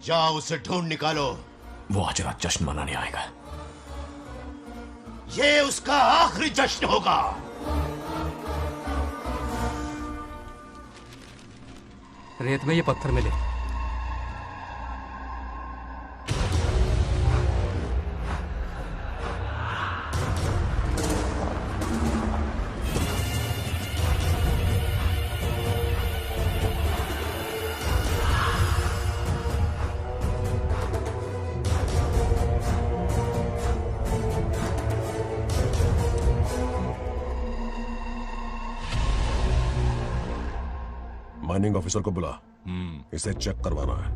जाओ उसे ढूंढ निकालो। वो आज रात जश्न मनाने आएगा। ये उसका आखिरी जश्न होगा। रेत में ये पत्थर मिले। माइनिंग ऑफिसर को बुला, इसे चेक करवाना है।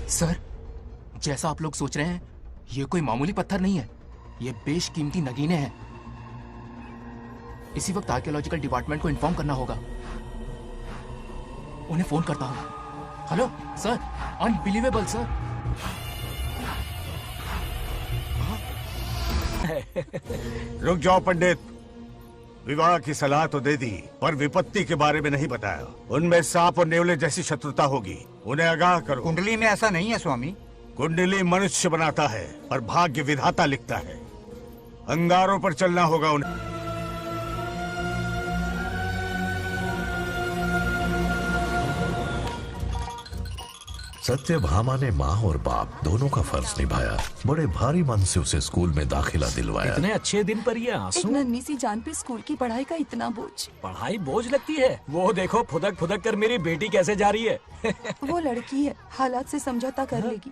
सर, जैसा आप लोग सोच रहे हैं, ये कोई मामूली पत्थर नहीं है। ये बेशकीमती नगीने हैं। इसी वक्त आर्कियोलॉजिकल डिपार्टमेंट को इन्फॉर्म करना होगा। उन्हें फोन करता हूं। Hello sir, unbelievable sir. रुक जाओ पंडित, विवाह की सलाह तो दे दी पर विपत्ति के बारे में नहीं बताया। उनमें सांप और नेवले जैसी शत्रुता होगी, उन्हें आगाह करो। कुंडली में ऐसा नहीं है स्वामी। कुंडली मनुष्य बनाता है और भाग्य विधाता लिखता है। अंगारों पर चलना होगा उन्हें। सत्यभामा ने माँ और बाप दोनों का फर्ज निभाया। बड़े भारी मन से उसे स्कूल में दाखिला दिलवाया। इतने अच्छे दिन पर ये आंसू। एक नन्ही सी जान पे स्कूल की पढ़ाई का इतना बोझ। पढ़ाई बोझ लगती है। वो देखो फुदक फुदक कर मेरी बेटी कैसे जा रही है। वो लड़की है, हालात से समझौता कर लेगी।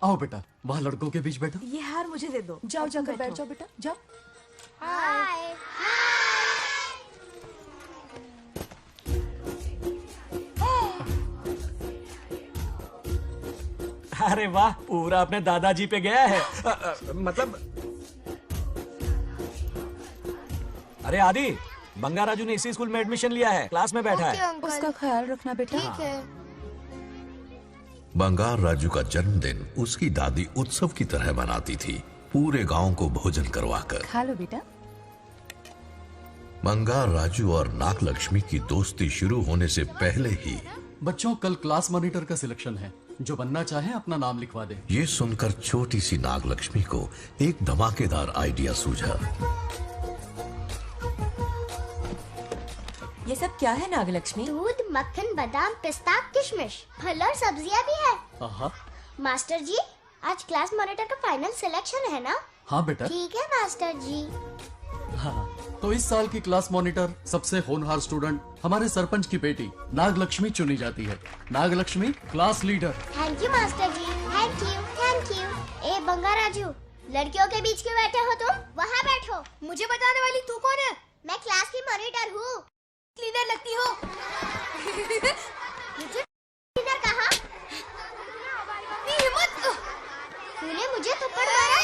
आओ बेटा, वहाँ लड़कों के बीच बैठो। ये हार मुझे दे दो। जाओ जाकर बैठ जाओ बेटा, जाओ। हाय। अरे वाह, पूरा अपने दादाजी पे गया है। मतलब अरे आदि, बंगा राजू ने इसी स्कूल में एडमिशन लिया है, क्लास में बैठा है। उसका ख्याल रखना बेटा। ठीक है। बंगार राजू का जन्मदिन उसकी दादी उत्सव की तरह मनाती थी, पूरे गांव को भोजन करवाकर। खा लो बेटा। बंगार राजू और नागलक्ष्मी की दोस्ती शुरू होने से पहले ही बच्चों, कल क्लास मॉनिटर का सिलेक्शन है। जो बनना चाहे अपना नाम लिखवा दे। ये सुनकर छोटी सी नागलक्ष्मी को एक धमाकेदार आइडिया सूझा। ये सब क्या है नागलक्ष्मी? दूध, मक्खन, बादाम, पिस्ता, किशमिश, फल और सब्जियां भी है। आहा। मास्टर जी, आज क्लास मॉनिटर का फाइनल सिलेक्शन है ना? हाँ बेटा। ठीक है मास्टर जी। हाँ, तो इस साल की क्लास मॉनिटर सबसे होनहार स्टूडेंट हमारे सरपंच की बेटी नागलक्ष्मी चुनी जाती है। Nagalakshmi class leader. Thank you master ji, thank you thank you. ए बंगा राजू, लड़कियों के बीच क्यों बैठे हो तुम? वहाँ बैठो। मुझे बताने वाली तू कौन है? मैं क्लास की मॉनिटर हूँ। लीडर लगती हो। मुझे लीडर कहा? तूने मुझे थप्पड़ मारा।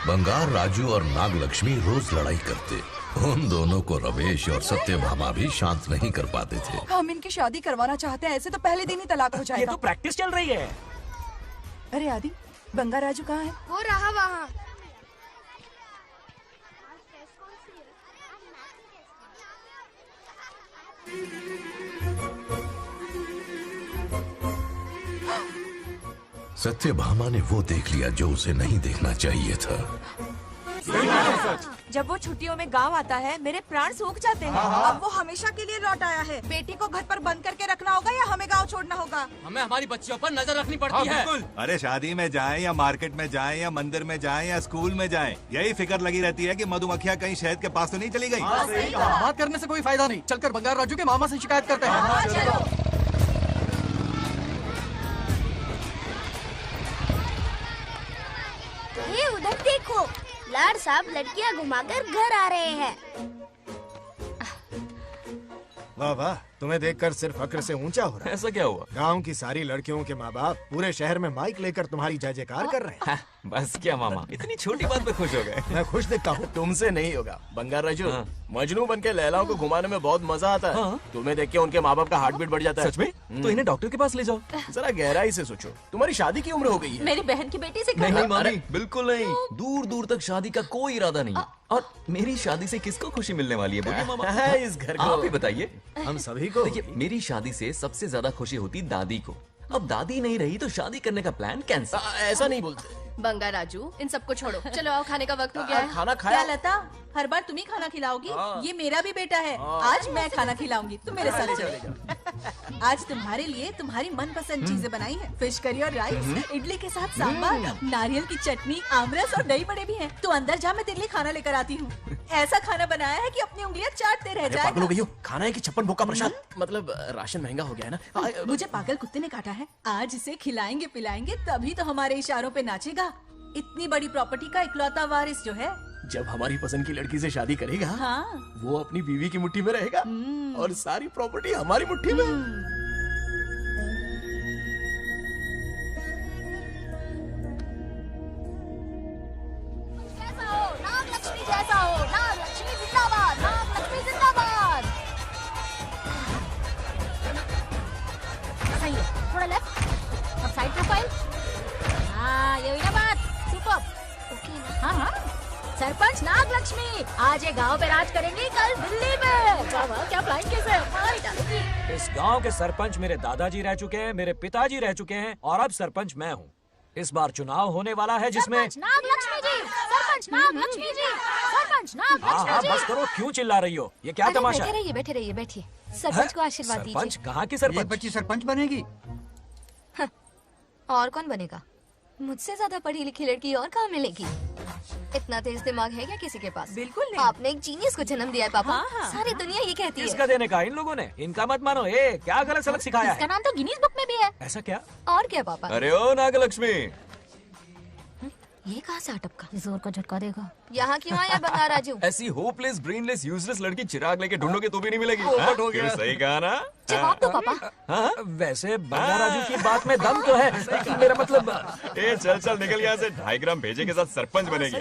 बंगार राजू और नागलक्ष्मी रोज लड़ाई करते। उन दोनों को रमेश और सत्यभामा भी शांत नहीं कर पाते थे। हम इनकी शादी करवाना चाहते हैं, ऐसे तो पहले दिन ही तलाक हो जाएगा। ये तो प्रैक्टिस चल रही है। अरे आदि, बंगा राजू कहाँ है? वो रहा वहाँ। सत्यभामा ने वो देख लिया जो उसे नहीं देखना चाहिए था। जब वो छुट्टियों में गांव आता है, मेरे प्राण सूख जाते हैं। अब वो हमेशा के लिए लौट आया है। बेटी को घर पर बंद करके रखना होगा या हमें गांव छोड़ना होगा? हमें हमारी बच्चियों पर नजर रखनी पड़ती है। अरे शादी में जाएं या मार्केट में जाएं या मंदिर में जाएं या स्कूल में जाएं, यही फिक्र लगी रहती है कि मधुमक्खियाँ कहीं शहद के पास तो नहीं चली गई। बात करने से कोई फायदा नहीं, चलकर बंगार राजू के मामा से शिकायत करते हैं। ये उधर देखो, लाड साहब लड़कियां घुमाकर घर आ रहे हैं। वाह वाह, तुम्हें देखकर सिर्फ फक्र से ऊंचा हो रहा है। ऐसा क्या हुआ? गांव की सारी लड़कियों के माँ बाप पूरे शहर में माइक लेकर तुम्हारी जय जयकार कर रहे हैं। बस क्या मामा, इतनी छोटी बात पे खुश हो गए। मैं खुश दिखता हूँ। तुमसे नहीं होगा बंगार राजू। हाँ। मजनू बन के लैलाओं को घुमाने में बहुत मजा आता है। हाँ। तुम्हें देख के उनके माँ बाप का हार्ट बीट बढ़ जाता है। सच में? तो इन्हें डॉक्टर के पास ले जाओ। जरा गहराई से सोचो, तुम्हारी शादी की उम्र हो गई है। मेरी बहन की बेटी से नहीं करो। मामी, बिल्कुल नहीं। दूर दूर तक शादी का कोई इरादा नहीं है। और मेरी शादी से किसको खुशी मिलने वाली है बोलिए मामा? इस घर को आप ही बताइए। हम सभी को। देखिए, मेरी शादी से सबसे ज्यादा खुशी होती दादी को। अब दादी नहीं रही तो शादी करने का प्लान कैंसिल। ऐसा नहीं बोलते। बंगा राजू, इन सबको छोड़ो, चलो आओ, खाने का वक्त हो गया है। खाना क्या खाया? लता, हर बार तुम ही खाना खिलाओगी? हाँ। ये मेरा भी बेटा है। आज मैं खाना खिलाऊंगी, तुम मेरे साथ चलो। आज तुम्हारे लिए तुम्हारी मनपसंद चीजें बनाई हैं। फिश करी और राइस, इडली के साथ सांभर, नारियल की चटनी, आमरस और दही बड़े भी हैं। तो अंदर जा, मैं तेरे लिए खाना लेकर आती हूँ। ऐसा खाना बनाया है कि अपनी उंगलियां चाटते रह पागल हो जाएगा। गई हो? खाना है कि 56 भोग का प्रसाद? मतलब राशन महंगा हो गया है ना। मुझे पागल कुत्ते ने काटा है। आज इसे खिलाएंगे पिलाएंगे तभी तो हमारे इशारों पे नाचेगा। इतनी बड़ी प्रॉपर्टी का इकलौता वारिस जो है। जब हमारी पसंद की लड़की से शादी करेगा, हाँ। वो अपनी बीवी की मुट्ठी में रहेगा और सारी प्रॉपर्टी हमारी मुट्ठी में। नागलक्ष्मी जैसा हो, नागलक्ष्मी जिंदाबाद, नागलक्ष्मी जिंदाबाद। सही है, थोड़ा लेफ्ट, अब साइड प्रोफाइल। हाँ, ये हुई ना बात। सुपर। ओके ना? हाँ हाँ। सरपंच नागलक्ष्मी आज ये गांव पे राज करेंगी, कल दिल्ली में। वाह, क्या फ्लाइंग केस है, मारी डालेंगी। इस गांव के सरपंच मेरे दादाजी रह चुके हैं, मेरे पिताजी रह चुके हैं और अब सरपंच मैं हूँ। इस बार चुनाव होने वाला है जिसमें सरपंच नागलक्ष्मी जी, सरपंच नागलक्ष्मी जी, सरपंच हाँ नागलक्ष्मी जी। बस करो, क्यों चिल्ला रही हो? ये क्या अरे तमाशा है? बैठे रहिए बैठिए। सरपंच को आशीर्वाद सरपंच दीजिए। कहाँ की सरपंच? बच्ची सरपंच बनेगी। और कौन बनेगा? मुझसे ज्यादा पढ़ी लिखी लड़की और कहाँ मिलेगी? इतना तेज दिमाग है क्या किसी के पास? बिल्कुल नहीं। आपने एक जीनियस को जन्म दिया है पापा। हाँ, हाँ। सारी दुनिया ये कहती किसका है। देने का? इन लोगों ने। इनका मत मानो। क्या गलत सलत सिखाया इसका है? नाम तो गिनीज बुक में भी है। ऐसा क्या? और क्या पापा? अरे ओ नागलक्ष्मी, ये कहाँ से अटपका? जोर का झटका देगा। यहाँ क्यों आया बंगार राजू? ऐसी होपलेस ब्रेनलेस यूजलेस लड़की चिराग लेके ढूंढोगे तो भी नहीं मिलेगी। पोपट हो गया। सही कहा ना? जवाब दो पापा। हाँ, वैसे बंगाराजू की बात में दम तो है। मेरा मतलब चल निकल यहाँ से। 2.5 ग्राम भेजे के साथ सरपंच बनेगी।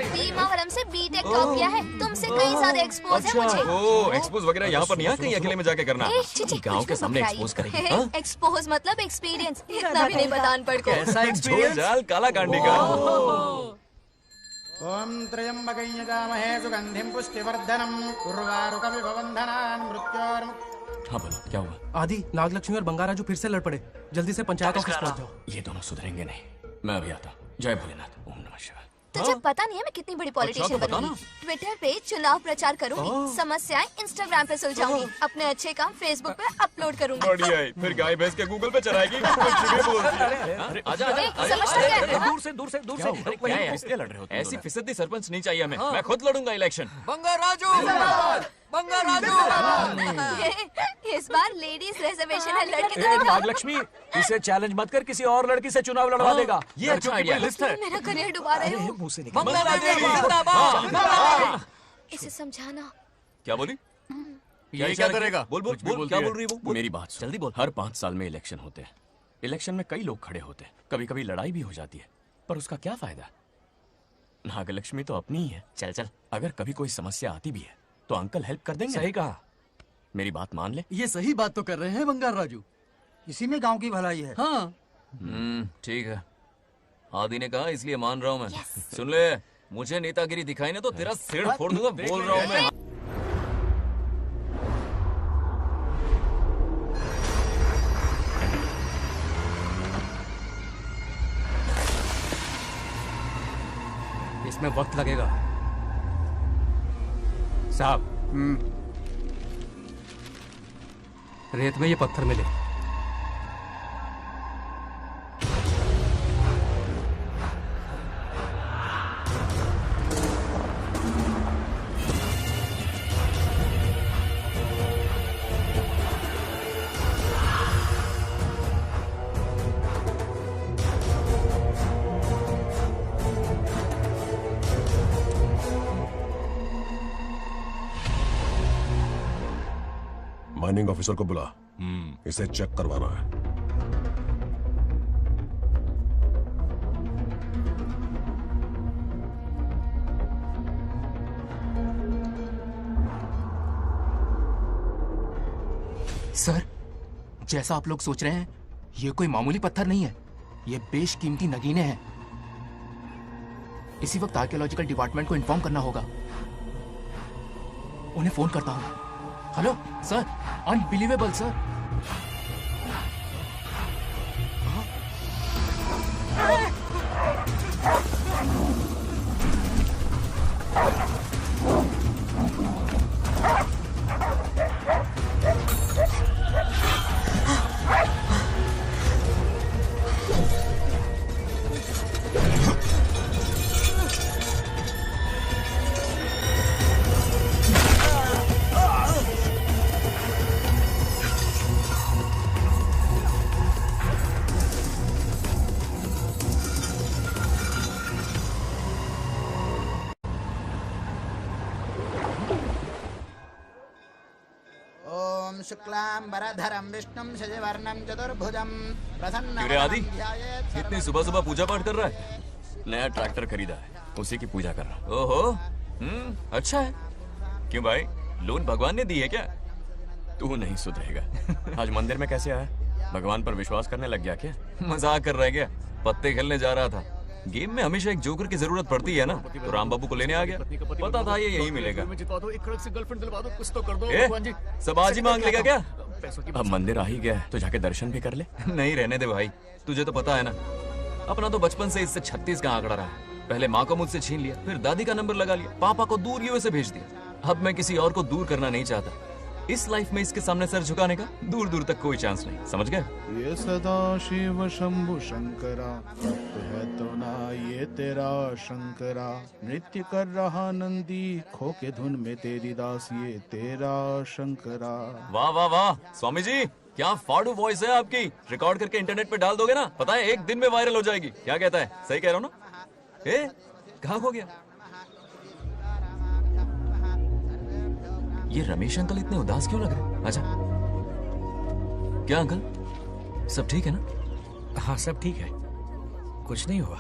भीमावरम से बीटेक टॉप किया है, तुमसे कई ज्यादा एक्सपोज है मुझे। ओ एक्सपोज वगैरह यहाँ पर नहीं है, कहीं अकेले में जाके करना। गाँव के सामने एक्सपोज करेगी। हाँ? एक्सपोज मतलब एक्सपीरियंस, इतना भी नहीं पता अनपढ़ को। ऐसा एक्सपीरियंस जाल काला कांडी का। ओम त्र्यंबकं यजामहे सुगंधिं पुष्टिवर्धनम् उर्वारुकमिव बन्धनान् मृत्योर्मुक्। हाँ बोलो, क्या हुआ? आदि, नागलक्ष्मी और बंगार राजू फिर से लड़ पड़े। जल्दी से पंचायत ऑफिस पहुंच जाओ। ये दोनों सुधरेंगे नहीं। मैं अभी आता हूँ। जय भोलेनाथ। ओम नमः शिवाय। तुझे पता नहीं है मैं कितनी बड़ी पॉलिटिशियन तो बनूंगी। ट्विटर पे चुनाव प्रचार करूंगी, समस्याएं इंस्टाग्राम पे सुलझाऊंगी, अपने अच्छे काम फेसबुक पे अपलोड करूंगी। बढ़िया है। फिर गाय भैंस के गूगल पे चराएगी। आजा दूर से। किससे लड़ रहे हो? ऐसी फिसदी सरपंच नहीं चाहिए हमें। मैं खुद लड़ूंगा इलेक्शन। बंगार राजू, बंगार राजू। इस बार लेडीज रिजर्वेशन है, लड़की तो दिखाओ। नागलक्ष्मी, इसे चैलेंज मत कर, किसी और लड़की से चुनाव लड़वा देगा। ये अच्छा आइडिया है। तुम मेरा करियर डुबा रहे हो। मुंह से निकल। बंगार राजू जिंदाबाद। इसे समझाना। क्या बोली? ये क्या करेगा? बोल क्या बोल रही है वो? मेरी बात सुन। जल्दी बोल। हर 5 साल में इलेक्शन होते हैं। इलेक्शन में कई लोग खड़े होते हैं, कभी कभी लड़ाई भी हो जाती है, पर उसका क्या फायदा? नागलक्ष्मी तो अपनी ही है। चल अगर कभी कोई समस्या आती भी है तो अंकल हेल्प कर देंगे। सही कहा। मेरी बात मान ले। ये सही बात तो कर रहे हैं बंगार राजू। इसी में गांव की भलाई है। हाँ ठीक है। आदि ने कहा इसलिए मान रहा हूँ मैं। सुन ले, मुझे नेतागिरी दिखाई ना तो तेरा सिर फोड़ दूंगा। बोल रहा हूँ मैं। इसमें वक्त लगेगा साहब। रेत में ये पत्थर मिले। कमांडिंग ऑफिसर को बुला। इसे चेक करवाना है। सर, जैसा आप लोग सोच रहे हैं, ये कोई मामूली पत्थर नहीं है। ये बेशकीमती नगीने हैं। इसी वक्त आर्कियोलॉजिकल डिपार्टमेंट को इन्फॉर्म करना होगा। उन्हें फोन करता हूं। Hello sir, unbelievable sir. ओम शुक्लांबरधरं विष्णुं शशिवर्णं चतुर्भुजं क्यों रे आदि? प्रसन्नं इतनी सुबह सुबह पूजा पाठ कर रहा है? नया ट्रैक्टर खरीदा है, उसी की पूजा कर रहा। ओहो, अच्छा है। क्यों भाई, लोन भगवान ने दी है क्या? तू नहीं सुधरेगा। आज मंदिर में कैसे आया? भगवान पर विश्वास करने लग गया क्या? मजाक कर रहा है क्या? पत्ते खेलने जा रहा था। गेम में हमेशा एक जोकर की जरूरत पड़ती है ना, तो राम बाबू को लेने आ गया। पता था ये यही मिलेगा। सब आज ही मांग लेगा क्या? अब मंदिर आ ही गया है, तो जाके दर्शन भी कर ले। नहीं, रहने दे भाई, तुझे तो पता है ना, अपना तो बचपन से इससे 36 का आंकड़ा रहा है। पहले माँ को मुझसे छीन लिया, फिर दादी का नंबर लगा लिया, पापा को दूर यूएसए भेज दिया। अब मैं किसी और को दूर करना नहीं चाहता। इस लाइफ में इसके सामने सर झुकाने का दूर दूर तक कोई चांस नहीं, समझ गए? ये सदा शिव शंभु शंकरा, भक्त है तो ना ये तेरा शंकरा। नृत्य कर रहा नंदी, खो के धुन में तेरी दास, ये तेरा शंकरा। वाह वाह वाह, स्वामी जी क्या फाड़ू वॉइस है आपकी। रिकॉर्ड करके इंटरनेट पे डाल दोगे ना, पता है एक दिन में वायरल हो जाएगी। क्या कहता है? सही कह रहा हूँ ना? ए, कहाँ खो गया ये रमेश अंकल? इतने उदास क्यों लग रहे? अच्छा, क्या अंकल, सब ठीक है ना? हाँ सब ठीक है, कुछ नहीं हुआ।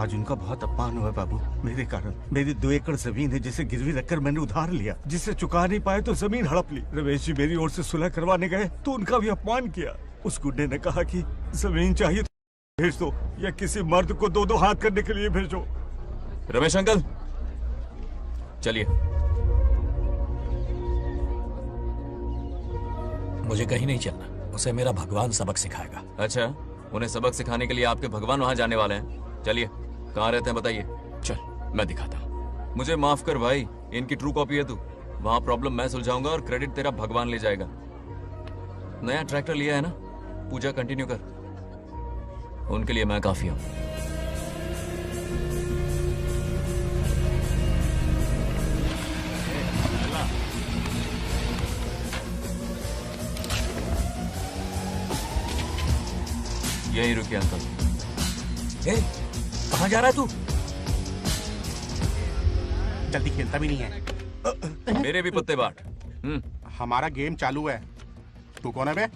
आज उनका बहुत अपमान हुआ बाबू, मेरे कारण। मेरी 2 एकड़ जमीन है जिसे गिरवी रखकर मैंने उधार लिया, जिसे चुका नहीं पाए तो जमीन हड़प ली। रमेश जी मेरी ओर से सुलह करवाने गए तो उनका भी अपमान किया। उस गुड्डे ने कहा कि जमीन चाहिए तो भेज दो, या किसी मर्द को 2-2 हाथ करने के लिए भेजो। रमेश अंकल चलिए। मुझे कहीं नहीं चलना, उसे मेरा भगवान सबक सिखाएगा। अच्छा, उन्हें सबक सिखाने के लिए आपके भगवान वहां जाने वाले हैं? चलिए, कहाँ रहते हैं बताइए। चल मैं दिखाता हूँ। मुझे माफ कर भाई, इनकी ट्रू कॉपी है तू। वहां प्रॉब्लम मैं सुलझाऊंगा और क्रेडिट तेरा भगवान ले जाएगा। नया ट्रैक्टर लिया है ना, पूजा कंटिन्यू कर। उनके लिए मैं काफी हूँ। यही रुकिए अंकल। कहाँ जा रहा है तू? जल्दी खेलता भी नहीं है। मेरे भी पत्ते बांट। हमारा गेम चालू है, तू कौन है बे?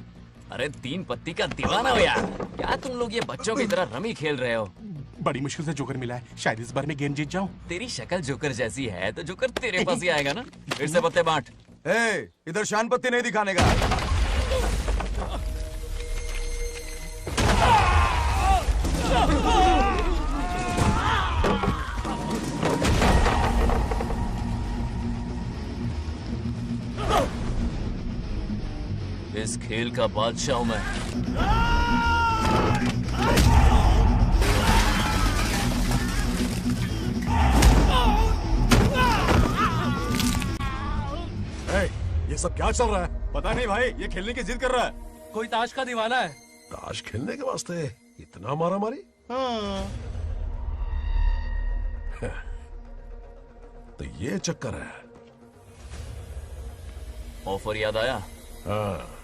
अरे 3 पत्ती का दीवाना हो यार। क्या तुम लोग ये बच्चों की तरह रमी खेल रहे हो? बड़ी मुश्किल से जोकर मिला है, शायद इस बार में गेम जीत जाऊं। तेरी शक्ल जोकर जैसी है तो जोकर तेरे पास ही आएगा ना। फिर से पत्ते बांट। इधर शान पत्ती नहीं दिखाने का। इस खेल का बादशाह हूं मैं। ये सब क्या चल रहा है? पता नहीं भाई, ये खेलने की जिद कर रहा है। कोई ताश का दीवाना है। ताश खेलने के वास्ते इतना मारा मारी? तो ये चक्कर है। ऑफर याद आया? हाँ।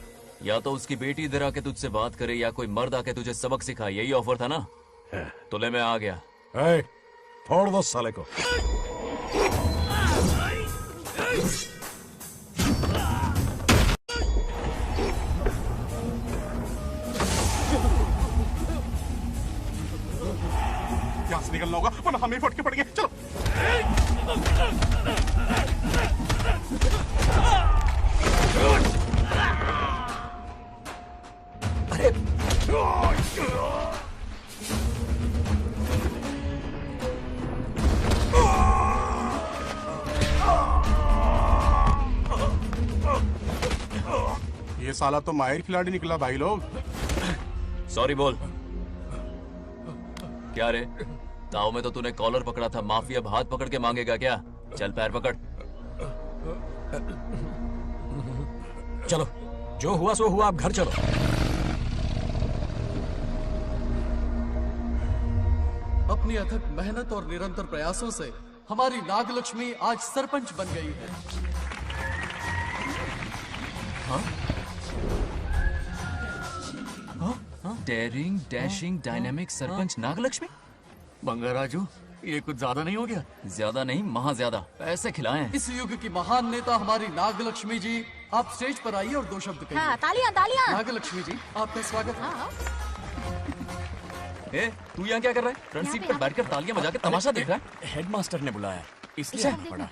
या तो उसकी बेटी इधर आके तुझसे बात करे, या कोई मर्द आके तुझे सबक सिखाए। यही ऑफर था ना? तो ले, मैं आ गया। फोड़ दो साले को। निकलना होगा वरना हम ही फट के पड़ गए। चलो। ये साला तो माहिर खिलाड़ी निकला भाई लोग। सॉरी बोल। क्या रे, ताऊ में तो तूने कॉलर पकड़ा था, माफी अब हाथ पकड़ के मांगेगा क्या? चल पैर पकड़। चलो, जो हुआ सो हुआ, आप घर चलो। अपनी अथक मेहनत और निरंतर प्रयासों से हमारी नागलक्ष्मी आज सरपंच बन गई है। Daring, dashing, dynamic sarpanch Nagalakshmi. Bangarraju, ये कुछ ज्यादा नहीं हो गया? ज्यादा नहीं, महा ज्यादा। पैसे खिलाएं। इस युग की महान नेता हमारी नागलक्ष्मी जी, आप स्टेज पर आइए और दो शब्द कहिए। हाँ, तालियां तालियां। नागलक्ष्मी जी, आपका स्वागत है। ए, तू यहाँ क्या कर रहा है? फ्रंट सीट पर बैठकर तालियां बजा के तमाशा देख रहा है? हेडमास्टर ने बुलाया, इसलिए आना पड़ा।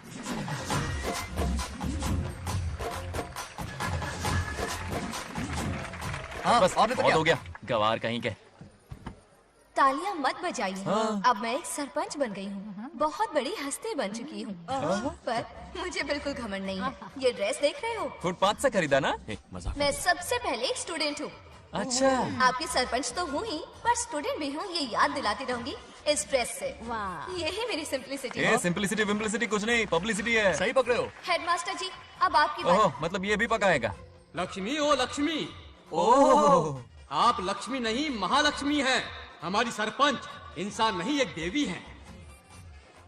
हाँ, बस बहुत हो गया, गवार कहीं के। तालियां मत बजाइए। अब मैं एक सरपंच बन गई हूँ, बहुत बड़ी हस्ती बन चुकी हूँ। पर मुझे बिल्कुल घमंड नहीं है। ये ड्रेस देख रहे हो? फुटपाथ से खरीदा ना? मजाक। मैं सबसे पहले एक स्टूडेंट हूँ। अच्छा। आपकी सरपंच तो हूँ ही, पर स्टूडेंट भी हूँ, ये याद दिलाती रहूंगी इस ड्रेस से। यही मेरी सिंपलिसिटी है। सिंपलिसिटी विम्पलिसिटी कुछ नहीं, पब्लिसिटी है। सही पकड़े हो। हेडमास्टर जी, अब आपकी बात। मतलब ये भी पकाएगा? लक्ष्मी ओ लक्ष्मी। ओह, आप लक्ष्मी नहीं महालक्ष्मी हैं। हमारी सरपंच इंसान नहीं, एक देवी हैं।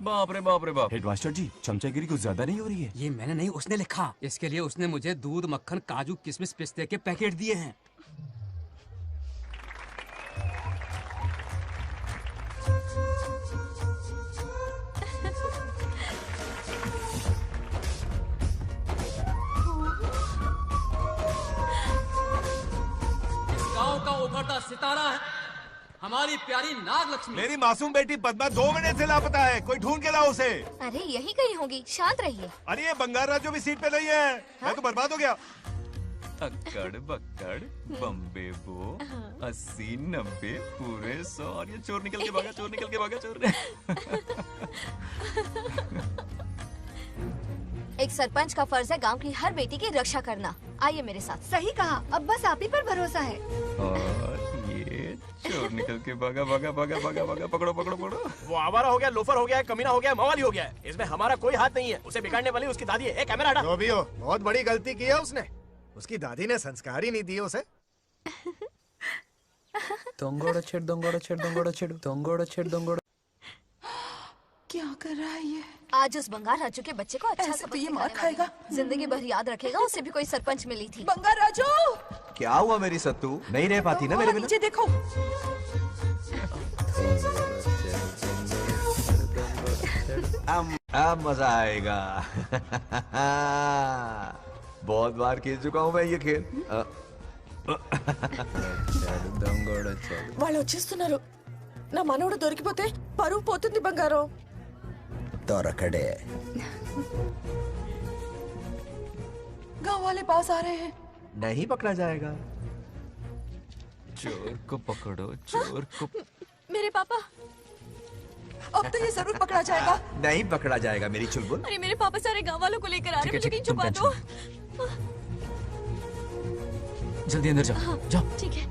बाप रे बाप रे बाप। हेडमास्टर जी, चमचागिरी कुछ ज्यादा नहीं हो रही है? ये मैंने नहीं, उसने लिखा। इसके लिए उसने मुझे दूध, मक्खन, काजू, किशमिश, पिस्ते के पैकेट दिए हैं। गांव का उभरता सितारा है हमारी प्यारी नागलक्ष्मी। मेरी मासूम बेटी पद्मा 2 महीने से लापता है, कोई ढूंढ के लाओ उसे। अरे यही कहीं होगी, शांत रहिए। अरे ये बंगाराजू भी सीट पे नहीं है। मैं तो बर्बाद हो गया। अक्कड़ बक्कड़ बम्बे बो 80 90 पूरे 100 और ये चोर निकल के भागा, चोर निकल के भागा, चोर। एक सरपंच का फर्ज है गांव की हर बेटी की रक्षा करना। आइए मेरे साथ। सही कहा, अब बस आप ही पर भरोसा है। और ये चोर निकल के भागा भागा भागा भागा भागा, पकड़ो पकड़ो पकड़ो। वो आवारा हो गया, लोफर हो गया, कमीना हो गया, मवाली हो गया। इसमें हमारा कोई हाथ नहीं है। उसे बिगाड़ने वाली उसकी दादी है। कैमरा हटा। जो भी हो, बहुत बड़ी गलती की है उसने। उसकी दादी ने संस्कार ही नहीं दिए उसे। दंगोड़ा छेड़ दंगोड़ा छेड़ दंगोड़ा छेड़ दंगोड़ा छेड़ दंगोड़ा। क्या कर रहा है ये? आज उस बंगार राजू के बच्चे को अच्छा सबक ये मार खाएगा। जिंदगी भर याद रखेगा। उसे भी कोई सरपंच मिली थी। बंगार राजू, क्या हुआ मेरी सत्तू? नहीं रह पाती ना मेरे बिना? नीचे देखो। अब मजा आएगा। बहुत बार खेल चुका हूँ मैं ये खेल। వాళ్ళు వచ్చేస్తున్నారు. నా మనవడు దొరికిపోతే పరువు పోతుంది బంగారం. दौरकड़े गांव वाले पास आ रहे हैं. नहीं पकड़ा जाएगा। चोर को पकड़ो, चोर को। मेरे पापा, अब तो ये जरूर पकड़ा जाएगा. नहीं पकड़ा जाएगा मेरी चुलबुल। अरे मेरे पापा सारे गांव वालों को लेकर आ रहे हैं, मुझे कहीं छुपा दो। जल्दी अंदर जाओ, जाओ। ठीक है।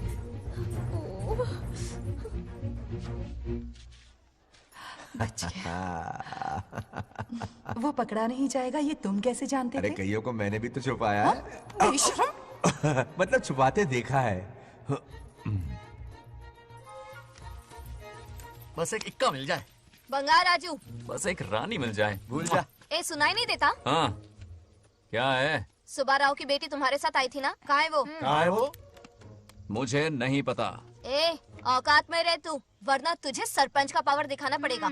वो पकड़ा नहीं जाएगा, ये तुम कैसे जानते अरे थे? कईयों को मैंने भी तो छुपाया है। मतलब छुपाते देखा है। बस एक इक्का मिल जाए। बंगार राजू, बस एक रानी मिल जाए। भूल जा। ए सुनाई नहीं देता? हाँ, क्या है? सुबह राव की बेटी तुम्हारे साथ आई थी ना, कहाँ है वो? कहाँ है वो? मुझे नहीं पता। ए औकात में रह तू, वरना तुझे सरपंच का पावर दिखाना पड़ेगा।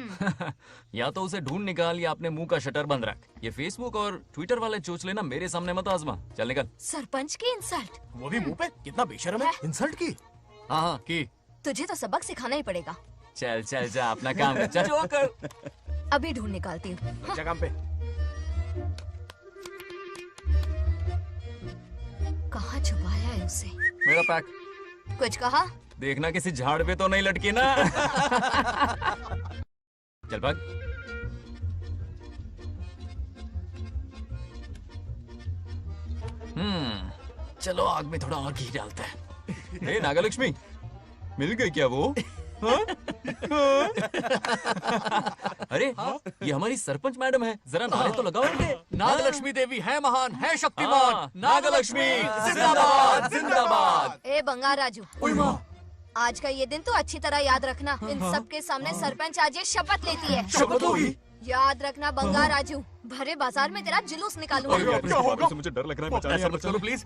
या तो उसे ढूंढ निकाल या अपने मुंह का शटर बंद रख। ये फेसबुक और ट्विटर वाले चोच लेना मेरे सामने मत आजमा। चल निकल। सरपंच की इंसल्ट। वो भी मुंह पे? कितना बेशर्म है। इंसल्ट की? हाँ की। तुझे तो सबक सिखाना ही पड़ेगा। चल चल जा अपना काम कर, चल। जोकर। अभी ढूंढ निकालती हूँ। अच्छा काम पे। कहाँ छुपाया है उसे? मेरा पैक। कुछ कहा? देखना किसी झाड़ पे तो नहीं लटकी ना। चल भाग। चलो आग में थोड़ा और घी डालते हैं। ए नागलक्ष्मी, मिल गई क्या वो? हाँ? हाँ? अरे ये हमारी सरपंच मैडम है, जरा नारे तो लगाओ इनके। नागलक्ष्मी देवी है महान, है शक्तिमान। नागलक्ष्मी जिंदाबाद जिंदाबाद। ए बंगार राजू, आज का ये दिन तो अच्छी तरह याद रखना। इन सबके सामने सरपंच आज ये शपथ लेती है। शपथ होगी? याद रखना बंगार राजू, भरे बाजार में तेरा जुलूस निकालूंगा। क्या होगा? मुझे डर लग रहा है, मत करो प्लीज।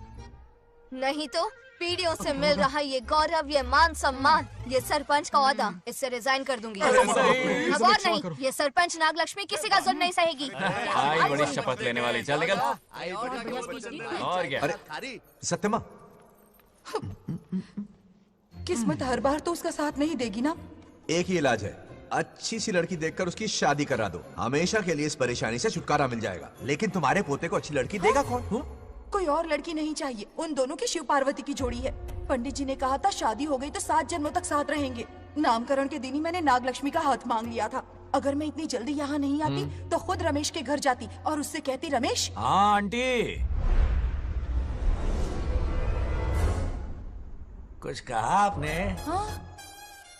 नहीं तो पीढ़ियों से मिल रहा ये गौरव, ये मान सम्मान, ये सरपंच का ओहदा, इससे रिजाइन कर दूंगी। अब और नहीं, ये सरपंच नागलक्ष्मी किसी का जुल्म नहीं सहेगी। आई बड़ी शपथ लेने वाली, चल निकल। और क्या? अरे सत्यमा, किस्मत हर बार तो उसका साथ नहीं देगी ना। एक ही इलाज है, अच्छी सी लड़की देखकर उसकी शादी करा दो, हमेशा के लिए इस परेशानी से छुटकारा मिल जाएगा। लेकिन तुम्हारे पोते को अच्छी लड़की देगा कौन? कोई और लड़की नहीं चाहिए, उन दोनों की शिव पार्वती की जोड़ी है। पंडित जी ने कहा था शादी हो गई तो 7 जन्मों तक साथ रहेंगे। नामकरण के दिन ही मैंने नागलक्ष्मी का हाथ मांग लिया था। अगर मैं इतनी जल्दी यहाँ नहीं आती तो खुद रमेश के घर जाती और उससे कहती, रमेश। हाँ आंटी, कुछ कहा आपने? हाँ,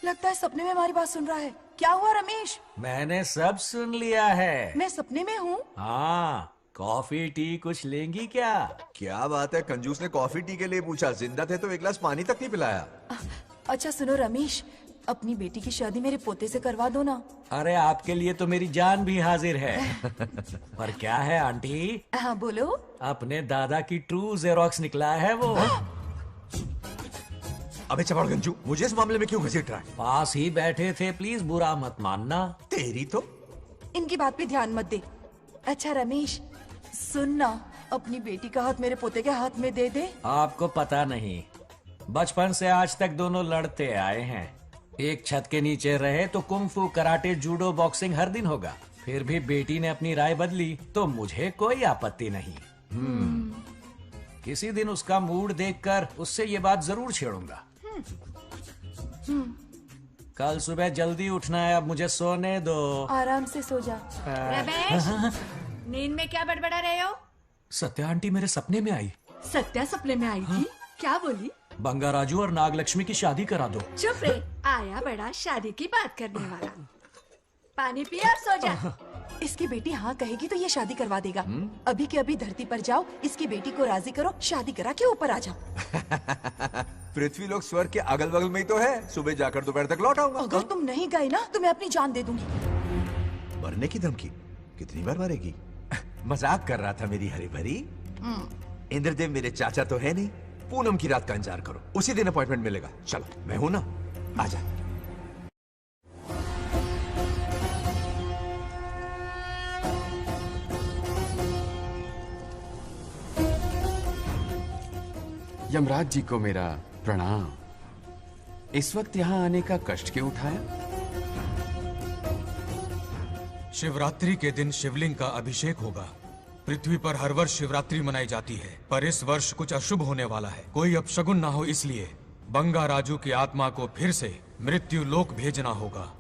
लगता है सपने में हमारी बात सुन रहा है। क्या हुआ रमेश? मैंने सब सुन लिया है। मैं सपने में हूँ? हाँ, कॉफी टी कुछ लेंगी क्या? क्या बात है, कंजूस ने कॉफी टी के लिए पूछा, जिंदा थे तो एक गिलास पानी तक नहीं पिलाया। अच्छा सुनो रमेश, अपनी बेटी की शादी मेरे पोते से करवा दो ना। अरे आपके लिए तो मेरी जान भी हाजिर है। पर क्या है आंटी? हाँ बोलो। अपने दादा की ट्रू जेरोक्स निकला है वो। अबे चपड़गंजू, मुझे इस मामले में क्यों घसीट रहा है? पास ही बैठे थे, प्लीज बुरा मत मानना। तेरी तो इनकी बात पे ध्यान मत दे। अच्छा रमेश सुन ना, अपनी बेटी का हाथ मेरे पोते के हाथ में दे दे। आपको पता नहीं, बचपन से आज तक दोनों लड़ते आए हैं। एक छत के नीचे रहे तो कुंफू, कराटे, जूडो, बॉक्सिंग हर दिन होगा। फिर भी बेटी ने अपनी राय बदली तो मुझे कोई आपत्ति नहीं। किसी दिन उसका मूड देखकर उससे ये बात जरूर छेड़ूंगा। कल सुबह जल्दी उठना है, अब मुझे सोने दो। आराम से सो जा। रमेश, नींद में क्या बड़बड़ा रहे हो? सत्या आंटी मेरे सपने में आई। सत्या सपने में आई थी? क्या बोली? बंगा राजू और नागलक्ष्मी की शादी करा दो। चुप रे, आया बड़ा शादी की बात करने वाला। पानी पी और सो जा। इसकी बेटी हाँ कहेगी तो ये शादी करवा देगा। अभी के अभी धरती पर जाओ, इसकी बेटी को राजी करो, शादी करा के ऊपर आ जाओ। पृथ्वी लोग स्वर्ग के अगल बगल में ही तो है, सुबह जाकर दोपहर तक लौट आऊंगा। अगर तुम नहीं गए ना तो मैं अपनी जान दे दूंगी। मरने की धमकी? कितनी बार मरेगी? मजाक कर रहा था मेरी हरी भरी। इंद्रदेव मेरे चाचा तो है नहीं। पूनम की रात का इंतजार करो, उसी दिन अपॉइंटमेंट मिलेगा। चलो मैं हूं ना, आजा। यमराज जी को मेरा प्रणाम। इस वक्त यहाँ आने का कष्ट क्यों उठाया? शिवरात्रि के दिन शिवलिंग का अभिषेक होगा। पृथ्वी पर हर वर्ष शिवरात्रि मनाई जाती है, पर इस वर्ष कुछ अशुभ होने वाला है। कोई अपशगुन ना हो, इसलिए बंगा राजू की आत्मा को फिर से मृत्यु लोक भेजना होगा।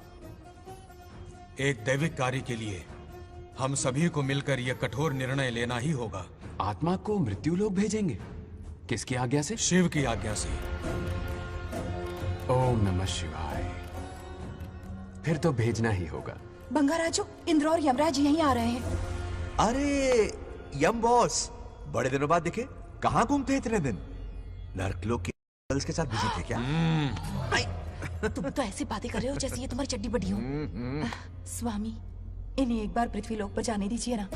एक दैविक कार्य के लिए हम सभी को मिलकर यह कठोर निर्णय लेना ही होगा। आत्मा को मृत्यु लोक भेजेंगे? किसकी आज्ञा से? शिव की आज्ञा से। ओम नमः शिवाय। फिर तो भेजना ही होगा। बंगा राजू, इंद्र और यमराज यहीं आ रहे हैं। अरे यम बॉस, बड़े दिनों बाद दिखे। कहाँ घूमते इतने दिन? नर्कलोक के गर्ल्स के साथ बिजी थे क्या? तुम तो ऐसी बातें कर रहे हो जैसे ये तुम्हारी चड्डी बड़ी हो। स्वामी, इन्हें एक बार पृथ्वी लोक पर जाने दीजिए ना।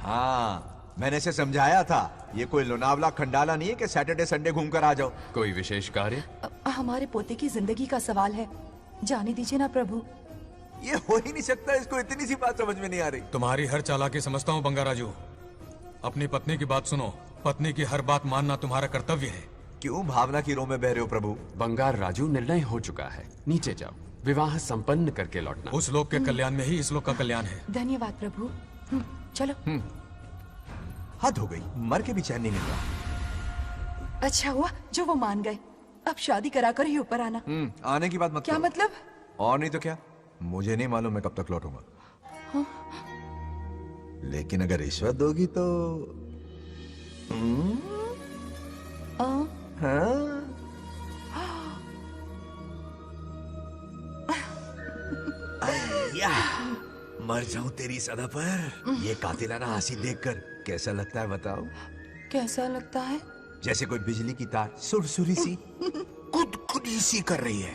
हाँ, मैंने इसे समझाया था, ये कोई लोनावला खंडाला नहीं है कि सैटरडे संडे घूम कर आ जाओ। कोई विशेष कार्य? हमारे पोते की जिंदगी का सवाल है, जाने दीजिए ना प्रभु। ये हो ही नहीं सकता, इसको इतनी सी बात समझ में नहीं आ रही। तुम्हारी हर चालाकी समझता हूँ बंगा राजू। अपनी पत्नी की बात सुनो। पत्नी की हर बात मानना तुम्हारा कर्तव्य है। क्यों भावना की रो में बह रहे हो प्रभु? बंगार राजू, निर्णय हो चुका है, नीचे जाओ, विवाह संपन्न करके लौटना। उस लोक के कल्याण में ही इस लोक का कल्याण है। धन्यवाद प्रभु। चलो। हद हो गई, मर के भी चैन नहीं मिल रहा। अच्छा हुआ जो वो मान गए। अब शादी कराकर ही ऊपर आना। आने की बात मत क्या करो। मतलब? और नहीं तो क्या, मुझे नहीं मालूम मैं कब तक लौटूंगा। हाँ? लेकिन अगर रिश्वत दोगी तो हाँ? या, मर जाऊं तेरी सदा पर। ये कातिलाना हंसी देखकर कैसा लगता है बताओ? कैसा लगता है? जैसे कोई बिजली की तार सुरसुरी सी गुदगुदी सी कर रही है।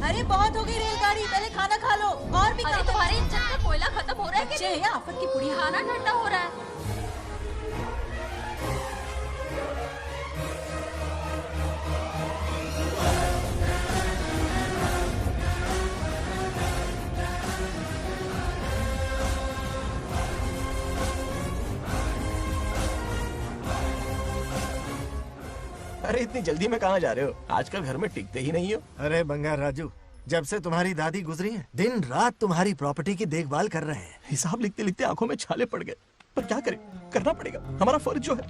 अरे बहुत हो गई रेलगाड़ी, पहले खाना खा लो। और भी अरे तुम्हारे इंजन का कोयला खत्म हो रहा है कि नहीं? आफत की पुड़ी। खाना ठंडा हो रहा है। अरे इतनी जल्दी में कहाँ जा रहे हो? आजकल घर में टिकते ही नहीं हो। अरे बंगार राजू, जब से तुम्हारी दादी गुजरी है, दिन रात तुम्हारी प्रॉपर्टी की देखभाल कर रहे हैं। हिसाब लिखते लिखते आंखों में छाले पड़ गए, पर क्या करें, करना पड़ेगा, हमारा फर्ज जो है।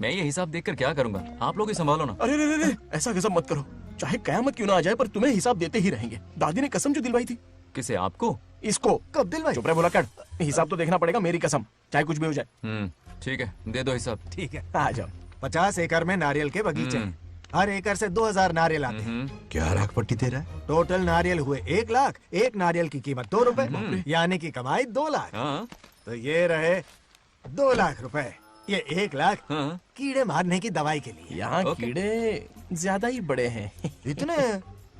मैं ये हिसाब देखकर क्या करूंगा? आप लोग ही संभालो ना। अरे रे रे, ऐसा कसम मत करो, चाहे कयामत क्यों ना आ जाए, पर तुम्हें हिसाब देते ही रहेंगे। दादी ने कसम जो दिलवाई थी। किसे? आपको? इसको। कब दिलवाई? चुप रहे बोला कर। हिसाब तो देखना पड़ेगा, मेरी कसम, चाहे कुछ भी हो जाए। ठीक है, दे दो हिसाब। ठीक है, आ जाओ। 50 एकड़ में नारियल के बगीचे हैं। हर एकड़ से 2000 नारियल आते हैं। क्या लाख पट्टी दे रहा है? टोटल नारियल हुए 1 लाख। एक नारियल की कीमत 2 रुपए, यानी कि कमाई 2 लाख। तो ये रहे 2 लाख रुपए। ये 1 लाख कीड़े मारने की दवाई के लिए। यहाँ कीड़े ज्यादा ही बड़े हैं। इतने?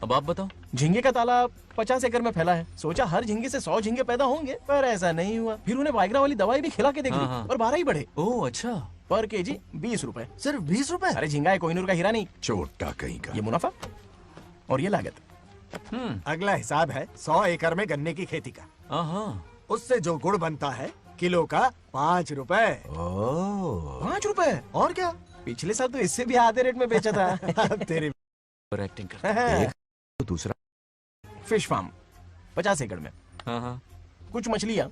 अब आप बताओ। झींगे का तालाब 50 एकड़ में फैला है। सोचा हर झींगे से 100 झींगे पैदा होंगे, पर ऐसा नहीं हुआ। फिर उन्हें वाइग्रा वाली दवाई भी खिला के देख ली, और 12 ही बढ़े। ओह अच्छा। पर केजी 20 रुपए। सिर्फ 20 रुपए? अरे झींगा है, कोहिनूर का हीरा नहीं। छोटा कहीं का। ये मुनाफा और ये लागत। अगला हिसाब है 100 एकड़ में गन्ने की खेती का। उससे जो गुड़ बनता है, किलो का 5 रुपए। 5 रुपए? और क्या, पिछले साल तो इससे भी आधे रेट में बेचा था। तेरी एक्टिंग कर। तो दूसरा फिश फार्म 50 एकड़ में। कुछ मछलियाँ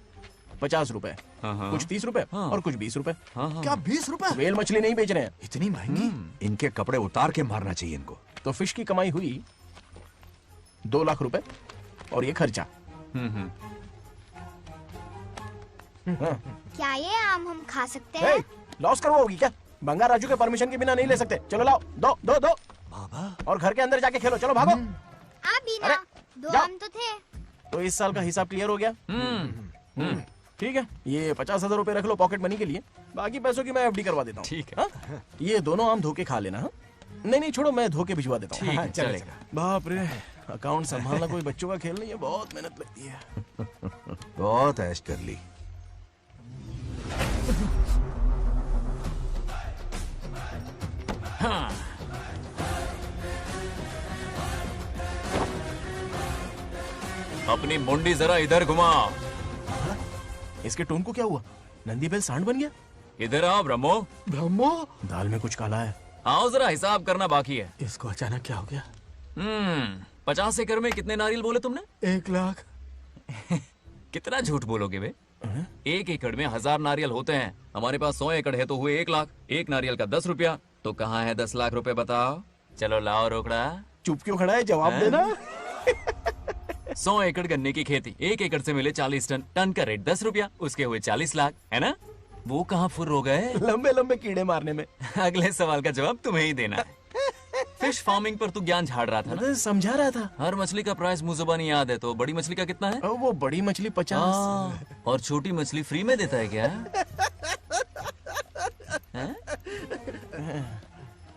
50 रुपए, कुछ 30 रुपए और कुछ 20 रुपए। क्या 20 रुपए? वेल मछली नहीं बेच रहे हैं। इतनी महंगी? इनके कपड़े उतार के मारना चाहिए इनको। तो फिश की कमाई हुई 2 लाख रुपए, और ये खर्चा। क्या ये आम हम खा सकते हैं? लॉस करवाओगी क्या? बंगार राजू के परमिशन के बिना नहीं ले सकते। चलो लाओ, दो दो दो। बाबा। और घर के अंदर जाके खेलो, चलो भागो। आप भी ना, 2 आम तो थे। तो इस साल का हिसाब क्लियर हो गया? ठीक है, ये 50,000 रुपए रख लो पॉकेट मनी के लिए, बाकी पैसों की मैं एफडी करवा देता हूँ। ठीक है। ये दोनों आम धोके खा लेना। नहीं नहीं छोड़ो, मैं धोके भिजवा देता हूँ। ठीक है, चलेगा। बाप रे, अकाउंट संभालना कोई बच्चों का खेल नहीं है, बहुत मेहनत लगती है। बहुत ऐश कर ली। हाँ। अपनी मुंडी जरा इधर घुमा। इसके टोन को क्या हुआ? नंदी बैल सांड बन गया? इधर आओ ब्रह्मो। ब्रह्मो? दाल में कुछ काला है। आओ जरा हिसाब करना बाकी है। इसको अचानक क्या हो गया? 50 एकड़ में कितने नारियल बोले तुमने? 1 लाख। कितना झूठ बोलोगे बे? 1 एकड़ में 1000 नारियल होते हैं। हमारे पास 100 एकड़ है तो हुए 1 लाख। एक नारियल का 10 रुपया, तो कहाँ है 10 लाख रुपए बताओ? चलो लाओ रोकड़ा। चुप क्यों खड़ा है, जवाब देना। 100 एकड़ गन्ने की खेती, 1 एकड़ से मिले 40 टन, टन का रेट 10 रुपया, उसके हुए 40 लाख, है ना? वो कहाँ फुर हो गए? लंबे लंबे कीड़े मारने में। अगले सवाल का जवाब तुम्हें ही देना है। फिश फार्मिंग पर तू ज्ञान झाड़ रहा था ना? समझा रहा था। हर मछली का प्राइस मुंह जुबानी याद है, तो बड़ी मछली का कितना है? वो बड़ी मछली 50 और छोटी मछली फ्री में देता है क्या?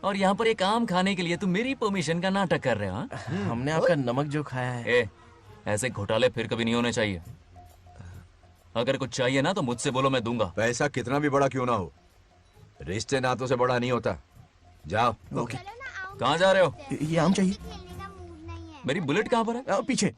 और यहाँ पर एक आम खाने के लिए तुम मेरी परमिशन का नाटक कर रहे हो? हमने आपका नमक जो खाया है। ऐसे घोटाले फिर कभी नहीं होने चाहिए। अगर कुछ चाहिए ना तो मुझसे बोलो, मैं दूंगा। पैसा कितना भी बड़ा क्यों ना हो, रिश्ते नातों से बड़ा नहीं होता। जाओ। ओके। कहाँ जा रहे हो? ये आम चाहिए। मेरी बुलेट कहाँ पर है? पीछे।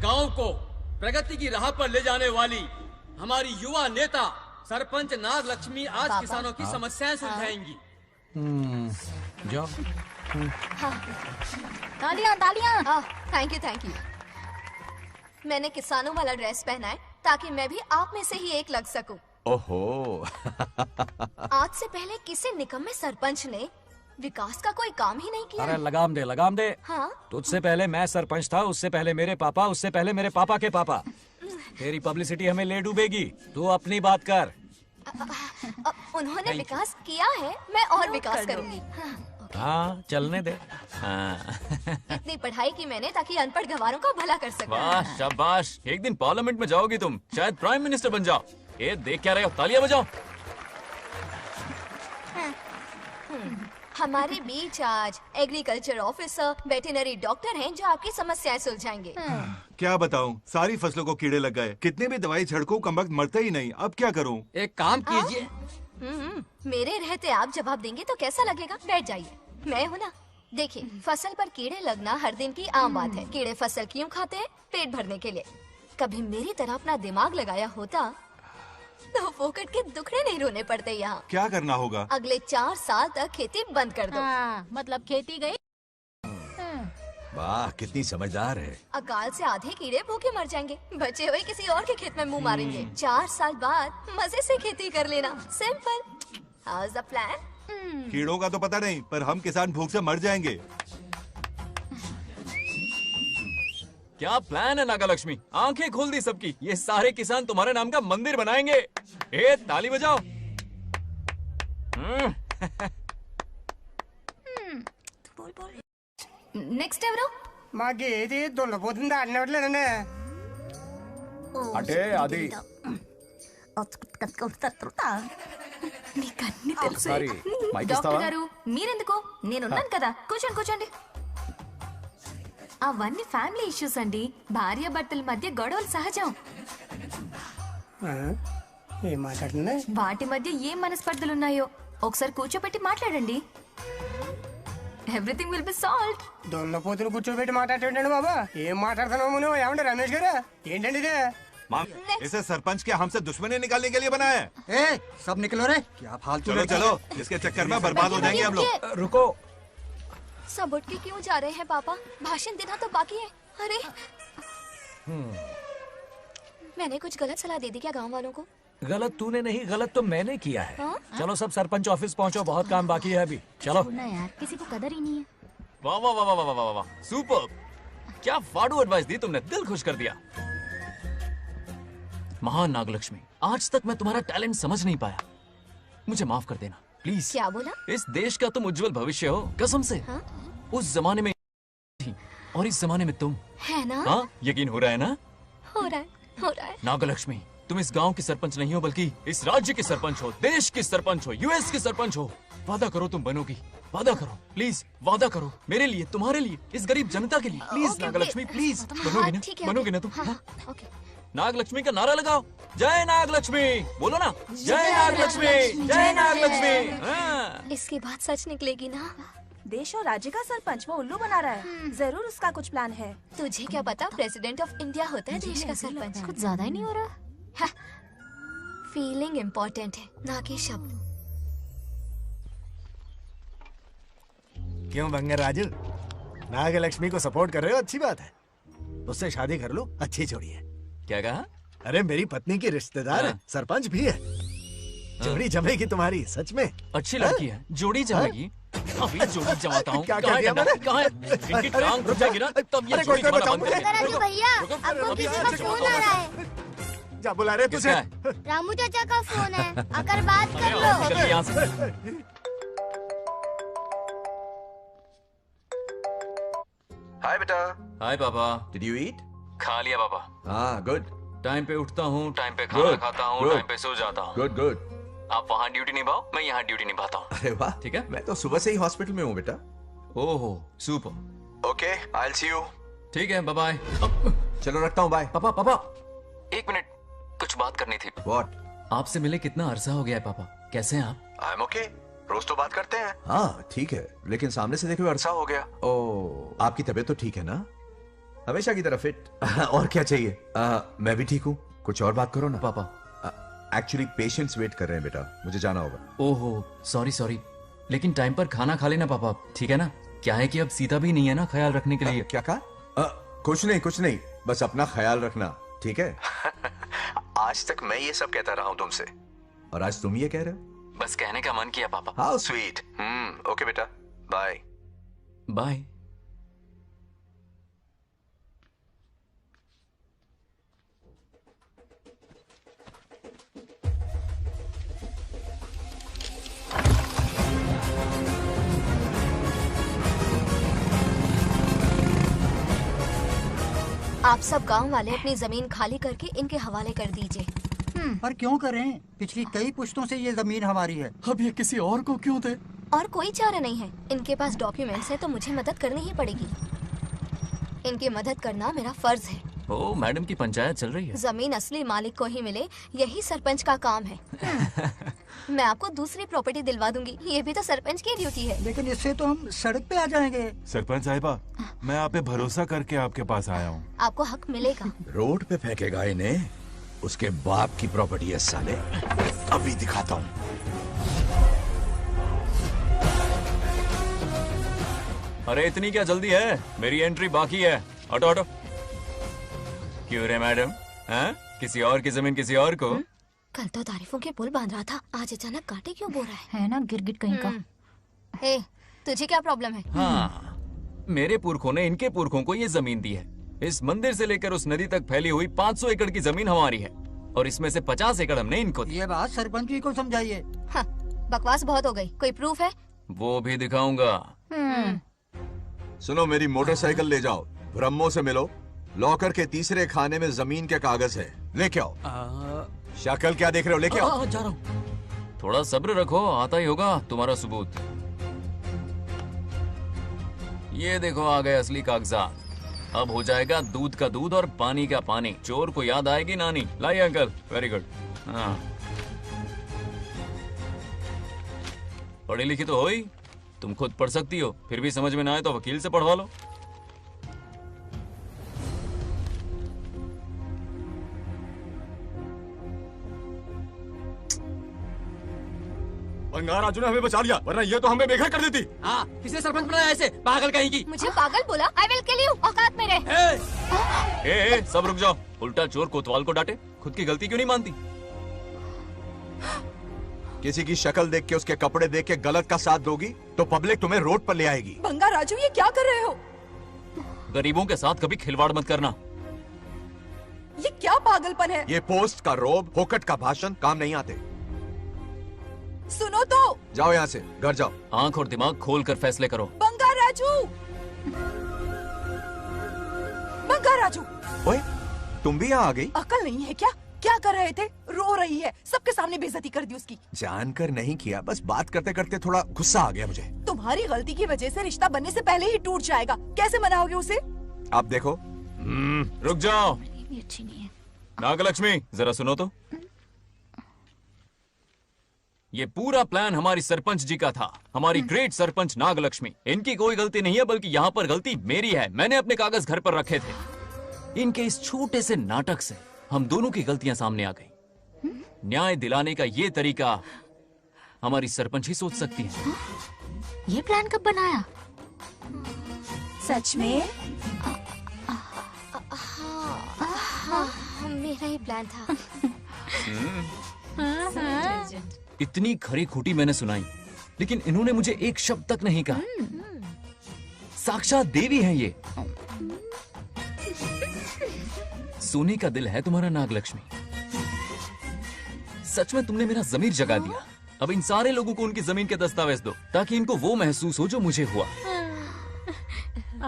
गांव को प्रगति की राह पर ले जाने वाली हमारी युवा नेता सरपंच नाग लक्ष्मी आज किसानों की समस्याएं सुलझाएंगी। जाओ। तालियां तालियां। Thank you. मैंने किसानों वाला ड्रेस पहना है ताकि मैं भी आप में से ही एक लग सकूं। ओहो। आज से पहले किसी निकम्मे सरपंच ने विकास का कोई काम ही नहीं किया। अरे लगाम दे। हाँ? तुझसे पहले मैं सरपंच था, उससे पहले मेरे पापा, उससे पहले मेरे पापा के पापा। तेरी पब्लिसिटी हमें ले डूबेगी, तू अपनी बात कर। उन्होंने विकास किया है, मैं और विकास करूंगी। हाँ, चलने दे। इतनी पढ़ाई की मैंने ताकि अनपढ़ गंवारों का भला कर सकूं। वाह शाबाश, एक दिन पार्लियामेंट में जाओगी तुम, शायद प्राइम मिनिस्टर बन जाओ। देख क्या रहे हो, तालियां बजाओ। हमारे बीच आज एग्रीकल्चर ऑफिसर, वेटरनरी डॉक्टर हैं जो आपकी समस्याएं सुलझाएंगे। क्या बताऊं, सारी फसलों को कीड़े लग गए। कितने भी दवाई छिड़को, कमबख्त मरते ही नहीं। अब क्या करूं? एक काम कीजिए। मेरे रहते आप जवाब देंगे तो कैसा लगेगा? बैठ जाइए, मैं हूँ ना। देखिए, फसल पर कीड़े लगना हर दिन की आम बात है। कीड़े फसल क्यों खाते हैं? पेट भरने के लिए। कभी मेरी तरह अपना दिमाग लगाया होता तो फोकट के दुखड़े नहीं रोने पड़ते यहाँ। क्या करना होगा? अगले 4 साल तक खेती बंद कर दो। मतलब खेती गई। वाह, कितनी समझदार है। अकाल से आधे कीड़े भूखे मर जाएंगे, बचे हुए किसी और के खेत में मुंह मारेंगे। 4 साल बाद मजे से खेती कर लेना। Simple. How is the plan? कीड़ों का तो पता नहीं, पर हम किसान भूख से मर जाएंगे। क्या प्लान है नागा लक्ष्मी? आंखें खोल दी सबकी। ये सारे किसान तुम्हारे नाम का मंदिर बनाएंगे। ताली बजाओ। నెక్స్ట్ ఎవరు? మాకు ఏది దున్నపోతుంది ఆడినట్లేదండి. అంటే అది నీకన్నీ తెలుసు. సారీ, మైక్ డాక్టర్ ఇస్తావా? గారు మీరెందుకు? నేనున్నాను కదా. కూర్చోండి. అవన్నీ ఫ్యామిలీ ఇష్యూస్ అండి. భార్య భర్తల మధ్య గొడవలు సహజం. ఏం మాట్లాడుతుంది? వాటి మధ్య ఏం మనస్పర్ధలున్నాయో ఒకసారి కూర్చోబెట్టి మాట్లాడండి. Everything will be solved. దున్నపోతులు కూర్చోబెట్టి మాట్లాడేటండి బాబా. ఏం మాట్లాడుతున్నావు నువ్వు? ఏమండి రమేష్ గారు? ఏంటండి ఇదే? इसे सरपंच के हमसे दुश्मनी निकालने के लिए बनाया है। सब निकलो रे। क्या फालतू। चलो, इसके चक्कर में बर्बाद हो जाएंगे हम लोग। रुको। सब उठ के क्यों जा रहे हैं पापा? भाषण देना तो बाकी है। अरे मैंने कुछ गलत सलाह दे दी क्या गांव वालों को? गलत तूने नहीं, गलत तो मैंने किया है। हाँ? चलो सब सरपंच ऑफिस पहुंचो, बहुत काम बाकी है अभी। चलो यार, किसी को कदर ही नहीं है। वाह वाह वाह वाह वाह वाह, सुपर। क्या फाड़ू एडवाइस दी तुमने, दिल खुश कर दिया। महान नागलक्ष्मी, आज तक मैं तुम्हारा टैलेंट समझ नहीं पाया। मुझे माफ कर देना प्लीज। क्या बोला? इस देश का तुम उज्जवल भविष्य हो, कसम से। हाँ? उस जमाने में थी और इस जमाने में तुम है ना? हाँ, यकीन हो रहा है ना? हो रहा है। नागलक्ष्मी, तुम इस गांव की सरपंच नहीं हो बल्कि इस राज्य की सरपंच हो, देश की सरपंच हो, यूएस की सरपंच हो। वादा करो तुम बनोगी, वादा करो प्लीज, वादा करो मेरे लिए, तुम्हारे लिए, इस गरीब जनता के लिए। प्लीज नागलक्ष्मी प्लीज, बनोगी ना, बनोगी ना तुम? नागलक्ष्मी का नारा लगाओ, जय नागलक्ष्मी, बोलो ना, जय नागलक्ष्मी, जय नागलक्ष्मी। इसकी बात सच निकलेगी ना? देश और राज्य का सरपंच वो उल्लू बना रहा है। जरूर उसका कुछ प्लान है। तुझे क्या पता, प्रेसिडेंट ऑफ इंडिया होता है देश का सरपंच। कुछ ज्यादा ही नहीं हो रहा? फीलिंग इम्पोर्टेंट है, ना कि शब्द। क्यों बंगर राजू, नागलक्ष्मी को सपोर्ट कर रहे हो? अच्छी बात है, उससे शादी कर लो, अच्छी जोड़ी है। क्या कहा? अरे मेरी पत्नी की रिश्तेदार है, सरपंच भी है। जोड़ी जमेगी तुम्हारी, सच में अच्छी लड़की है, जोड़ी जमेगी। अभी जोड़ी जमाता हूँ। क्या कह दिया मैंने? कहाँ है? इनकी टांग रुक जाएगी ना, तब ये जोड़ी जमाना बंद कर देंगे। भैया आपको किसी का फोन आ रहा है। जा बुला रहे तुझे। रामू चाचा का फोन है, आकर बात कर लो। हाय बेटा। हाय पापा। Did you eat? खा लिया पापा। हाँ गुड। टाइम पे उठता हूँ, टाइम पे खाना खाता हूँ, टाइम पे सो जाता हूँ। Good good. आप वहाँ ड्यूटी निभाओ, मैं यहाँ ड्यूटी निभाता हूँ। अरे वाह, ठीक है। मैं तो सुबह से ही हॉस्पिटल में हूँ बेटा। ओहो super. Okay I will see you. ठीक है, बाय बाय। चलो रखता हूँ, बाय। पापा पापा एक मिनट, कुछ बात करनी थी। व्हाट? आपसे मिले कितना अरसा हो गया है पापा, कैसे हैं आप? आई एम ओके, रोज तो बात करते हैं। हाँ ठीक है, लेकिन सामने से देखे हुए अरसा हो गया। ओ, आपकी तबीयत तो ठीक है ना? हमेशा की तरह फिट। और क्या चाहिए? मैं भी ठीक हूँ। कुछ और बात करो ना पापा। एक्चुअली पेशेंट्स वेट कर रहे हैं बेटा, मुझे जाना होगा। ओहो सॉरी सॉरी, लेकिन टाइम पर खाना खा लेना पापा, ठीक है ना? क्या है कि अब सीता भी नहीं है ना ख्याल रखने के लिए। क्या कहा? कुछ नहीं, बस अपना ख्याल रखना, ठीक है? आज तक मैं ये सब कहता रहा हूँ तुमसे, और आज तुम ये कह रहे हो? बस कहने का मन किया पापा। How sweet. ओके बेटा, बाय बाय। आप सब गांव वाले अपनी जमीन खाली करके इनके हवाले कर दीजिए। पर क्यों करें? पिछली कई पुश्तों से ये जमीन हमारी है। अब ये किसी और को क्यों दे? और कोई चारा नहीं है। इनके पास डॉक्यूमेंट्स है तो मुझे मदद करनी ही पड़ेगी। इनकी मदद करना मेरा फर्ज है। ओ मैडम की पंचायत चल रही है। जमीन असली मालिक को ही मिले, यही सरपंच का काम है। मैं आपको दूसरी प्रॉपर्टी दिलवा दूंगी, ये भी तो सरपंच की ड्यूटी है। लेकिन इससे तो हम सड़क पे आ जाएंगे। सरपंच साहिबा, मैं आप पे भरोसा करके आपके पास आया हूँ। आपको हक मिलेगा। रोड पे फेंकेगा इन्हें, उसके बाप की प्रॉपर्टी है साले। अभी दिखाता हूँ। अरे इतनी क्या जल्दी है, मेरी एंट्री बाकी है। हटो हटो। क्यों रे मैडम, हैं? किसी और की जमीन किसी और को? कल तो तारीफों के पुल बांध रहा था, आज अचानक कांटे क्यों बो रहा है ना गिरगिट कहीं का। ए, तुझे क्या प्रॉब्लम है? हाँ, मेरे पुरखों ने इनके पुरखों को ये जमीन दी है। इस मंदिर से लेकर उस नदी तक फैली हुई 500 एकड़ की जमीन हमारी है, और इसमें से 50 एकड़ हमने इनको दी। ये बात सरपंच जी को समझाइए। हाँ, बकवास बहुत हो गई। कोई प्रूफ है? वो भी दिखाऊंगा। सुनो, मेरी मोटरसाइकिल ले जाओ, ब्रह्मो से मिलो, लॉकर के तीसरे खाने में जमीन के कागज है, लेके आओ। शक्ल क्या देख रहे हो, लेके आओ। जा रहा हूँ। थोड़ा सब्र रखो, आता ही होगा तुम्हारा सबूत। ये देखो आ गए असली कागजात। अब हो जाएगा दूध का दूध और पानी का पानी। चोर को याद आएगी नानी। लाइए अंकल, वेरी गुड। हाँ, पढ़ी लिखी तो हो ही, तुम खुद पढ़ सकती हो, फिर भी समझ में ना आए तो वकील से पढ़वा लो। बंगार राजू ने हमें बचा लिया, वरना ये तो हमें बेघर कर देती। हाँ, किसने सरपंच बनाया ऐसे पागल कहीं की? मुझे पागल बोला? I will kill you. औकात में रहे। ए, सब रुक जाओ। उल्टा चोर कोतवाल को डांटे, खुद की गलती क्यों नहीं मानती? किसी की शक्ल देख के, उसके कपड़े देख के गलत का साथ दोगी तो पब्लिक तुम्हें रोड पर ले आएगी। बंगा राजू, ये क्या कर रहे हो? गरीबों के साथ कभी खिलवाड़ मत करना। ये क्या पागलपन है? ये पोस्ट का रोब, फोकट का भाषण काम नहीं आते। सुनो तो। जाओ यहाँ से, घर जाओ। आंख और दिमाग खोल कर फैसले करो। बंगा राजू, बंगा राजू। ओए, तुम भी यहाँ आ गई? अकल नहीं है क्या? क्या कर रहे थे? रो रही है, सबके सामने बेइज्जती कर दी उसकी। जानकर नहीं किया, बस बात करते करते थोड़ा गुस्सा आ गया मुझे। तुम्हारी गलती की वजह से रिश्ता बनने से पहले ही टूट जाएगा। कैसे मनाओगे उसे? आप देखो। रुक जाओ। अच्छी नहीं है। नागलक्ष्मी जरा सुनो तो। ये पूरा प्लान हमारी सरपंच जी का था, हमारी ग्रेट सरपंच नागलक्ष्मी। इनकी कोई गलती नहीं है, बल्कि यहाँ पर गलती मेरी है। मैंने अपने कागज घर पर रखे थे। इनके इस छोटे से नाटक से हम दोनों की गलतियां सामने आ गई। न्याय दिलाने का ये तरीका हमारी सरपंच ही सोच सकती है। ये प्लान कब बनाया? सच में? हाँ, मेरा ही प्लान था। इतनी खरी खोटी मैंने सुनाई, लेकिन इन्होंने मुझे एक शब्द तक नहीं कहा। साक्षात देवी है ये। सोने का दिल है तुम्हारा नागलक्ष्मी। सच में तुमने मेरा जमीर जगा दिया। अब इन सारे लोगों को उनकी जमीन के दस्तावेज दो, ताकि इनको वो महसूस हो जो मुझे हुआ।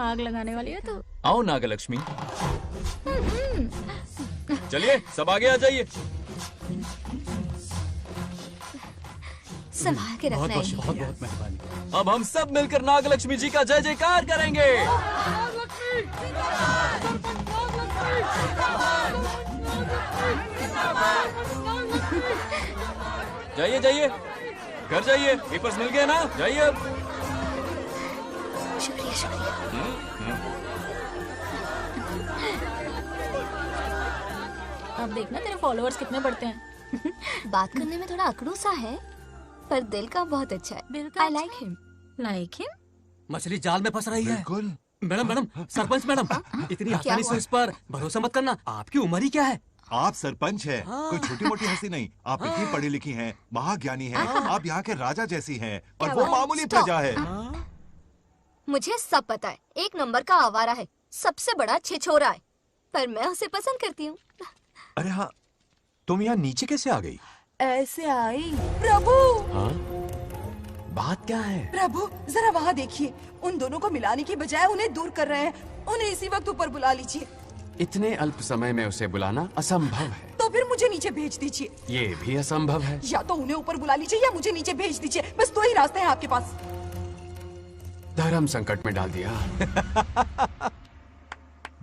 आग लगाने वाली है तो। आओ नागलक्ष्मी, चलिए सब आगे आ जाइए। संभाल के रखना है। बहुत बहुत मेहरबानी। अब हम सब मिलकर नागलक्ष्मी जी का जय जयकार करेंगे। जाइए जाइए, घर जाइए। पेपर्स मिल गए ना? जाइए अब। शुक्रिया शुक्रिया। अब देखना तेरे फॉलोअर्स कितने बढ़ते हैं। बात करने में थोड़ा अकड़ू सा है, पर दिल का बहुत अच्छा है। I like him. Like him? मछली जाल में फंस रही है। बिल्कुल। मैडम मैडम, सरपंच मैडम, इतनी आसानी से इस पर भरोसा मत करना। आपकी उम्र ही क्या है? आप सरपंच हैं, कोई छोटी मोटी हस्ती नहीं। आप इतनी पढ़ी लिखी हैं, महाज्ञानी हैं, आप यहाँ के राजा जैसी हैं, और वो मामूली प्रजा है। मुझे सब पता है, एक नंबर का आवारा है, सबसे बड़ा छिछोरा है, पर मैं उसे पसंद करती हूँ। अरे हाँ, तुम यहाँ नीचे कैसे आ गई? ऐसे आई। प्रभु, बात क्या है? प्रभु जरा वहाँ देखिए, उन दोनों को मिलाने की बजाय उन्हें दूर कर रहे हैं। उन्हें इसी वक्त ऊपर बुला लीजिए। इतने अल्प समय में उसे बुलाना असंभव है। तो फिर मुझे नीचे भेज दीजिए। ये भी असंभव है। या तो उन्हें ऊपर बुला लीजिए या मुझे नीचे भेज दीजिए। बस दो ही रास्ते हैं आपके पास। धर्म संकट में डाल दिया।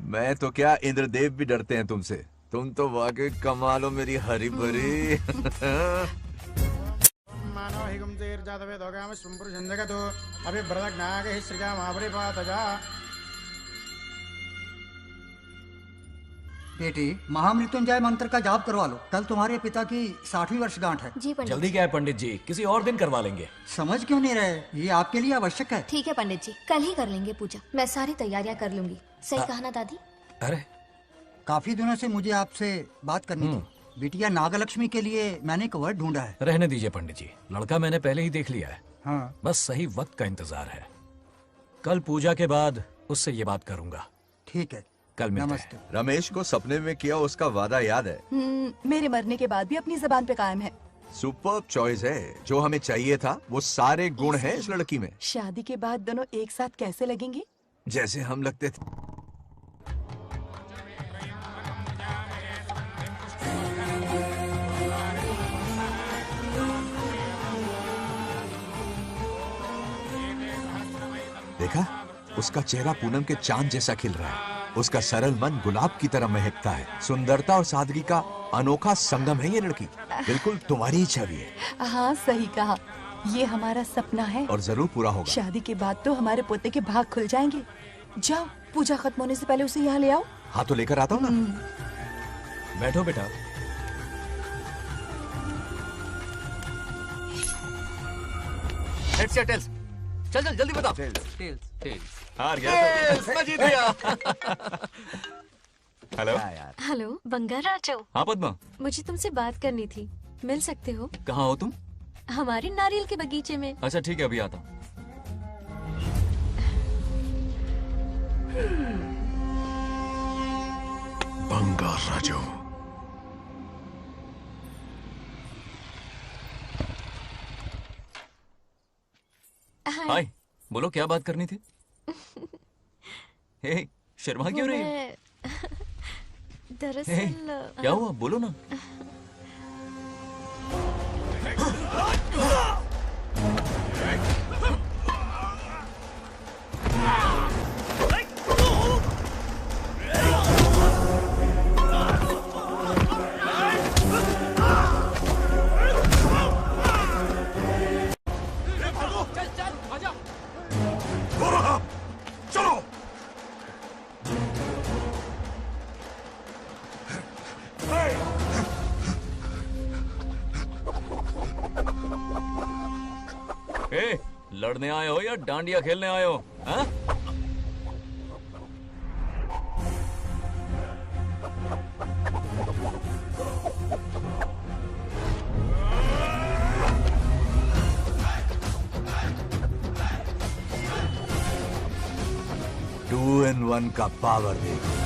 मैं तो क्या, इंद्रदेव भी डरते हैं तुमसे। तुम तो वाकई कमाल हो मेरी हरी भरी। मानव हिगम तेर जातवे दोगाम संपुरुषं जगतो अभिव्रतज्ञागः श्रिया महापरिपातजा। बेटी, महामृत्युंजय मंत्र का जाप करवा लो। कल तुम्हारे पिता की 60वीं वर्षगांठ है। जी पंडित। जल्दी क्या है पंडित जी, किसी और दिन करवा लेंगे। समझ क्यों नहीं रहे? ये आपके लिए आवश्यक है। ठीक है पंडित जी, कल ही कर लेंगे पूजा। मैं सारी तैयारियां कर लूंगी। सही कहा ना दादी? अरे काफी दिनों से मुझे आपसे बात करनी थी। बिटिया नागलक्ष्मी के लिए मैंने एक वर्ड ढूंढा है। रहने दीजिए पंडित जी, लड़का मैंने पहले ही देख लिया है। हाँ। बस सही वक्त का इंतजार है। कल पूजा के बाद उससे ये बात करूंगा। ठीक है, कल मिलते नमस्ते। हैं। रमेश को सपने में किया उसका वादा याद है? मेरे मरने के बाद भी अपनी जबान पे कायम है। सुपर्ब चॉइस है। जो हमें चाहिए था वो सारे गुण हैं इस लड़की में। शादी के बाद दोनों एक साथ कैसे लगेंगे? जैसे हम लगते थे। देखा, उसका चेहरा पूनम के चांद जैसा खिल रहा है। उसका सरल मन गुलाब की तरह महकता है। सुंदरता और सादगी का अनोखा संगम है ये लड़की। बिल्कुल तुम्हारी ही छवि है। हाँ सही कहा, ये हमारा सपना है और जरूर पूरा होगा। शादी के बाद तो हमारे पोते के भाग खुल जाएंगे। जाओ, पूजा खत्म होने से पहले उसे यहाँ ले आओ। हाँ तो लेकर आता हूँ ना। बैठो बेटा। हेड्स या टेल्स? चल चल जल्दी बता। टेल्स। हार गया। मैं जीत गया। हेलो। हेलो बंगार राजू। हाँ पद्मा। मुझे तुमसे बात करनी थी, मिल सकते हो? कहाँ हो तुम? हमारे नारियल के बगीचे में। अच्छा ठीक है, अभी आता हूँ। बंगार राजू। हाय, बोलो क्या बात करनी थी? हे, शर्मा क्यों रही है? दरअसल क्या हुआ, बोलो ना। लड़ने आए हो या डांडिया खेलने आए हो? हाँ? टू इन वन का पावर देखो।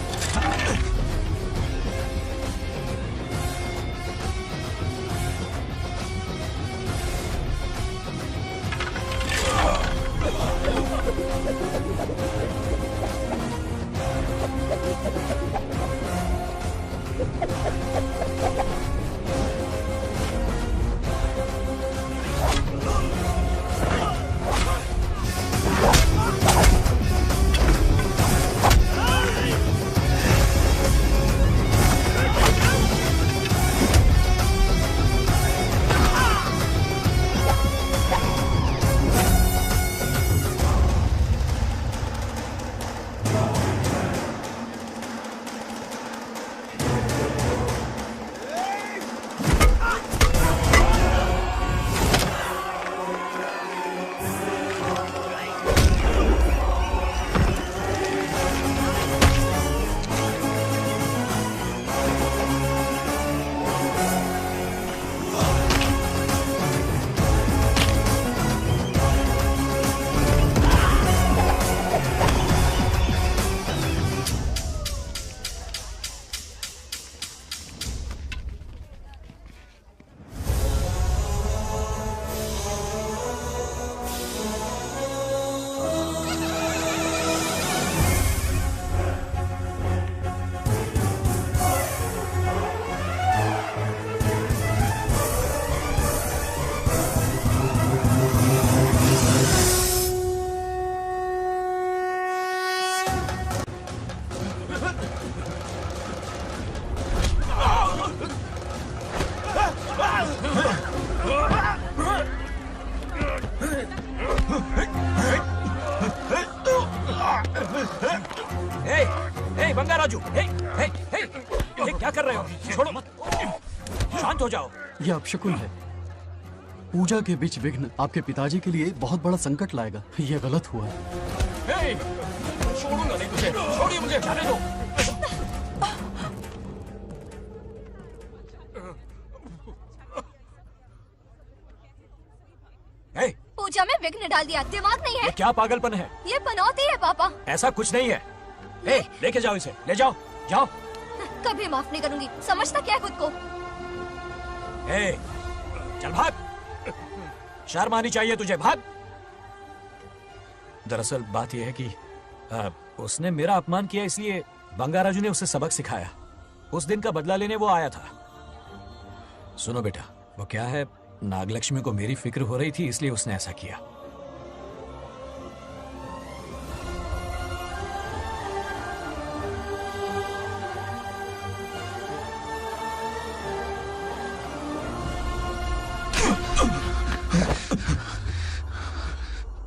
बंगाराजू, ये क्या कर रहे हो? छोड़ो मत, शांत हो जाओ। ये अपशकुन है। पूजा के बीच विघ्न आपके पिताजी के लिए बहुत बड़ा संकट लाएगा। ये गलत हुआ। छोड़ूंगा नहीं तुझे, छोड़िए मुझे, जाने दो। पूजा में विघ्न डाल दिया, दिमाग नहीं है? ये क्या पागलपन है? ये पनौती है पापा। ऐसा कुछ नहीं है। लेके जाओ इसे, ले जाओ, जाओ। कभी माफ नहीं करूंगी, समझता क्या है खुद को? चल भाग, शर्म आनी चाहिए तुझे, भाग। दरअसल बात यह है कि उसने मेरा अपमान किया, इसलिए बंगाराजू ने उसे सबक सिखाया। उस दिन का बदला लेने वो आया था। सुनो बेटा, वो क्या है, नागलक्ष्मी को मेरी फिक्र हो रही थी, इसलिए उसने ऐसा किया।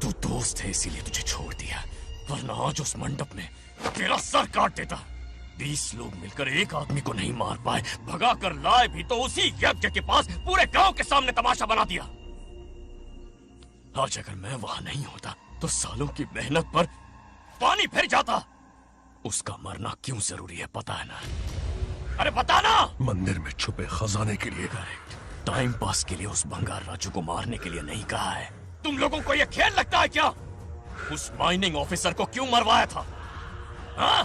तू दोस्त है इसीलिए तुझे छोड़ दिया, वरना आज उस मंडप में तेरा सर काट देता। 20 लोग मिलकर एक आदमी को नहीं मार पाए, भगा कर लाए भी तो उसी यज्ञ के पास पूरे गांव के सामने तमाशा बना दिया। आज अगर मैं वहां नहीं होता तो सालों की मेहनत पर पानी फिर जाता। उसका मरना क्यों जरूरी है पता है ना? अरे बता ना। मंदिर में छुपे खजाने के लिए। टाइम पास के लिए उस बंगार राजू को मारने के लिए नहीं कहा है। तुम लोगों को यह खेल लगता है क्या? उस माइनिंग ऑफिसर को क्यों मरवाया था? हाँ?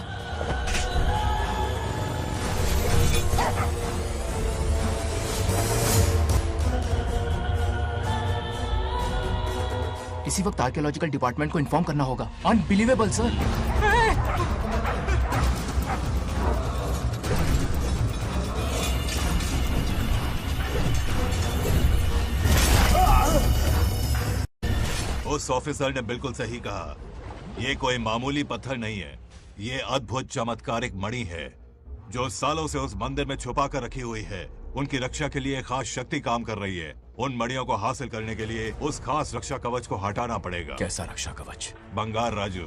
इसी वक्त आर्कियोलॉजिकल डिपार्टमेंट को इन्फॉर्म करना होगा। Unbelievable sir. उस ऑफिसर ने बिल्कुल सही कहा। ये कोई मामूली पत्थर नहीं है, ये अद्भुत चमत्कारिक मणि है जो सालों से उस मंदिर में छुपा कर रखी हुई है। उनकी रक्षा के लिए खास शक्ति काम कर रही है। उन मणियों को हासिल करने के लिए उस खास रक्षा कवच को हटाना पड़ेगा। कैसा रक्षा कवच? बंगार राजू।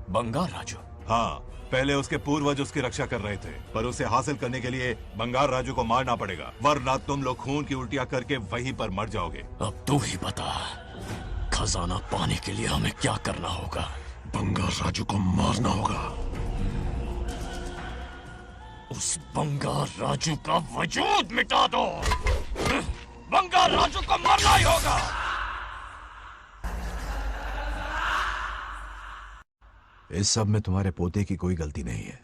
बंगार राजू? हाँ, पहले उसके पूर्वज उसकी रक्षा कर रहे थे, पर उसे हासिल करने के लिए बंगार राजू को मारना पड़ेगा, वरना तुम लोग खून की उल्टियां करके वहीं पर मर जाओगे। अब तू ही बता, खजाना पाने के लिए हमें क्या करना होगा? बंगार राजू को मारना होगा। उस बंगार राजू का वजूद मिटा दो। बंगार राजू को मारना ही होगा। इस सब में तुम्हारे पोते की कोई गलती नहीं है।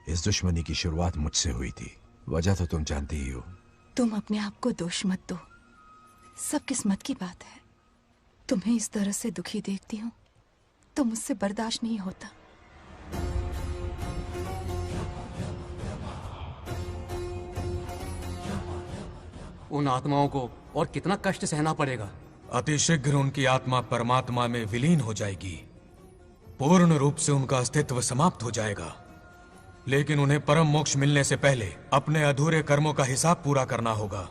इस दुश्मनी की शुरुआत मुझसे हुई थी, वजह तो तुम जानती ही हो। तुम अपने आप को दोष मत दो, सब किस्मत की बात है। तुम्हें इस तरह से दुखी देखती हूँ तो मुझसे बर्दाश्त नहीं होता। उन आत्माओं को और कितना कष्ट सहना पड़ेगा। अतिशीघ्र उनकी आत्मा परमात्मा में विलीन हो जाएगी, पूर्ण रूप से उनका अस्तित्व समाप्त हो जाएगा। लेकिन उन्हें परम मोक्ष मिलने से पहले अपने अधूरे कर्मों का हिसाब पूरा करना होगा।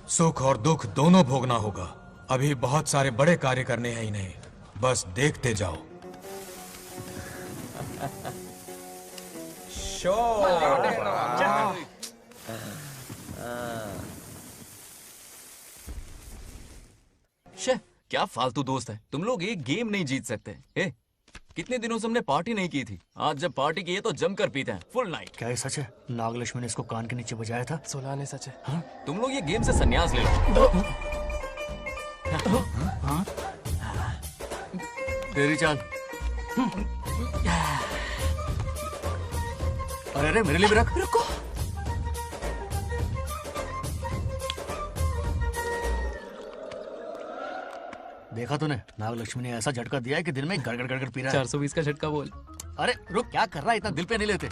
सुख और दुख दोनों भोगना होगा। अभी बहुत सारे बड़े कार्य करने हैं इन्हें, बस देखते जाओ। शे, क्या फालतू दोस्त है तुम लोग, एक गेम नहीं जीत सकते। ए, कितने दिनों से हमने पार्टी नहीं की थी, आज जब पार्टी की है तो जमकर पीते हैं, फुल नाइट। क्या ये सच है? नागलक्ष्मी ने इसको कान के नीचे बजाया था। सोलह ने सच है। हाँ? तुम लोग ये गेम से संन्यास ले लो। तेरी चाल। अरे अरे मेरे लिए भी रख। रुको, देखा तूने, नागलक्ष्मी ने ऐसा झटका दिया है कि दिन में गड़गड़ गड़गड़ पी रहा है। 420 का झटका बोल। अरे रुक, क्या कर रहा है? इतना दिल पे नहीं लेते।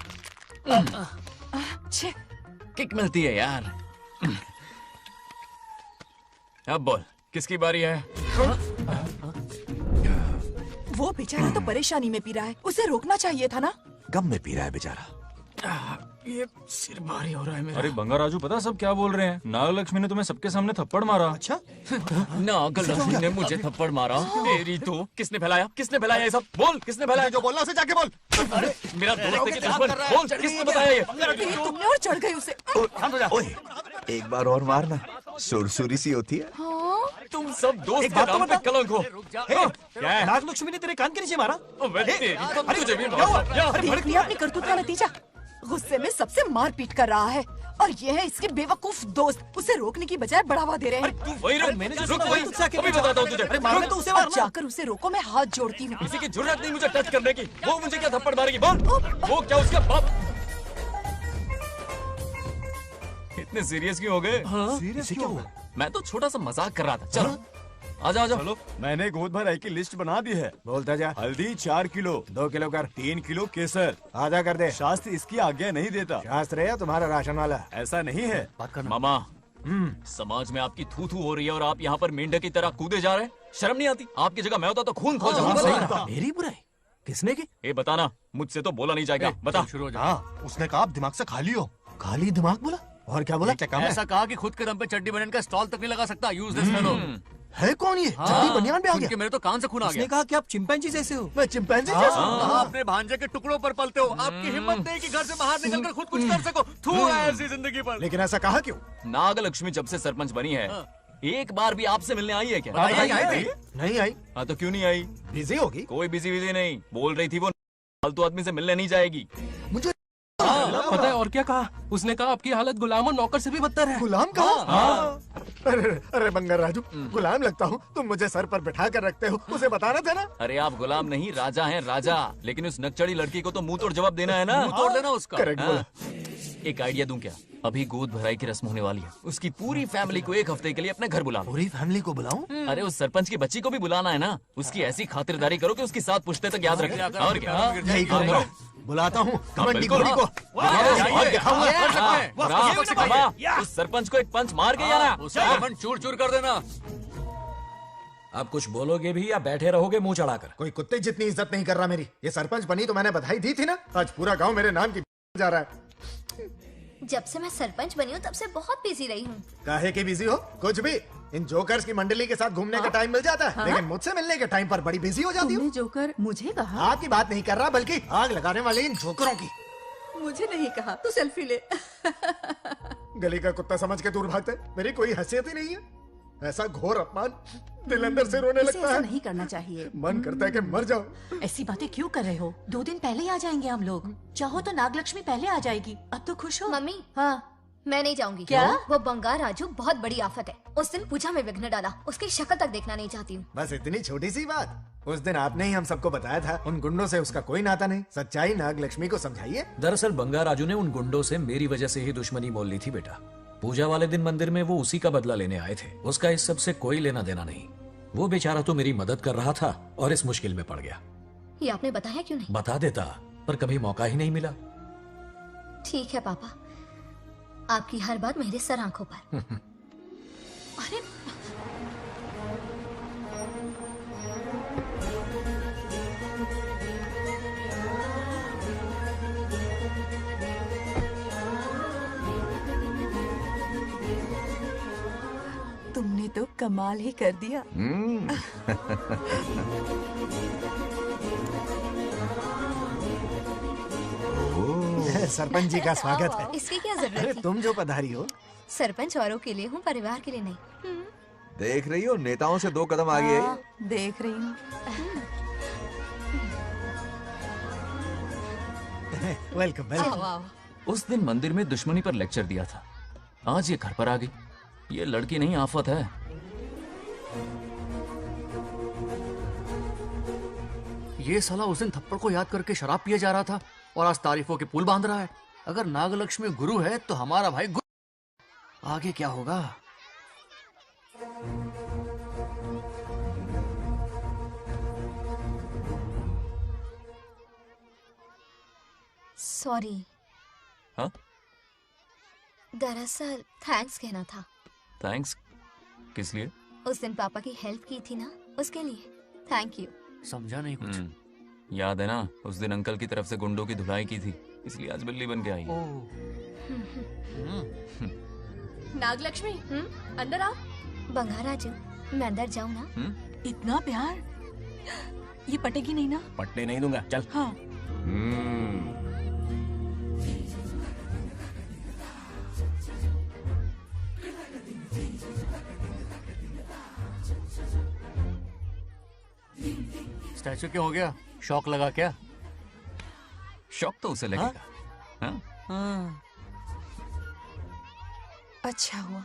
किक मिलती है यार। अब बोल, किसकी बारी है? वो बेचारा तो परेशानी में पी रहा है, उसे रोकना चाहिए था ना। गम में पी रहा है बेचारा। ये सिर भारी हो रहा है मेरा। अरे बंगार राजू, पता सब क्या बोल रहे हैं? नागलक्ष्मी ने तुम्हें सबके सामने थप्पड़ मारा। अच्छा? नागलक्ष्मी ने मुझे थप्पड़ मारा? तेरी तो किसने फैलाया? किसने फैलाया ये सब? बोल, किसने फैलाया? जो बोलना उसे जाके बोल। अरे मेरा दोस्त है कि दुश्मन? बोल, किसने बताया ये? तुमने और चढ़ गई उसे। ओए, एक बार और मारना, सुरसुरी सी होती है। तुम सब दोस्त के नाम पे कलंक हो। क्या है? नागलक्ष्मी ने तेरे कान के नीचे मारा? तुझे भी मारा। देख लिया अपनी करतूत का नतीजा। गुस्से में सबसे मारपीट कर रहा है और ये है इसके बेवकूफ दोस्त, उसे रोकने की बजाय बढ़ावा दे रहे हैं। वही रुक, अभी बताता हूँ तुझे। तो उसे जाकर उसे रोको, मैं हाथ जोड़ती हूँ। किसी की जुर्रत नहीं मुझे टच करने की। वो मुझे क्या थप्पड़ मारेगी? बोल, वो क्या उसका बाप? इतने सीरियस क्यों हो गए? सीरियस क्यों हुआ? मैं तो छोटा सा मजाक कर रहा था। चलो आजा आजा। चलो, मैंने गोद भराई की लिस्ट बना दी है। बोलता जा। हल्दी 4 किलो, 2 किलो कर। 3 किलो केसर। आधा कर दे। शास्त्र इसकी आज्ञा नहीं देता। शास्त्र है या तुम्हारा राशन वाला? ऐसा नहीं है मामा। समाज में आपकी थू थू हो रही है और आप यहाँ पर मेंढक की तरह कूदे जा रहे हैं। शर्म नहीं आती? आपकी जगह मैं होता तो खून खोल जाऊंगा। मेरी बुराई किसने की? ए बताना, मुझसे तो बोला नहीं जाएगा। बता। शुरू हो जा। हाँ, उसने कहा आप दिमाग से खाली हो। खाली दिमाग बोला? और क्या बोला? ऐसा कहा कि खुद के दम पे चड्डी बनियान का स्टॉल तक नहीं लगा सकता। Use this fellow. है कौन ये? चड्डी बनियान पे आ गया? मेरे तो कान से खून आ गया। उसने कहा कि आप चिंपैंजी जैसे हो। मैं चिंपैंजी जैसा हूँ? आप अपने भांजे के टुकड़ों पर पलते हो। आपकी हिम्मत नहीं कि घर से बाहर निकलकर खुद कुछ कर सको। थू है ऐसी जिंदगी पर। लेकिन ऐसा कहा क्यों? नागलक्ष्मी जब से सरपंच बनी है, एक बार भी आपसे मिलने आई है क्या? नहीं आई। हाँ तो क्यों नहीं आई? बिजी होगी। कोई बिजी नहीं, बोल रही थी वो फालतू आदमी से मिलने नहीं जाएगी। मुझे पता है और क्या कहा? उसने कहा आपकी हालत गुलाम और नौकर से भी बदतर है। गुलाम कहा? अरे बंगार राजू, गुलाम लगता हूँ? तुम मुझे सर पर बिठा कर रखते हो, उसे बताना था ना। अरे आप गुलाम नहीं, राजा हैं राजा। लेकिन उस नकचड़ी लड़की को तो मुंह तोड़ जवाब देना है ना। मुंह तोड़ देना उसका। करेक्ट बोला। एक आइडिया दूं क्या? अभी गोद भराई की रस्म होने वाली है, उसकी पूरी फैमिली को एक हफ्ते के लिए अपने घर बुला। पूरी फैमिली को बुलाऊं? अरे उस सरपंच की बच्ची को भी बुलाना है ना। उसकी ऐसी खातिरदारी करो कि उसकी 7 पुश्ते तक याद रखे। और क्या? यही करूंगा। बुलाता हूँ कमंडी घोड़ी को। उस सरपंच को एक पंच मार के जाना। उसका घमंड चूर चूर कर देना। अब कुछ बोलोगे भी या बैठे रहोगे मुंह चढ़ाकर? कोई कुत्ते जितनी इज्जत नहीं कर रहा मेरी। ये सरपंच बनी तो मैंने बधाई दी थी ना। आज पूरा गांव मेरे नाम की जा रहा है। जब से मैं सरपंच बनी हूँ तब से बहुत बिजी रही हूँ। काहे की बिजी हो? कुछ भी। इन जोकर्स की मंडली के साथ घूमने का टाइम मिल जाता है, लेकिन मुझसे मिलने के टाइम पर बड़ी बिजी हो जाती हूँ। जोकर मुझे कहा? आपकी बात नहीं कर रहा, बल्कि आग लगाने वाले इन जोकरों की। मुझे नहीं कहा। तू सेल्फी ले। गली का कुत्ता समझ के दूर भागते। मेरी कोई हैसियत ही नहीं है। ऐसा घोर अपमान, दिल अंदर से रोने लगता है। नहीं करना चाहिए। मन करता है कि मर जाओ। ऐसी बातें क्यों कर रहे हो? 2 दिन पहले ही आ जाएंगे हम लोग। चाहो तो नागलक्ष्मी पहले आ जाएगी। अब तो खुश हो? मम्मी, हाँ मैं नहीं जाऊंगी। क्या? वो बंगार राजू बहुत बड़ी आफत है। उस दिन पूजा में विघ्न डाला, उसकी शक्ल तक देखना नहीं चाहती हूँ। बस इतनी छोटी सी बात। उस दिन आपने ही हम सबको बताया था उन गुंडों से उसका कोई नाता नहीं। सच्चाई नागलक्ष्मी को समझाइए। दरअसल बंगार राजू ने उन गुंडों से मेरी वजह से ही दुश्मनी मोल ली थी बेटा। पूजा वाले दिन मंदिर में वो उसी का बदला लेने आए थे। उसका इस सब से कोई लेना देना नहीं। वो बेचारा तो मेरी मदद कर रहा था और इस मुश्किल में पड़ गया। ये आपने बताया क्यों नहीं? बता देता, पर कभी मौका ही नहीं मिला। ठीक है पापा, आपकी हर बात मेरे सर आंखों पर। अरे तुमने तो कमाल ही कर दिया। सरपंच जी का स्वागत है। इसकी क्या जरूरत अरे थी? तुम जो पधारी हो। सरपंच औरों के लिए हूँ, परिवार के लिए नहीं। देख रही हो, नेताओं से 2 कदम आगे हाँ, देख रही हूँ। Welcome welcome. उस दिन मंदिर में दुश्मनी पर लेक्चर दिया था, आज ये घर पर आ गई। ये लड़की नहीं आफत है। ये साला उस दिन थप्पड़ को याद करके शराब पिए जा रहा था और आज तारीफों के पुल बांध रहा है। अगर नागलक्ष्मी गुरु है तो हमारा भाई गुरु। आगे क्या होगा? सॉरी। हाँ? दरअसल थैंक्स कहना था। थैंक्स किस लिए? उस दिन पापा की हेल्प की थी ना, उसके लिए थैंक यू। समझा नहीं कुछ। याद है ना, उस दिन अंकल की तरफ से गुंडों की धुलाई की थी, इसलिए आज बिल्ली बन के आई है। नागलक्ष्मी, अंदर आओ। बंगार राजू, मैं अंदर जाऊँ ना? इतना प्यार, ये पटेगी नहीं ना? पटने नहीं दूंगा, चल। हाँ। स्टैचू क्यों हो गया? शौक लगा क्या? शौक तो उसे लगेगा। हाँ? हाँ। अच्छा हुआ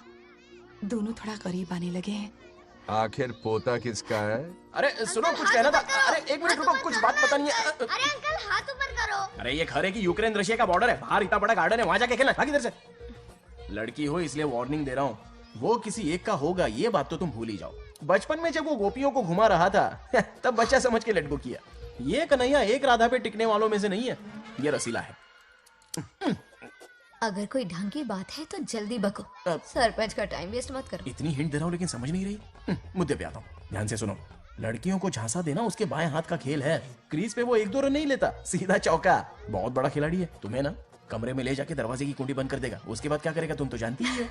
दोनों थोड़ा करीब आने लगे हैं। आखिर पोता किसका है? अरे सुनो, कुछ कहना था। अरे 1 मिनट रुको, कुछ बात पता नहीं है। अरे अंकल, हाथ ऊपर करो। अरे ये घर है कि यूक्रेन रशिया का बॉर्डर है? बाहर इतना बड़ा गार्डन है, वहां जाके खेलना। भाग इधर से। लड़की हो इसलिए वार्निंग दे रहा हूँ, वो किसी एक का होगा, ये बात तो तुम भूल ही जाओ। बचपन में जब वो गोपियों को घुमा रहा था तब बच्चा समझ के लटको किया। ये कन्हैया एक राधा पे टिकने वालों में से नहीं है, ये रसीला है। अगर कोई ढंग की बात है तो जल्दी बको। सरपंच का टाइम वेस्ट मत करो। इतनी हिंट दे रहा हूँ लेकिन समझ नहीं रही। मुद्दे पे आता हूँ, ध्यान से सुनो। लड़कियों को झांसा देना उसके बाएं हाथ का खेल है। क्रीज पे वो 1-2 रन नहीं लेता, सीधा चौका। बहुत बड़ा खिलाड़ी है। तुम्हें ना कमरे में ले जाके दरवाजे की कुंडी बंद कर देगा, उसके बाद क्या करेगा तुम तो जानती ही हो।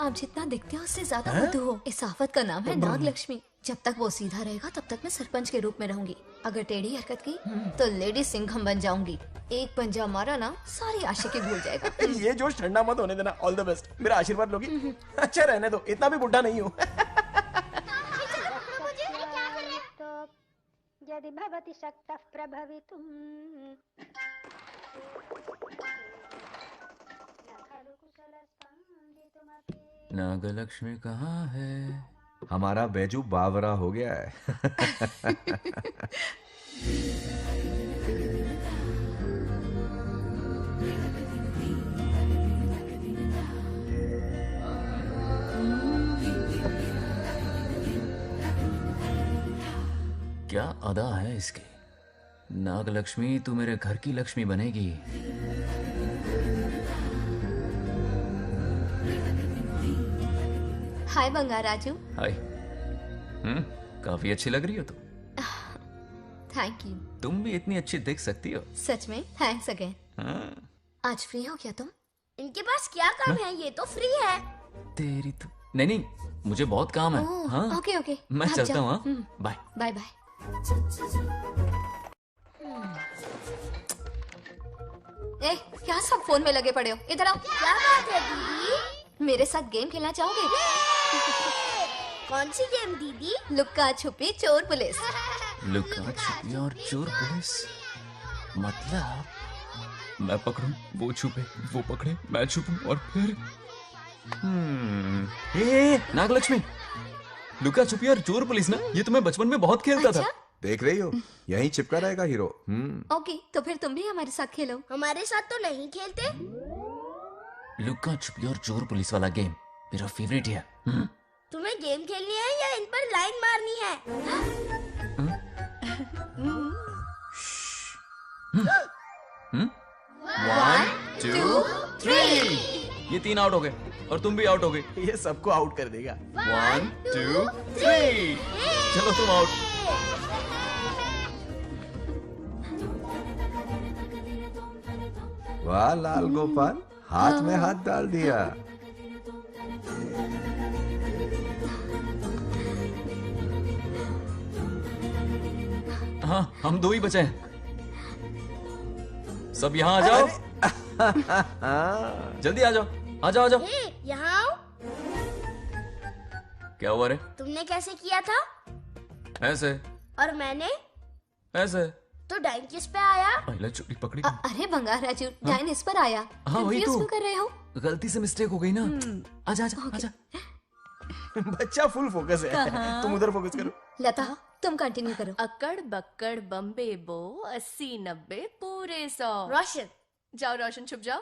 आप जितना दिखते हो उससे ज्यादा बुद्धू हो। इस आफत का नाम है नागलक्ष्मी। जब तक वो सीधा रहेगा तब तक मैं सरपंच के रूप में रहूंगी। अगर टेढ़ी हरकत की तो लेडी सिंघम बन जाऊंगी। एक पंजा मारा ना, सारी आशिकी भूल जाएगा। ये जोश ठंडा मत होने देना। ऑल द बेस्ट, मेरा आशीर्वाद लोगी? अच्छा रहने दो, इतना भी बुढ़ा नहीं हूँ। यदि भवति शक्तः प्रभवितुम्। नागलक्ष्मी कहाँ है? हमारा बैजू बावरा हो गया है। क्या अदा है इसकी। नागलक्ष्मी तू मेरे घर की लक्ष्मी बनेगी। हाय बंगार राजू। हाय। काफी अच्छी लग रही हो तुम। Thank you. तुम भी इतनी अच्छी दिख सकती हो। सच में थैंक्स अगेन। हाँ। आज फ्री हो क्या तुम? इनके पास क्या काम है, ये तो फ्री है। तेरी तो नहीं, मुझे बहुत काम है। ओह, हाँ ओके ओके, मैं आप चलता जाओ। हूँ। हाँ? Bye bye bye. ए, क्या सब फोन में लगे पड़े हो? इधर आओ। क्या बात है दीदी? मेरे साथ गेम खेलना चाहोगे? कौन सी गेम दीदी? लुक्का छुपी चोर पुलिस। लुका छुपी और चोर पुलिस, मतलब मैं पकड़ूं, वो छुपे, वो पकड़े, मैं छुपूं और फिर नागलक्ष्मी, लुका छुपी और चोर पुलिस ना, ये तो मैं बचपन में बहुत खेलता था। देख रही हो, यहीं चिपका रहेगा हीरो। ओके, तो फिर तुम भी हमारे साथ खेलो। हमारे साथ तो नहीं खेलते। लुका छुपी और चोर पुलिस वाला गेम मेरा फेवरेट है। तुम्हें गेम खेलनी है या इन पर लाइन मारनी है? 1 2 3 ये 3 आउट हो गए और तुम भी आउट हो गए। ये सबको आउट कर देगा। 1 2 3 चलो तुम आउट। वाह लाल गोपाल, हाथ में हाथ डाल दिया। हाँ, हम 2 ही बचे हैं। सब यहाँ आ जाओ। जल्दी आ जाओ, आ जाओ, आ जाओ। यहाँ आओ। क्या हुआ रे? तुमने कैसे किया था? ऐसे। और मैंने? ऐसे। तो डाइन किस पे आया? पहले चोरी पकड़ी। अरे बंगार राजू, डाइन इस पर आया। हाँ वही Confuse तो। क्यों कर रहे हो? गलती से मिस्टेक हो गई ना। आजा आजा आजा। बच्चा फुल फोकस है। कहाँ? तुम उधर फोकस करो। लता, तुम कंटिन्यू करो। अकड़ बक्कड़ बम्बे बो 80 90 पूरे 100। रोशन जाओ, रोशन छुप जाओ।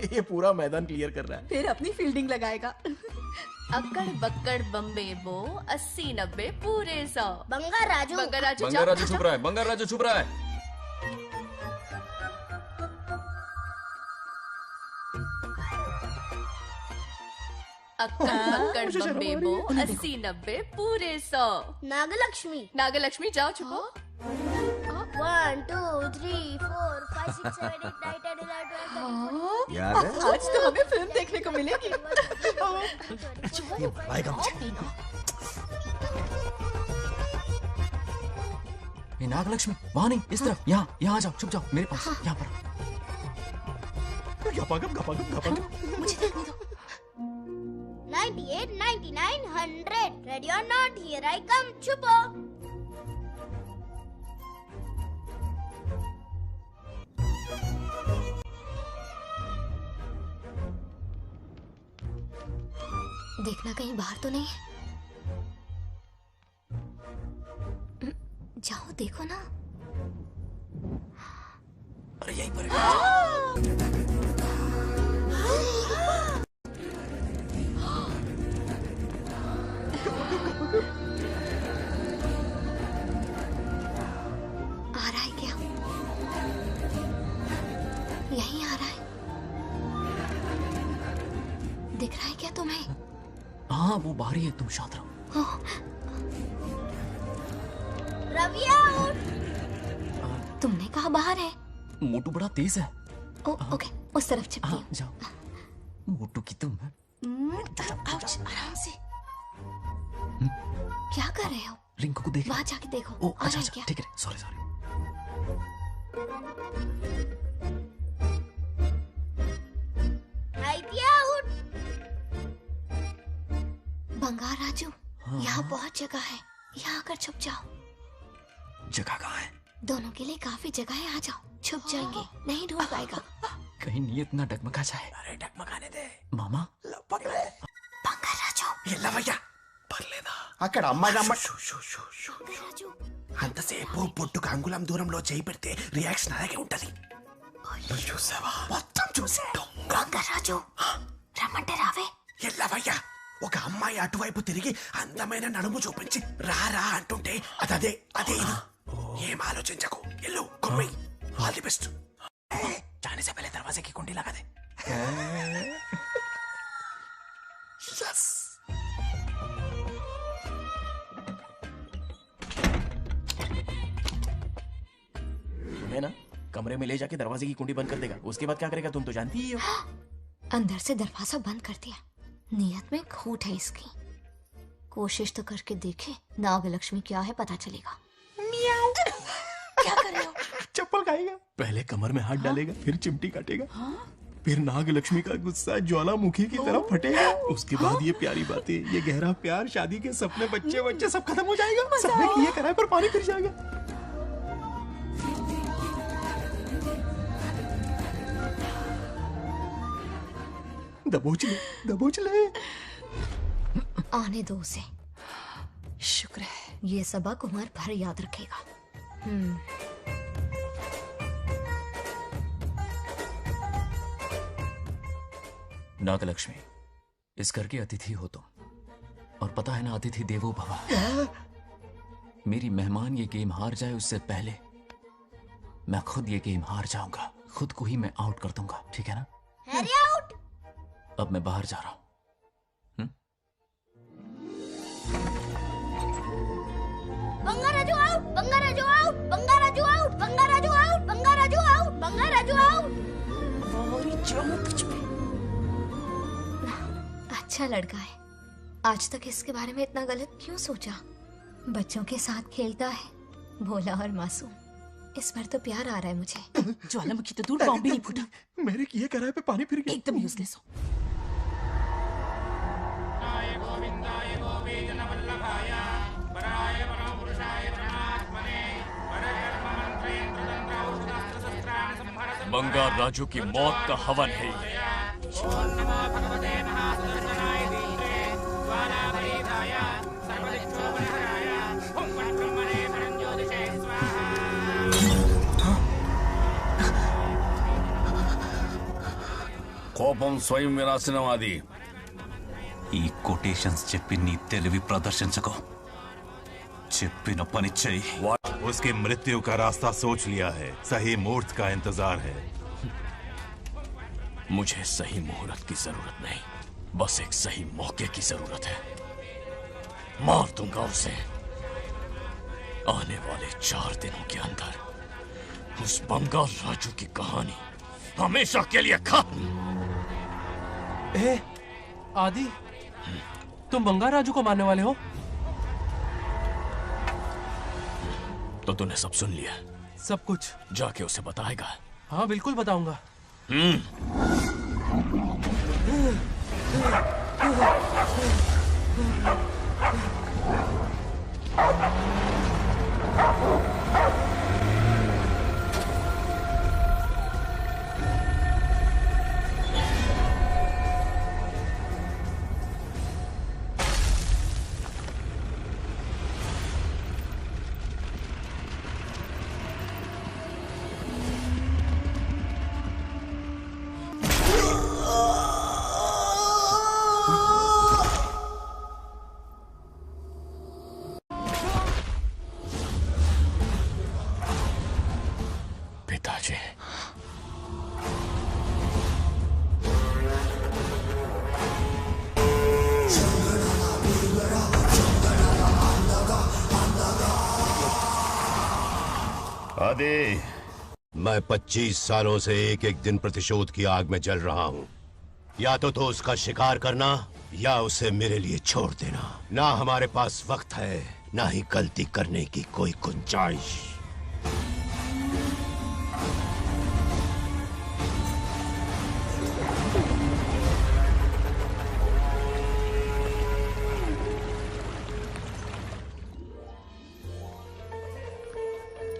ये पूरा मैदान क्लियर कर रहा है। फिर अपनी फील्डिंग लगाएगा। अकड़ बक्कड़ बम्बे बो 80 90 पूरे 100। बंगा राजू, बंगा राजू बंगा राजू छुप रहा है, बंगा राजू छुप रहा है। अक्कड़ बक्कड़ बम्बे बो 80 90 पूरे 100। नागलक्ष्मी, नागलक्ष्मी जाओ छुपो। 1 2 3 4 5 6 7 8 9 10 11 12 याद है? आज तो हमें फिल्म देखने को मिलेगी। ये नागलक्ष्मी वहाँ नहीं, इस तरफ, यहाँ यहाँ आ जाओ, छुप जाओ मेरे पास, यहाँ पर। मुझे देखने दो। 98 99 100 ready or not, here I come, छुपो। देखना कहीं बाहर तो नहीं है। जाओ देखो ना। अरे यहीं पर आ रहा है क्या? यहीं आ रहा है। दिख रहा है क्या तुम्हें? हाँ वो बाहर ही है, तुम शांत रहो। रवि आउट। तुमने कहा बाहर है? मोटू बड़ा तेज है। ओके, उस तरफ छिपती हूँ। जाओ। मोटू की तुम है। आउच, आराम से। क्या कर रहे हो? रिंकू को देख। वहाँ जाके देखो। ओ आ अच्छा रहा है अच्छा, क्या? ठीक है, सॉरी सॉरी। आउट। बंगार राजू, यहाँ बहुत जगह है, यहाँ आकर छुप जाओ। जगह कहाँ है? दोनों के लिए काफी जगह है, आ जाओ। छुप जाएंगे, नहीं ढूंढ पाएगा। कहीं नीयत ना डगमगा जाए। अरे डगमगाने दे मामा। बंगार राजू, ये लवయ్య పర్లేదా అక్కడ అమ్మాయి రాజు అంతసేపు పొట్టుకు అంగుళం దూరంలో చేయి పెడితే రియాక్షన్ అలాగే ఉంటది. చూసావా? మొత్తం చూసా. బొంగర్ రాజు రమ్మంటే రావే. ఏ లవయ్య, ఒక అమ్మాయి అటువైపు తిరిగి అందమైన నడుము చూపించి రారా అంటుంటే అదే అదే ఇది. ఏం ఆలోచించకు, ఎల్లు కొమ్మి. All the best. जाने से पहले दरवाजे की कुंडी लगा दे। Yes. कमरे में ले जाके दरवाजे की कुंडी बंद कर देगा। उसके बाद क्या करेगा तुम तो जानती ही हो। अंदर से दरवाजा बंद कर दिया। नियत में खोट है इसकी। कोशिश तो करके देखे, नागलक्ष्मी क्या है पता चलेगा। क्या कर रहे हो? चप्पल खाएगा। पहले कमर में हाथ डालेगा, फिर चिमटी काटेगा, फिर नागलक्ष्मी का गुस्सा ज्वालामुखी की तरह फटेगा। उसके बाद ये प्यारी बातें, ये गहरा प्यार, शादी के सपने, बच्चे बच्चे सब खत्म हो जाएगा। सबने किए कराए पर पानी फिर जाएगा। दबोच ले, दबोच ले। आने दो उसे। शुक्र है। ये सबक उम्र भर याद रखेगा। नागलक्ष्मी, इस घर के अतिथि हो तुम, और पता है ना, अतिथि देवो भव। मेरी मेहमान ये गेम हार जाए उससे पहले मैं खुद ये गेम हार जाऊंगा। खुद को ही मैं आउट कर दूंगा, ठीक है ना? Harry out. अब मैं बाहर जा रहा हूं। Bangarraju out, Bangarraju out, Bangarraju out, Bangarraju out, Bangarraju out, Bangarraju out. अच्छा लड़का है। आज तक इसके बारे में इतना गलत क्यों सोचा? बच्चों के साथ खेलता है, भोला और मासूम। इस बार तो प्यार आ रहा है मुझे। ज्वालामुखी तो दूर, बॉम्ब भी नहीं फूटा। मेरे किए कराए पे पानी फिर गया। एकदम यूजलेस हो। बंगार राजू की मौत का हवन है ये। కోపం స్వయం వినాశనవాది. ఈ కొటేషన్స్ చెప్పి నీ తెలివి ప్రదర్శించకు. చెప్పిన పని చెయ్యి. उसकी मृत्यु का रास्ता सोच लिया है, सही मुहूर्त का इंतजार है। मुझे सही मुहूर्त की जरूरत नहीं, बस एक सही मौके की जरूरत है। मार दूंगा उसे। आने वाले 4 दिनों के अंदर उस बंगाल राजू की कहानी हमेशा के लिए खत्म। आदि, तुम बंगाल राजू को मारने वाले हो? तो तूने सब सुन लिया? सब कुछ। जाके उसे बताएगा? हाँ बिल्कुल बताऊंगा। आदि, मैं 25 सालों से एक एक दिन प्रतिशोध की आग में जल रहा हूँ। या तो उसका शिकार करना या उसे मेरे लिए छोड़ देना। ना हमारे पास वक्त है, ना ही गलती करने की कोई गुंजाइश।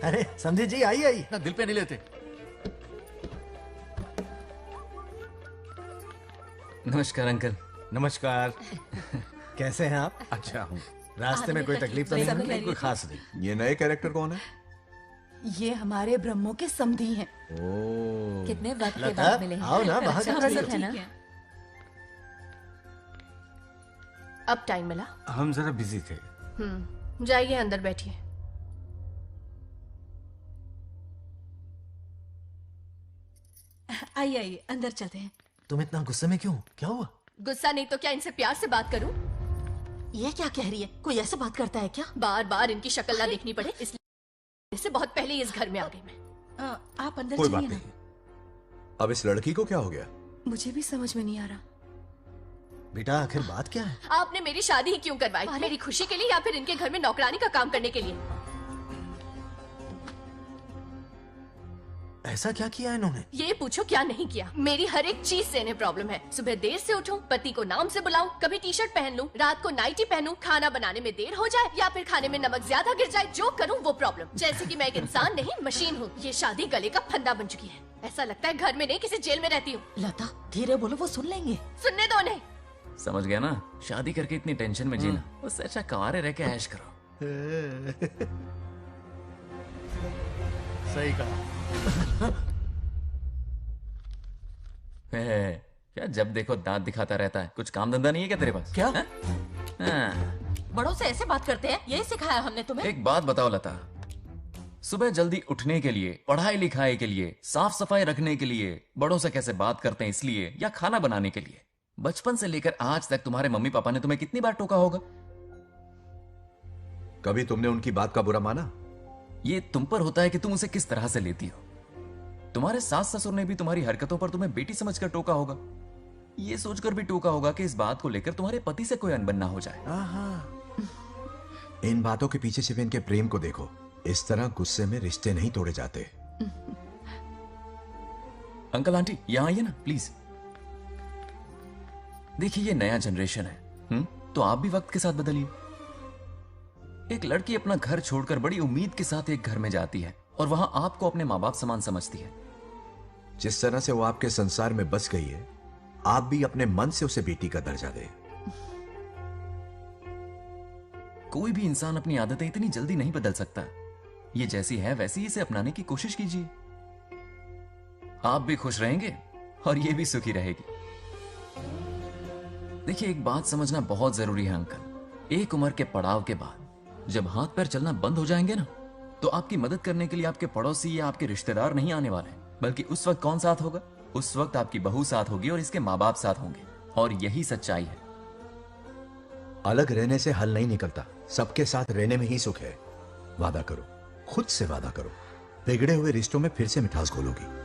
अरे समझे जी, आई आई ना, दिल पे नहीं लेते। नमस्कार अंकल। नमस्कार। कैसे हैं आप? अच्छा हूँ। रास्ते में कोई तकलीफ तो नहीं हुई? कोई खास नहीं। ये नए कैरेक्टर कौन है? ये हमारे ब्रह्मों के समधी हैं। ओह, कितने वक्त के लता, बाद मिले हैं। आओ ना बाहर। है ना? अब टाइम मिला? हम जरा बिजी थे। जाइए अंदर बैठिए। आइए आइए, अंदर चलते हैं। तुम इतना गुस्से में क्यों? क्या हुआ? गुस्सा नहीं तो क्या, इनसे प्यार से बात करूं? ये क्या कह रही है? कोई ऐसे बात करता है क्या? बार बार इनकी शक्ल ना देखनी पड़े इसलिए से बहुत पहले इस घर में आ गई मैं। आप अंदर कोई चलिए बात ना। नहीं। अब इस लड़की को क्या हो गया? मुझे भी समझ में नहीं आ रहा। बेटा आखिर बात क्या है? आपने मेरी शादी ही क्यों करवाई? मेरी खुशी के लिए या फिर इनके घर में नौकरानी का काम करने के लिए? ऐसा क्या किया इन्होंने? ये पूछो क्या नहीं किया। मेरी हर एक चीज से इन्हें प्रॉब्लम है। सुबह देर से उठूं, पति को नाम से बुलाऊं, कभी टी शर्ट पहन लूं, रात को नाइटी पहनूं, खाना बनाने में देर हो जाए या फिर खाने में नमक ज्यादा गिर जाए, जो करूं वो प्रॉब्लम। जैसे कि मैं एक इंसान नहीं मशीन हूँ। ये शादी गले का फंदा बन चुकी है। ऐसा लगता है घर में नहीं किसी जेल में रहती हूँ। लता धीरे बोलो, वो सुन लेंगे। सुनने दो उन्हें। समझ गया ना? शादी करके इतनी टेंशन में जीना, उससे अच्छा कुंवारे रह के ऐश करो। सही कहा। क्या जब देखो दांत दिखाता रहता है? कुछ काम धंधा नहीं है क्या तेरे पास? क्या? बड़ों से ऐसे बात करते हैं? यही सिखाया हमने तुम्हें? एक बात बताओ लता, सुबह जल्दी उठने के लिए, पढ़ाई लिखाई के लिए, साफ सफाई रखने के लिए बड़ों से कैसे बात करते हैं इसलिए, या खाना बनाने के लिए? बचपन से लेकर आज तक तुम्हारे मम्मी पापा ने तुम्हें कितनी बार टोका होगा? कभी तुमने उनकी बात का बुरा माना? ये तुम पर होता है कि तुम उसे किस तरह से लेती हो। तुम्हारे सास ससुर ने भी तुम्हारी हरकतों पर तुम्हें बेटी समझकर टोका होगा। ये सोचकर भी टोका होगा कि इस बात को लेकर तुम्हारे पति से कोई अनबन ना हो जाए। इन बातों के पीछे सिर्फ इनके प्रेम को देखो। इस तरह गुस्से में रिश्ते नहीं तोड़े जाते। अंकल आंटी यहां आइए ना प्लीज। देखिए ये नया जनरेशन है, तो आप भी वक्त के साथ बदलिए। एक लड़की अपना घर छोड़कर बड़ी उम्मीद के साथ एक घर में जाती है और वहां आपको अपने माँ बाप समान समझती है। जिस तरह से वो आपके संसार में बस गई है, आप भी अपने मन से उसे बेटी का दर्जा दें। कोई भी इंसान अपनी आदतें इतनी जल्दी नहीं बदल सकता। ये जैसी है वैसी इसे अपनाने की कोशिश कीजिए। आप भी खुश रहेंगे और ये भी सुखी रहेगी। देखिए एक बात समझना बहुत जरूरी है अंकल। एक उम्र के पड़ाव के बाद जब हाथ पैर चलना बंद हो जाएंगे ना, तो आपकी मदद करने के लिए आपके पड़ोसी या आपके रिश्तेदार नहीं आने वाले, बल्कि उस वक्त कौन साथ होगा? उस वक्त आपकी बहू साथ होगी और इसके माँ बाप साथ होंगे। और यही सच्चाई है। अलग रहने से हल नहीं निकलता, सबके साथ रहने में ही सुख है। वादा करो, खुद से वादा करो, बिगड़े हुए रिश्तों में फिर से मिठास घोलोगी।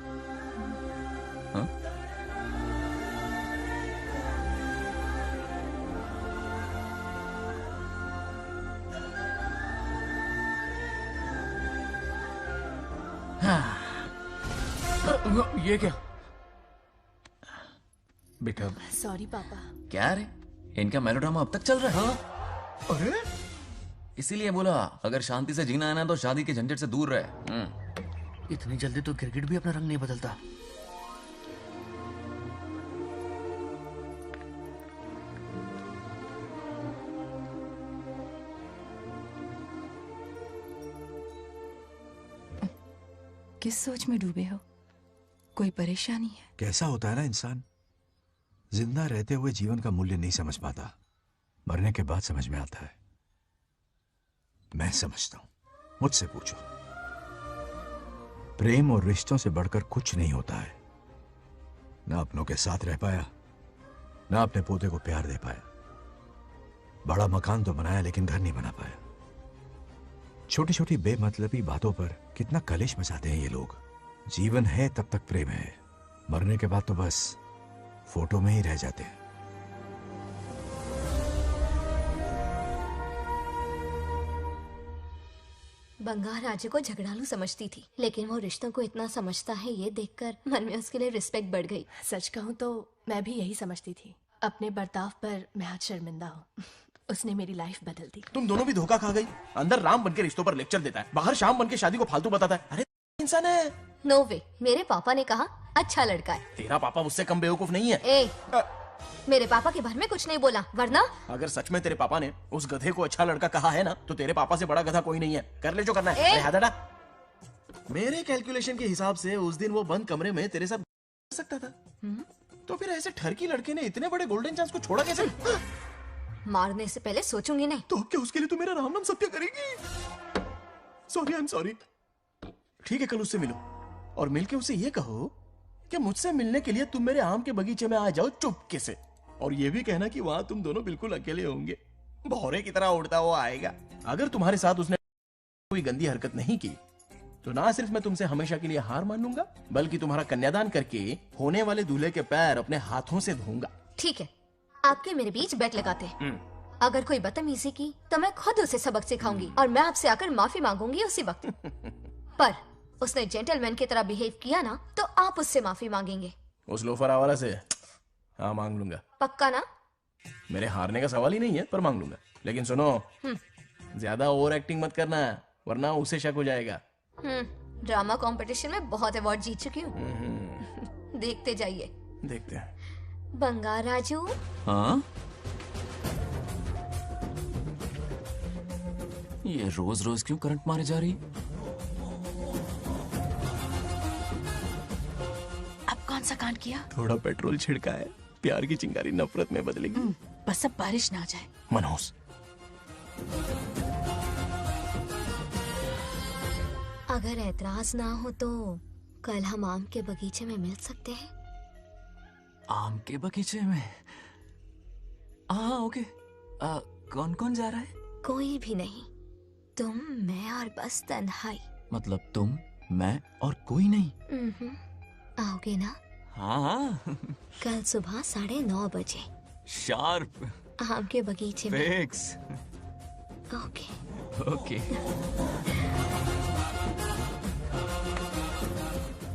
हाँ? ये क्या? बेटा सॉरी पापा। क्या रे, इनका मेलोड्रामा अब तक चल रहा है? अरे इसीलिए बोला अगर शांति से जीना है ना तो शादी के झंझट से दूर रहे। इतनी जल्दी तो गिरगिट भी अपना रंग नहीं बदलता। किस सोच में डूबे हो? कोई परेशानी है? कैसा होता है ना इंसान, जिंदा रहते हुए जीवन का मूल्य नहीं समझ पाता, मरने के बाद समझ में आता है। मैं समझता हूं, मुझसे पूछो। प्रेम और रिश्तों से बढ़कर कुछ नहीं होता है। ना अपनों के साथ रह पाया, ना अपने पोते को प्यार दे पाया। बड़ा मकान तो बनाया लेकिन घर नहीं बना पाया। छोटी छोटी बेमतलबी बातों पर कितना कलेश मचाते हैं ये लोग। जीवन है तब तक प्रेम है, मरने के बाद तो बस फोटो में ही रह जाते हैं। बंगाल राज्य को झगड़ालू समझती थी, लेकिन वो रिश्तों को इतना समझता है ये देखकर मन में उसके लिए रिस्पेक्ट बढ़ गई। सच कहूँ तो मैं भी यही समझती थी। अपने बर्ताव पर मैं आज शर्मिंदा हूँ। उसने मेरी लाइफ बदल दी। तुम दोनों भी धोखा खा गई। अंदर राम बनके रिश्तों पर लेक्चर देता है, बाहर शाम बनके शादी को फालतू बताता है। अरे इंसान है। नो वे, मेरे पापा ने कहा अच्छा लड़का है। तेरा पापा मुझसे कम बेवकूफ नहीं है। मेरे पापा के बारे में कुछ नहीं बोला, वरना अगर सच में तेरे पापा ने उस गधे को अच्छा लड़का कहा है ना, तो तेरे पापा से बड़ा गधा कोई नहीं है। कर ले जो करना है। मेरे कैलकुलेशन के हिसाब से उस दिन वो बंद कमरे में तेरे साथ कर सकता था। तो फिर ऐसे ठरकी लड़के ने इतने बड़े गोल्डन चांस को छोड़ा कैसे? मारने से पहले सोचूंगी नहीं। तो क्या उसके लिए तू मेरा राम नाम सत्य करेगी? Sorry, I am sorry. ठीक है, कल उससे मिलो और मिलके उसे ये कहो कि मुझसे मिलने के लिए तुम मेरे आम के बगीचे में आ जाओ चुपके से। और ये भी कहना कि वहां तुम दोनों बिल्कुल अकेले होंगे। भौरे की तरह उड़ता हुआ आएगा। अगर तुम्हारे साथ उसने कोई गंदी हरकत नहीं की तो ना सिर्फ मैं तुमसे हमेशा के लिए हार मान लूंगा, बल्कि तुम्हारा कन्यादान करके होने वाले दूल्हे के पैर अपने हाथों से धोऊंगा। ठीक है, आपके मेरे बीच बेट लगाते हैं। अगर कोई बदतमीजी की तो मैं खुद उसे सबक सिखाऊंगी और मैं आपसे आकर माफी मांगूंगी उसी वक्त। पर उसने जेंटलमैन की तरह बिहेव किया ना तो आप उससे माफी मांगेंगे। उस लोफर आवारा से हाँ मांग लूंगा। पक्का ना? मेरे हारने का सवाल ही नहीं है, पर मांग लूंगा। लेकिन सुनो, ज्यादा ओवर एक्टिंग मत करना, वरना उसे शक हो जाएगा। ड्रामा कंपटीशन में बहुत अवार्ड जीत चुकी हूँ। देखते जाइए। देखते हैं। बंगार राजू। हाँ? ये रोज रोज क्यों करंट मारे जा रही? अब कौन सा कांड किया? थोड़ा पेट्रोल छिड़का है, प्यार की चिंगारी नफरत में बदलेगी। बस अब बारिश ना आ जाए। मनोज, अगर ऐतराज ना हो तो कल हम आम के बगीचे में मिल सकते हैं। आम के बगीचे में? हाँ ओके। कौन कौन जा रहा है? कोई भी नहीं, तुम, मैं और बस तन्हाई। मतलब तुम, मैं और कोई नहीं? आओगे ना? हाँ। कल सुबह 9:30 बजे शार्प। आम के बगीचे में। फिक्स। ओके। ओके।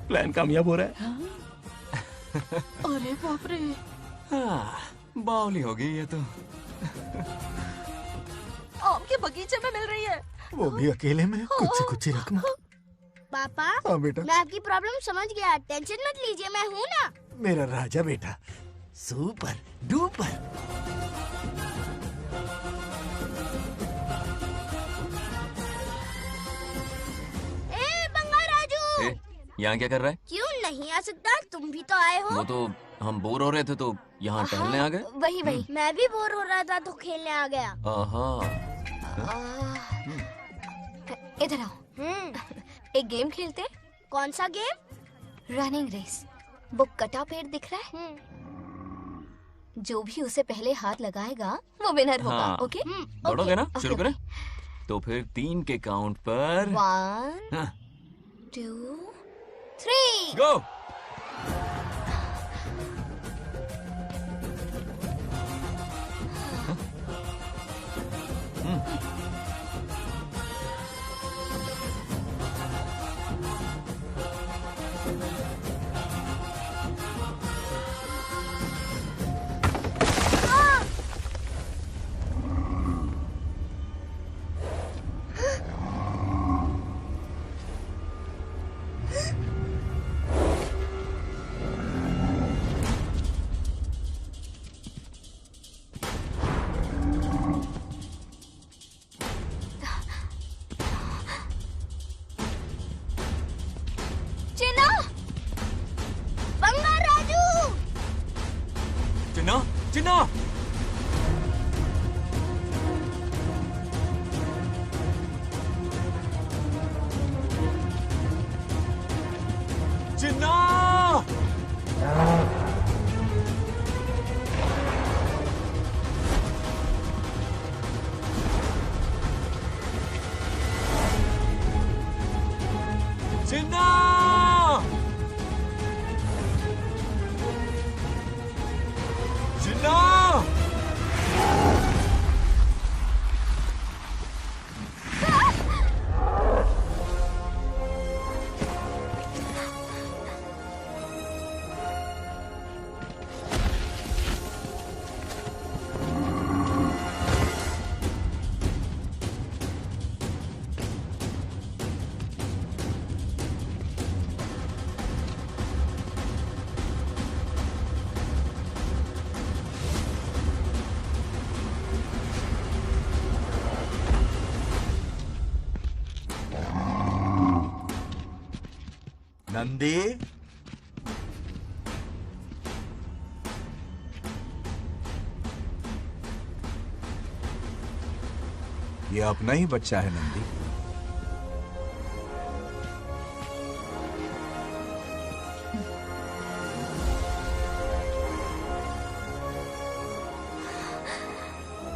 प्लान कामयाब हो रहा है। अरे बाप रे। हाँ, बावली हो गई ये तो। आम के बगीचे में मिल रही है। वो भी अकेले में। कुछ से कुछ ही रखना। पापा, हाँ बेटा। मैं आपकी प्रॉब्लम समझ गया, टेंशन मत लीजिए, मैं हूँ ना। मेरा राजा बेटा, सुपर डुपर। बंगार राजू, यहाँ क्या कर रहा है? क्यों नहीं आ सकता? तुम भी तो आए हो। वो तो हम बोर हो रहे थे तो यहाँ टहलने आ गए। वही वही। मैं भी बोर हो रहा था तो खेलने आ गया। इधर आओ। एक गेम खेलते। कौन सा गेम? Running race. वो कटा पेड़ दिख रहा है? जो भी उसे पहले हाथ लगाएगा वो विनर होगा। हाँ। ओके? दौड़ोगे ना? शुरू करें? तो फिर 3 के काउंट पर 1 2 3 गो। चिन्ना! चिन्ना! चिन्ना! चिन्ना! नंदी, ये अपना ही बच्चा है नंदी।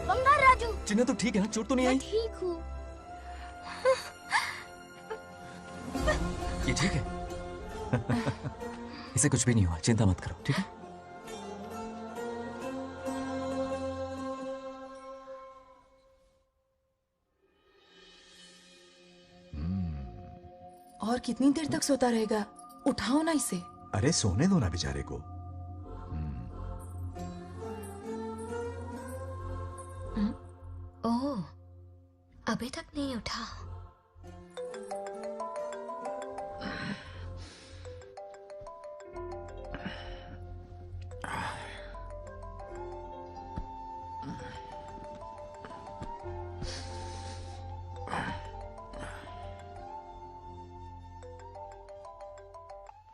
बंगार राजू, चिन्ना तो ठीक है ना? चोट तो नहीं आई? ठीक हूँ। इसे कुछ भी नहीं हुआ, चिंता मत करो, ठीक है? और कितनी देर तक सोता रहेगा? उठाओ ना इसे। अरे सोने दो ना बेचारे को। ओह, अभी तक नहीं उठा।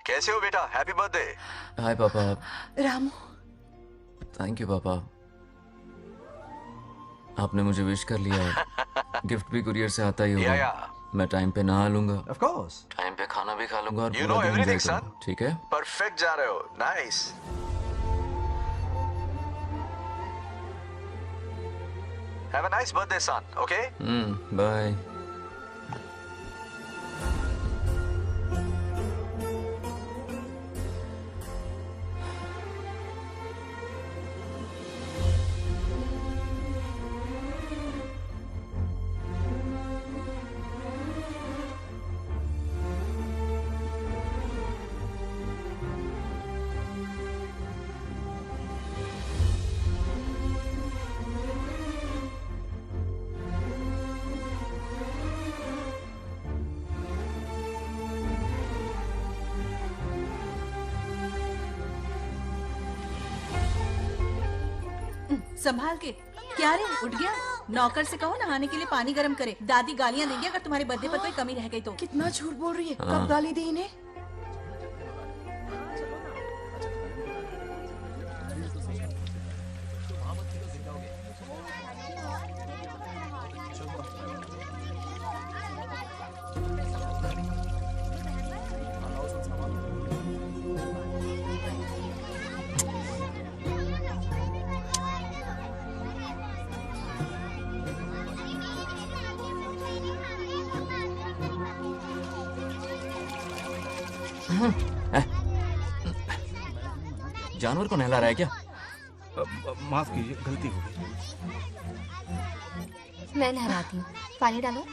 कैसे हो बेटा? Happy birthday. हाय पापा। रामू। थैंक यू पापा, आपने मुझे विश कर लिया है। गिफ्ट भी कुरियर से आता ही होगा। मैं टाइम पे नहा लूंगा, ऑफ कोर्स, टाइम पे खाना भी खा लूंगा और You पूरा know दिन everything, enjoy करूंगा, son. ठीक है? परफेक्ट जा रहे हो। Nice. Have a nice birthday son, okay? Bye. संभाल के। क्या रे, उठ गया? नौकर से कहो नहाने के लिए पानी गर्म करे। दादी गालियां देंगे अगर तुम्हारे बर्थडे पर कोई कमी रह गई तो। कितना झूठ बोल रही है। हाँ। कब गाली दी इन्हें? जानवर को नहला रहा है क्या? माफ कीजिए, गलती हो गई। मैं नहलाती हूँ, पानी डालो।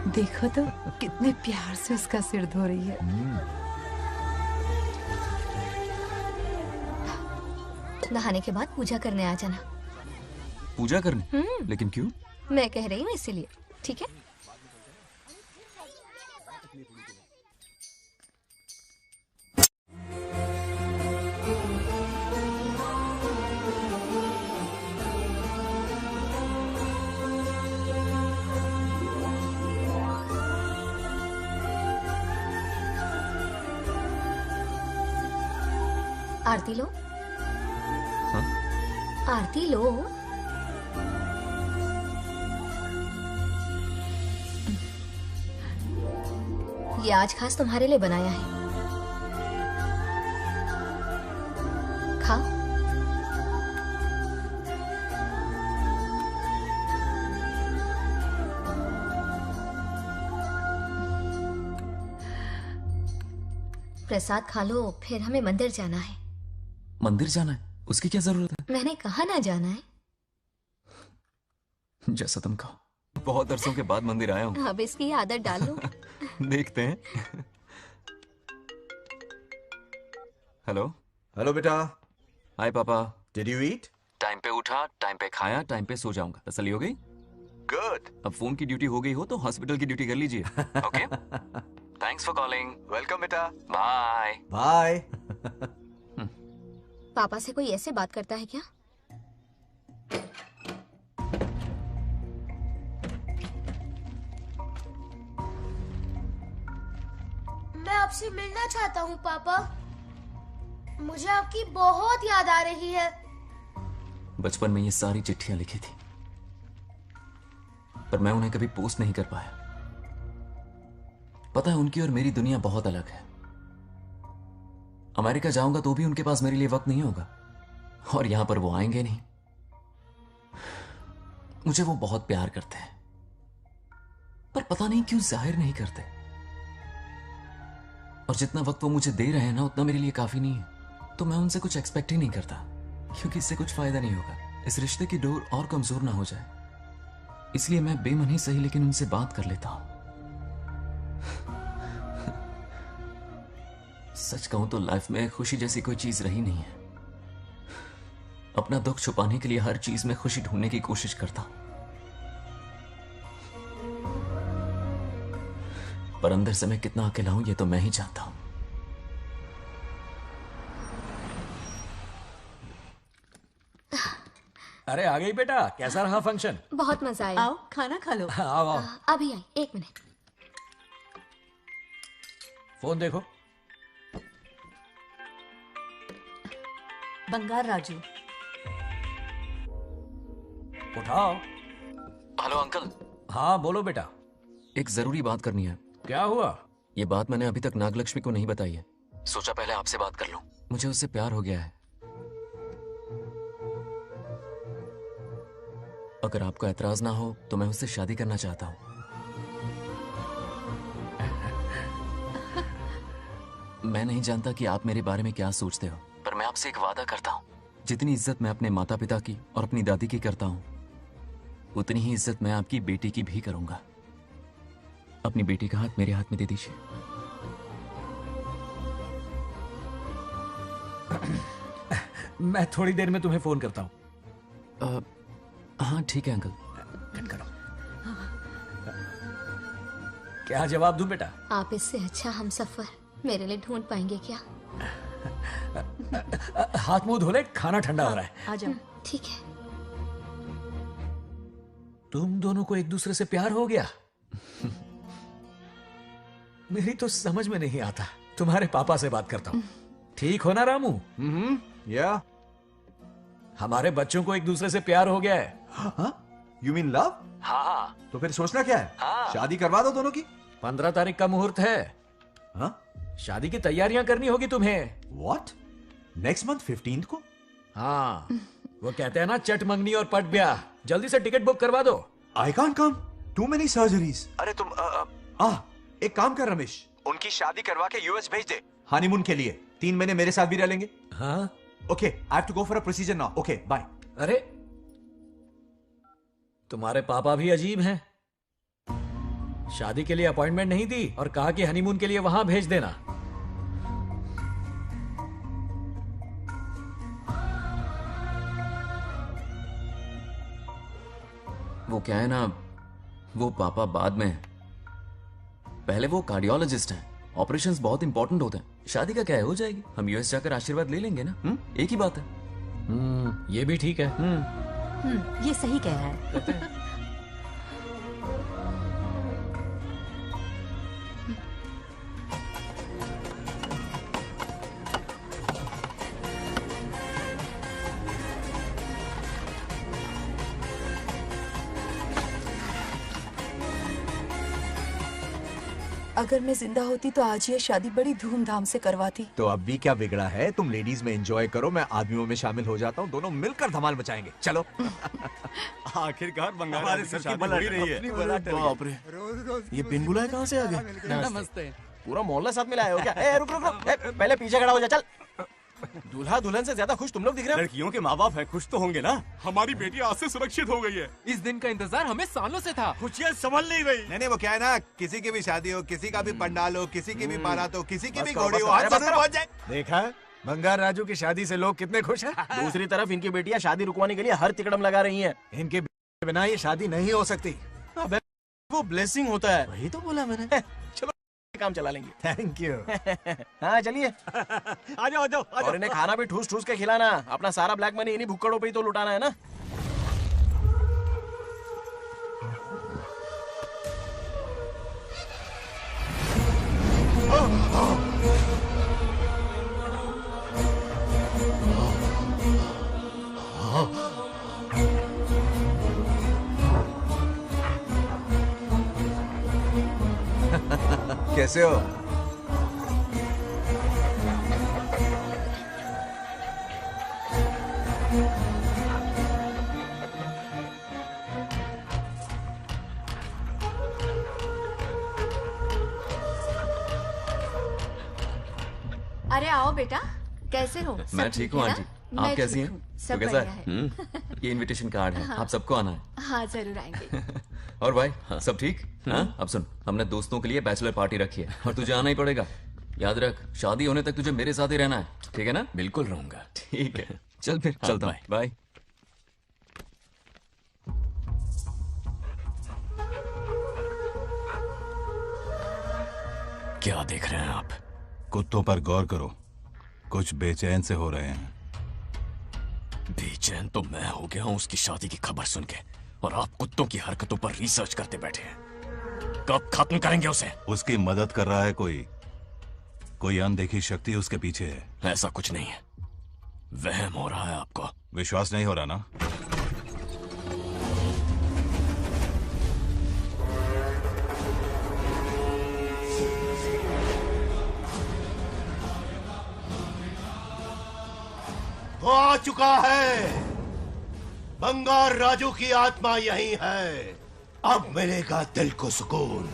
देखो तो कितने प्यार से उसका सिर धो रही है। नहाने के बाद पूजा करने आ जाना। पूजा करने? लेकिन क्यों? मैं कह रही हूँ इसीलिए, ठीक है? आरती लो। हाँ? आरती लो। ये आज खास तुम्हारे लिए बनाया है, खाओ। प्रसाद खा लो, फिर हमें मंदिर जाना है। मंदिर जाना है? उसकी क्या जरूरत है? मैंने कहा ना जाना है। जैसा तुम कहो। बहुत अरसों के बाद मंदिर आया हूँ। अब इसकी आदत डाल लो। देखते हैं। हेलो। हेलो बेटा। हाय पापा। Did you eat? टाइम पे उठा, टाइम पे खाया, टाइम पे सो जाऊंगा। तसल्ली हो गई? गुड। अब फोन की ड्यूटी हो गई हो तो हॉस्पिटल की ड्यूटी कर लीजिए। Okay? Thanks for calling. Welcome बेटा। बाय। बाय। पापा से कोई ऐसे बात करता है क्या? मैं आपसे मिलना चाहता हूँ पापा। मुझे आपकी बहुत याद आ रही है। बचपन में ये सारी चिट्ठियां लिखी थी, पर मैं उन्हें कभी पोस्ट नहीं कर पाया। पता है, उनकी और मेरी दुनिया बहुत अलग है। अमेरिका जाऊंगा तो भी उनके पास मेरे लिए वक्त नहीं होगा, और यहां पर वो आएंगे नहीं। मुझे वो बहुत प्यार करते हैं, पर पता नहीं क्यों जाहिर नहीं करते। और जितना वक्त वो मुझे दे रहे हैं ना, उतना मेरे लिए काफी नहीं है। तो मैं उनसे कुछ एक्सपेक्ट ही नहीं करता, क्योंकि इससे कुछ फायदा नहीं होगा। इस रिश्ते की डोर और कमजोर ना हो जाए, इसलिए मैं बेमन ही सही लेकिन उनसे बात कर लेता हूं। सच कहूं तो लाइफ में खुशी जैसी कोई चीज रही नहीं है। अपना दुख छुपाने के लिए हर चीज में खुशी ढूंढने की कोशिश करता हूं, पर अंदर से मैं कितना अकेला हूं ये तो मैं ही जानता हूं। अरे आ गई बेटा, कैसा रहा फंक्शन? बहुत मजा आया। आओ खाना खा लो। आओ आओ। अभी आई, 1 मिनट। फोन देखो। बंगार राजू। उठाओ। Hello uncle. हाँ बोलो बेटा। एक जरूरी बात करनी है। क्या हुआ? ये बात मैंने अभी तक नागलक्ष्मी को नहीं बताई है। सोचा पहले आपसे बात कर लूं। मुझे उससे प्यार हो गया है। अगर आपको ऐतराज ना हो तो मैं उससे शादी करना चाहता हूं। मैं नहीं जानता कि आप मेरे बारे में क्या सोचते हो, पर मैं आपसे एक वादा करता हूं। जितनी इज्जत मैं अपने माता पिता की और अपनी दादी की करता हूं, उतनी ही इज्जत मैं आपकी बेटी की भी करूंगा। अपनी बेटी का हाथ मेरे हाथ में दे दीजिए। मैं थोड़ी देर में तुम्हें फोन करता हूं। हाँ ठीक है अंकल। कट करो। क्या जवाब दूं बेटा? आप इससे अच्छा हम सफर मेरे लिए ढूंढ पाएंगे क्या? हाथ मुंह धो ले, खाना ठंडा हो रहा है। आ जाओ। ठीक है। तुम दोनों को एक दूसरे से प्यार हो गया? मेरी तो समझ में नहीं आता। तुम्हारे पापा से बात करता हूँ। ठीक हो ना रामू? या हमारे बच्चों को एक दूसरे से प्यार हो गया है। You mean love? हाँ। तो फिर सोचना क्या है? शादी करवा दो दोनों की। 15 तारीख का मुहूर्त है। हाँ? शादी की तैयारियां करनी होगी तुम्हें। What? नेक्स्ट मंथ 15 को? हाँ, वो कहते हैं ना चट मंगनी और पट ब्याह। जल्दी से टिकट बुक करवा दो। I can't come. Too many surgeries. अरे तुम एक काम कर रमेश, उनकी शादी करवा के यूएस भेज दे हनीमून के लिए। 3 महीने मेरे साथ भी रह लेंगे। हाँ? Okay, I have to go for a procedure now. Okay, bye. अरे तुम्हारे पापा भी अजीब हैं। शादी के लिए अपॉइंटमेंट नहीं दी और कहा कि हनीमून के लिए वहां भेज देना। वो क्या है ना, वो पापा बाद में, पहले वो कार्डियोलॉजिस्ट हैं। ऑपरेशंस बहुत इंपॉर्टेंट होते हैं। शादी का क्या है, हो जाएगी। हम यूएस जाकर आशीर्वाद ले लेंगे ना। एक ही बात है। ये भी ठीक है। ये सही कह रहा है। अगर मैं जिंदा होती तो आज ये शादी बड़ी धूमधाम से करवाती। तो अब भी क्या बिगड़ा है? तुम लेडीज में एंजॉय करो, मैं आदमियों में शामिल हो जाता हूँ। दोनों मिलकर धमाल मचाएंगे। चलो। आखिरकार बंगाल हमारे सर की बला रही है। बाप रे, ये बिन बुलाए कहाँ से आ गए? नमस्ते। पूरा मोहल्ला साथ में लाए हो क्या? ए, रुक रुक रुक। पहले पीछे खड़ा हो जा। चल। दूल्हा दुल्हन से ज्यादा खुश तुम लोग दिख रहे हो। लड़कियों के माँ बाप है, खुश तो होंगे ना। हमारी बेटी आज से सुरक्षित हो गई है। इस दिन का इंतजार हमें सालों से था। खुशियाँ संभल नहीं रही। नहीं, वो क्या है ना, किसी की भी शादी हो, किसी का भी पंडाल हो, किसी की भी बारात हो, किसी की भी घोड़ी हो, आज जरूर पहुंच जाए। देखा बंगार राजू की शादी से लोग कितने खुश हैं। दूसरी तरफ इनकी बेटियां शादी रुकवाने के लिए हर तिकड़म लगा रही हैं। इनके बिना ये शादी नहीं हो सकती। अबे वो ब्लेसिंग होता है। वही तो बोला मैंने। चलो काम चला लेंगे। Thank you. हाँ चलिए। आ जाओ। और इन्हें खाना भी ठूस ठूस के खिलाना। अपना सारा ब्लैक मनी इन्हीं भुक्कड़ों पे ही तो लुटाना है ना। कैसे हो? अरे आओ बेटा, कैसे हो? मैं ठीक हूँ आंटी, आप कैसी हैं? सब तो कैसा बढ़िया है? ये इनविटेशन कार्ड है, हाँ। आप सबको आना है। हाँ जरूर आएंगे। और भाई सब ठीक? हाँ? अब सुन, हमने दोस्तों के लिए बैचलर पार्टी रखी है और तुझे आना ही पड़ेगा। याद रख, शादी होने तक तुझे मेरे साथ ही रहना है, ठीक है ना? बिल्कुल रहूंगा। ठीक है, चल फिर चलता हूँ, बाय। क्या देख रहे हैं आप? कुत्तों पर गौर करो, कुछ बेचैन से हो रहे हैं। बेचैन तो मैं हो गया हूं उसकी शादी की खबर सुन के, और आप कुत्तों की हरकतों पर रिसर्च करते बैठे हैं। कब खत्म करेंगे उसे? उसकी मदद कर रहा है कोई अनदेखी शक्ति उसके पीछे है। ऐसा कुछ नहीं है, वहम हो रहा है आपको। विश्वास नहीं हो रहा ना? वो आ चुका है। बंगार राजू की आत्मा यही है। अब मिलेगा दिल को सुकून।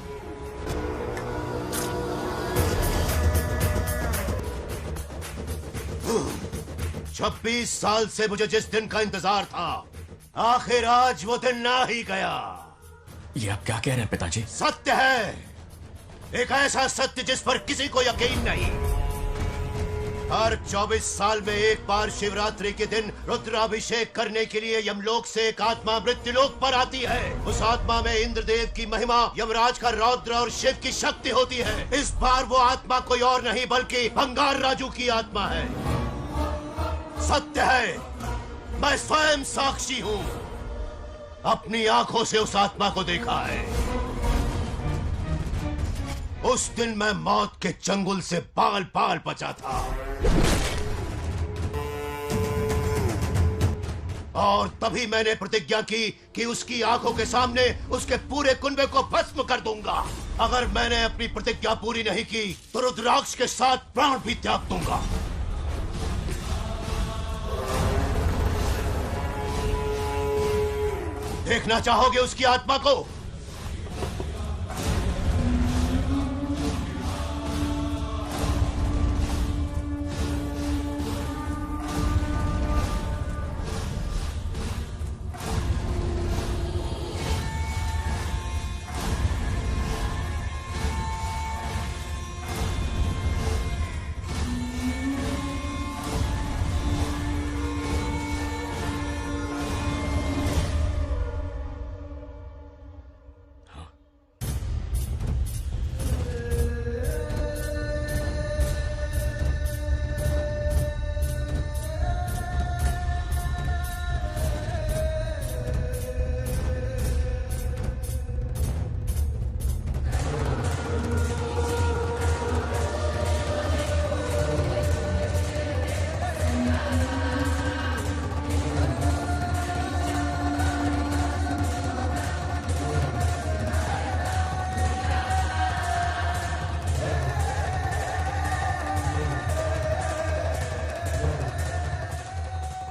छब्बीस साल से मुझे जिस दिन का इंतजार था, आखिर आज वो दिन ना ही गया। ये आप क्या कह रहे हैं पिताजी? सत्य है, एक ऐसा सत्य जिस पर किसी को यकीन नहीं। हर 24 साल में एक बार शिवरात्रि के दिन रुद्राभिषेक करने के लिए यमलोक से एक आत्मा मृत्युलोक पर आती है। उस आत्मा में इंद्रदेव की महिमा, यमराज का रौद्र और शिव की शक्ति होती है। इस बार वो आत्मा कोई और नहीं बल्कि बंगार राजू की आत्मा है। सत्य है, मैं स्वयं साक्षी हूँ, अपनी आंखों से उस आत्मा को देखा है। उस दिन मैं मौत के चंगुल से बाल बाल बचा था, और तभी मैंने प्रतिज्ञा की कि उसकी आंखों के सामने उसके पूरे कुनबे को भस्म कर दूंगा। अगर मैंने अपनी प्रतिज्ञा पूरी नहीं की तो रुद्राक्ष के साथ प्राण भी त्याग दूंगा। देखना चाहोगे उसकी आत्मा को?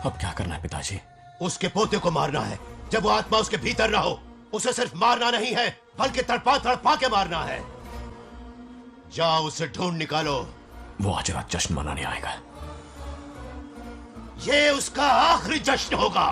अब क्या करना है पिताजी? उसके पोते को मारना है। जब वो आत्मा उसके भीतर ना हो, उसे सिर्फ मारना नहीं है बल्कि तड़पा तड़पा के मारना है। जाओ उसे ढूंढ निकालो। वो आज रात जश्न मनाने आएगा। ये उसका आखिरी जश्न होगा।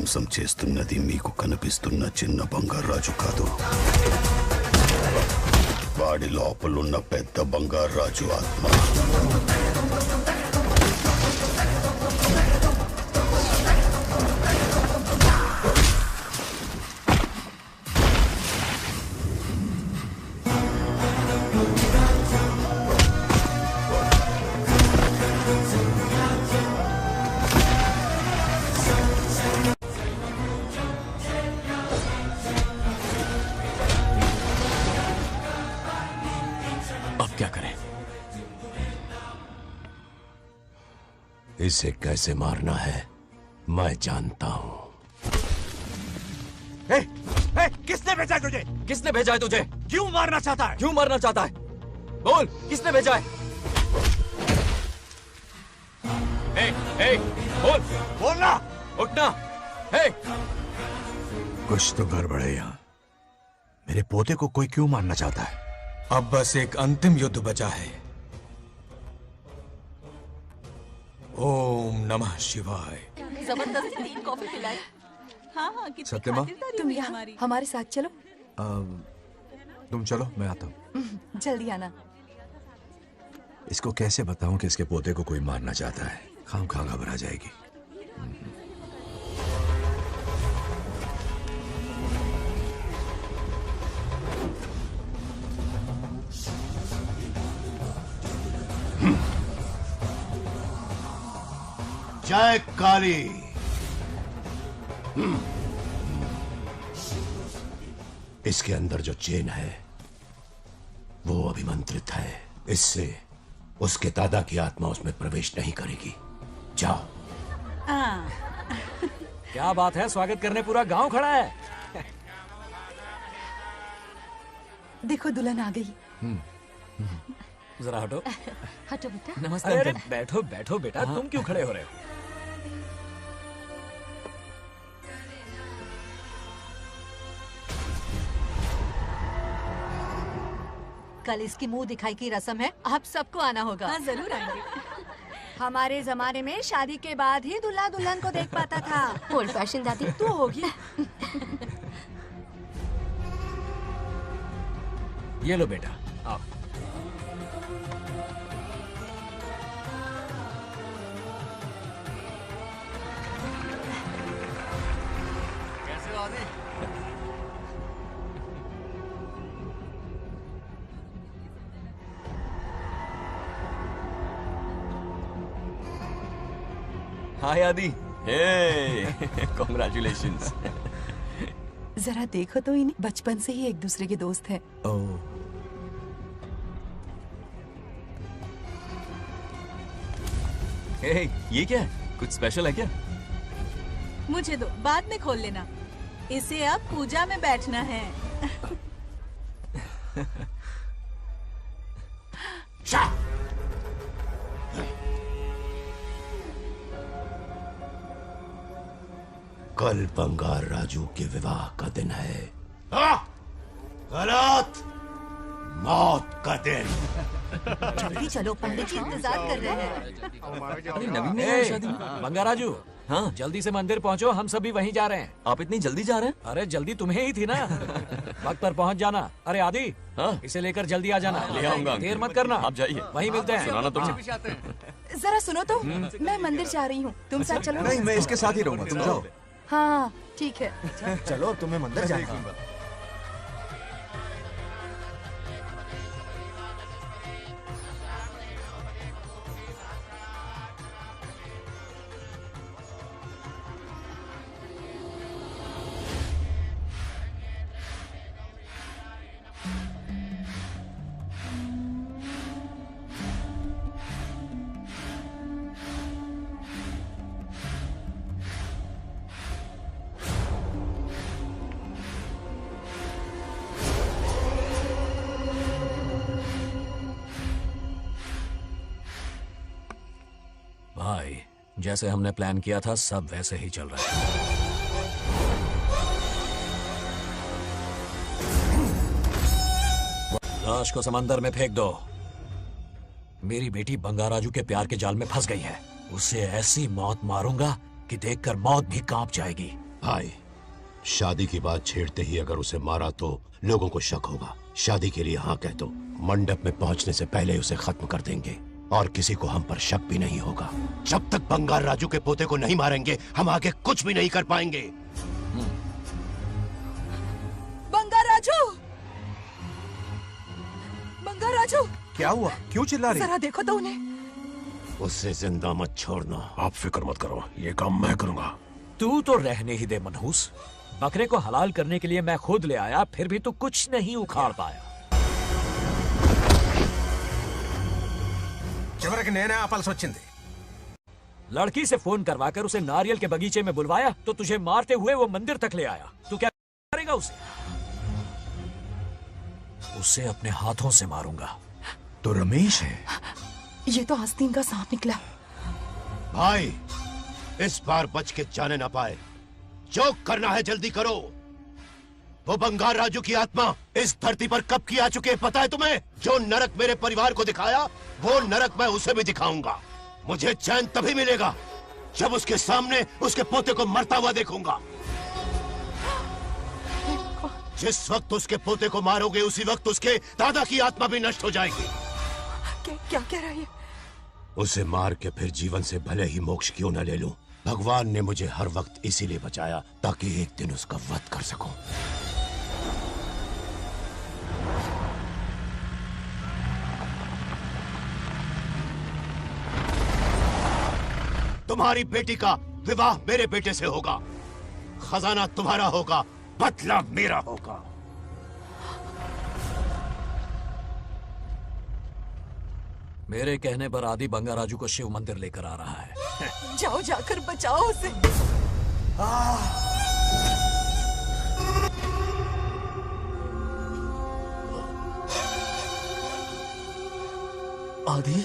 మోసం చేస్తున్నది మీకు కనిపిస్తున్న చిన్న బంగారాజు కాదు, వాడి లోపలున్న పెద్ద బంగారాజు ఆత్మ. इसे कैसे मारना है मैं जानता हूं. किसने भेजा है तुझे? किसने भेजा है तुझे? क्यों मारना चाहता है? क्यों मारना चाहता है? बोल, किसने भेजा है? बोल, बोलना, उठना. कुछ तो गड़बड़ है यहाँ. मेरे पोते को कोई क्यों मारना चाहता है? अब बस एक अंतिम युद्ध बचा है. ओम नमः शिवाय. जबरदस्ती 3 कॉफी पिलाई. हाँ हाँ कितनी सत्यमा? खातिरदारी तुम हुई यहाँ हमारी. हमारे साथ चलो. तुम चलो, मैं आता हूँ. जल्दी आना. इसको कैसे बताऊं कि इसके पोते को कोई मारना चाहता है? खामखा घबरा जाएगी. जय काली. इसके अंदर जो चेन है वो अभिमंत्रित है. इससे उसके दादा की आत्मा उसमें प्रवेश नहीं करेगी. जाओ. क्या बात है, स्वागत करने पूरा गांव खड़ा है. देखो दुल्हन आ गई. जरा हटो. हटो बेटा. नमस्ते. अरे बैठो बैठो बेटा. तुम क्यों खड़े हो रहे हो? कल इसकी मुंह दिखाई की रस्म है, आप सबको आना होगा. हाँ जरूर आएंगे. हमारे जमाने में शादी के बाद ही दूल्हा दुल्हन को देख पाता था. ओल्ड फैशन दादी तू होगी. ये लो बेटा, आओ. कैसे हो आदि? हाय आदि. हे कॉन्ग्रेचुलेशंस. जरा देखो तो इन्हें. बचपन से ही एक दूसरे के दोस्त हैं. ये क्या है? कुछ स्पेशल है क्या? मुझे दो, बाद में खोल लेना. इसे अब पूजा में बैठना है. कल बंगार राजू के विवाह का दिन है. गलत. मौत का दिन. जल्दी चलो, पंडित जी इंतजार कर रहे हैं. नवीन ने ए, शादी. बंगाराजू. हाँ, जल्दी से मंदिर पहुँचो, हम सभी वहीं जा रहे हैं. आप इतनी जल्दी जा रहे हैं? अरे जल्दी तुम्हें ही थी ना. वक्त पर पहुँच जाना. अरे आदि, इसे लेकर जल्दी आ जाना. ले आऊंगा. देर मत करना. आप जाइए. वहीं मिलते हैं. सुनाना तुम. जरा सुनो तो. मैं मंदिर जा रही हूँ, तुम साथ चलो. नहीं, मैं इसके साथ ही रहूंगा. तुम जाओ. हाँ ठीक है. चलो, तुम्हें मंदिर जाना है. भाई, जैसे हमने प्लान किया था सब वैसे ही चल रहा है. लाश को समंदर में फेंक दो. मेरी बेटी बंगाराजू के प्यार के जाल में फंस गई है. उसे ऐसी मौत मारूंगा कि देखकर मौत भी कांप जाएगी. भाई, शादी की बात छेड़ते ही अगर उसे मारा तो लोगों को शक होगा। शादी के लिए हाँ कह दो, मंडप में पहुंचने से पहले उसे खत्म कर देंगे और किसी को हम पर शक भी नहीं होगा। जब तक बंगार राजू के पोते को नहीं मारेंगे हम आगे कुछ भी नहीं कर पाएंगे। बंगार राजू, बंगार राजू, क्या हुआ? क्यों चिल्ला रही? जरा देखो तो उन्हें। उससे जिंदा मत छोड़ना। आप फिक्र मत करो, ये काम मैं करूंगा। तू तो रहने ही दे मनहूस। बकरे को हलाल करने के लिए मैं खुद ले आया, फिर भी तू कुछ नहीं उखाड़ पाया। చివరికి నేనే ఆపాల్సి వచ్చింది। लड़की से फोन करवाकर उसे नारियल के बगीचे में बुलवाया तो तुझे मारते हुए वो मंदिर तक ले आया। तू क्या करेगा उसे? उसे अपने हाथों से मारूंगा। तो रमेश है। ये तो आस्तीन का सांप निकला। भाई, इस बार बच के जाने ना पाए। जो करना है जल्दी करो। वो बंगार राजू की आत्मा इस धरती पर कब की आ चुके पता है तुम्हें? जो नरक मेरे परिवार को दिखाया वो नरक मैं उसे भी दिखाऊंगा। मुझे चैन तभी मिलेगा जब उसके सामने उसके पोते को मरता हुआ देखूंगा। जिस वक्त उसके पोते को मारोगे उसी वक्त उसके दादा की आत्मा भी नष्ट हो जाएगी। क्या कह रहा है? उसे मार के फिर जीवन से भले ही मोक्ष क्यों न ले लूं, भगवान ने मुझे हर वक्त इसीलिए बचाया ताकि एक दिन उसका वध कर सकूं। तुम्हारी बेटी का विवाह मेरे बेटे से होगा, खजाना तुम्हारा होगा, बदला मेरा होगा। मेरे कहने पर आदि बंगार राजू को शिव मंदिर लेकर आ रहा है। जाओ, जाकर बचाओ उसे। आदि,